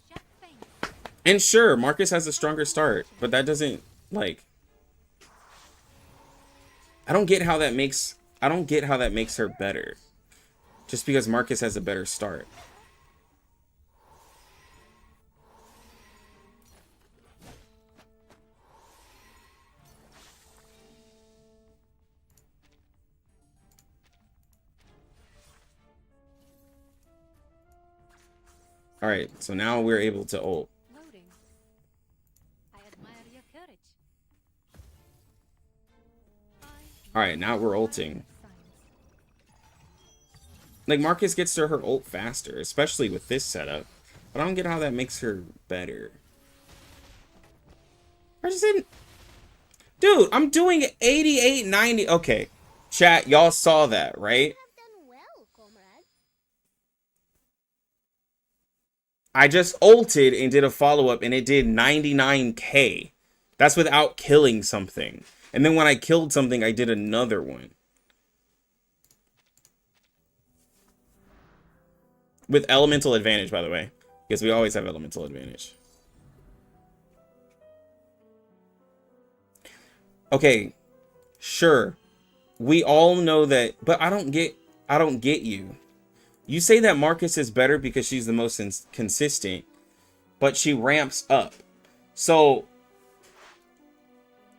Sharp fang. And sure, Marcus has a stronger start, but that doesn't like. I don't get how that makes her better. Just because Marcus has a better start. All right, so now we're able to ult. Loading. I admire your courage. All right, now we're ulting. Like, Marcus gets to her ult faster, especially with this setup. But I don't get how that makes her better. I just didn't... Dude, I'm doing 88, 90... Okay, chat, y'all saw that, right? You have done well, comrade. I just ulted and did a follow-up, and it did 99k. That's without killing something. And then when I killed something, I did another one. With elemental advantage, by the way. Because we always have elemental advantage. Okay. Sure. We all know that, but I don't get you. You say that Marcus is better because she's the most consistent, but she ramps up. So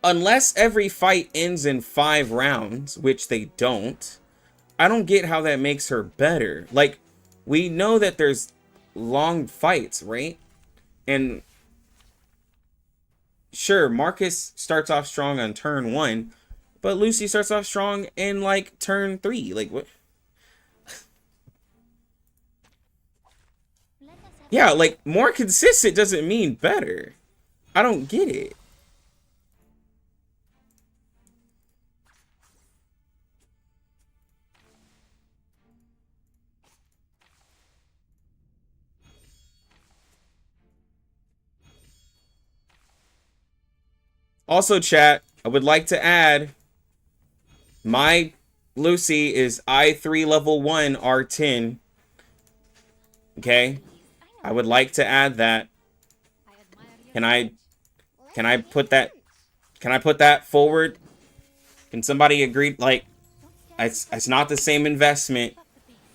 unless every fight ends in 5 rounds, which they don't, I don't get how that makes her better. Like, we know that there's long fights, right? And sure, Marcus starts off strong on turn 1, but Lucy starts off strong in like turn 3. Like what? Let us have Yeah, like more consistent doesn't mean better. I don't get it. Also, chat, I would like to add my Lucy is I3 level 1 R10. Okay? I would like to add that. I admire your Can I Let's can I get put that loose. can I put that forward? Can somebody agree? Like Don't stand it's not the same investment. Fuck the beast.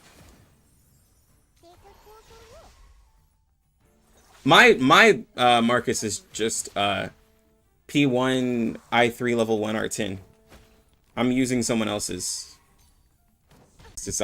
Take a closer look. My Marcus is just P1 I3 level 1 R10. I'm using someone else's.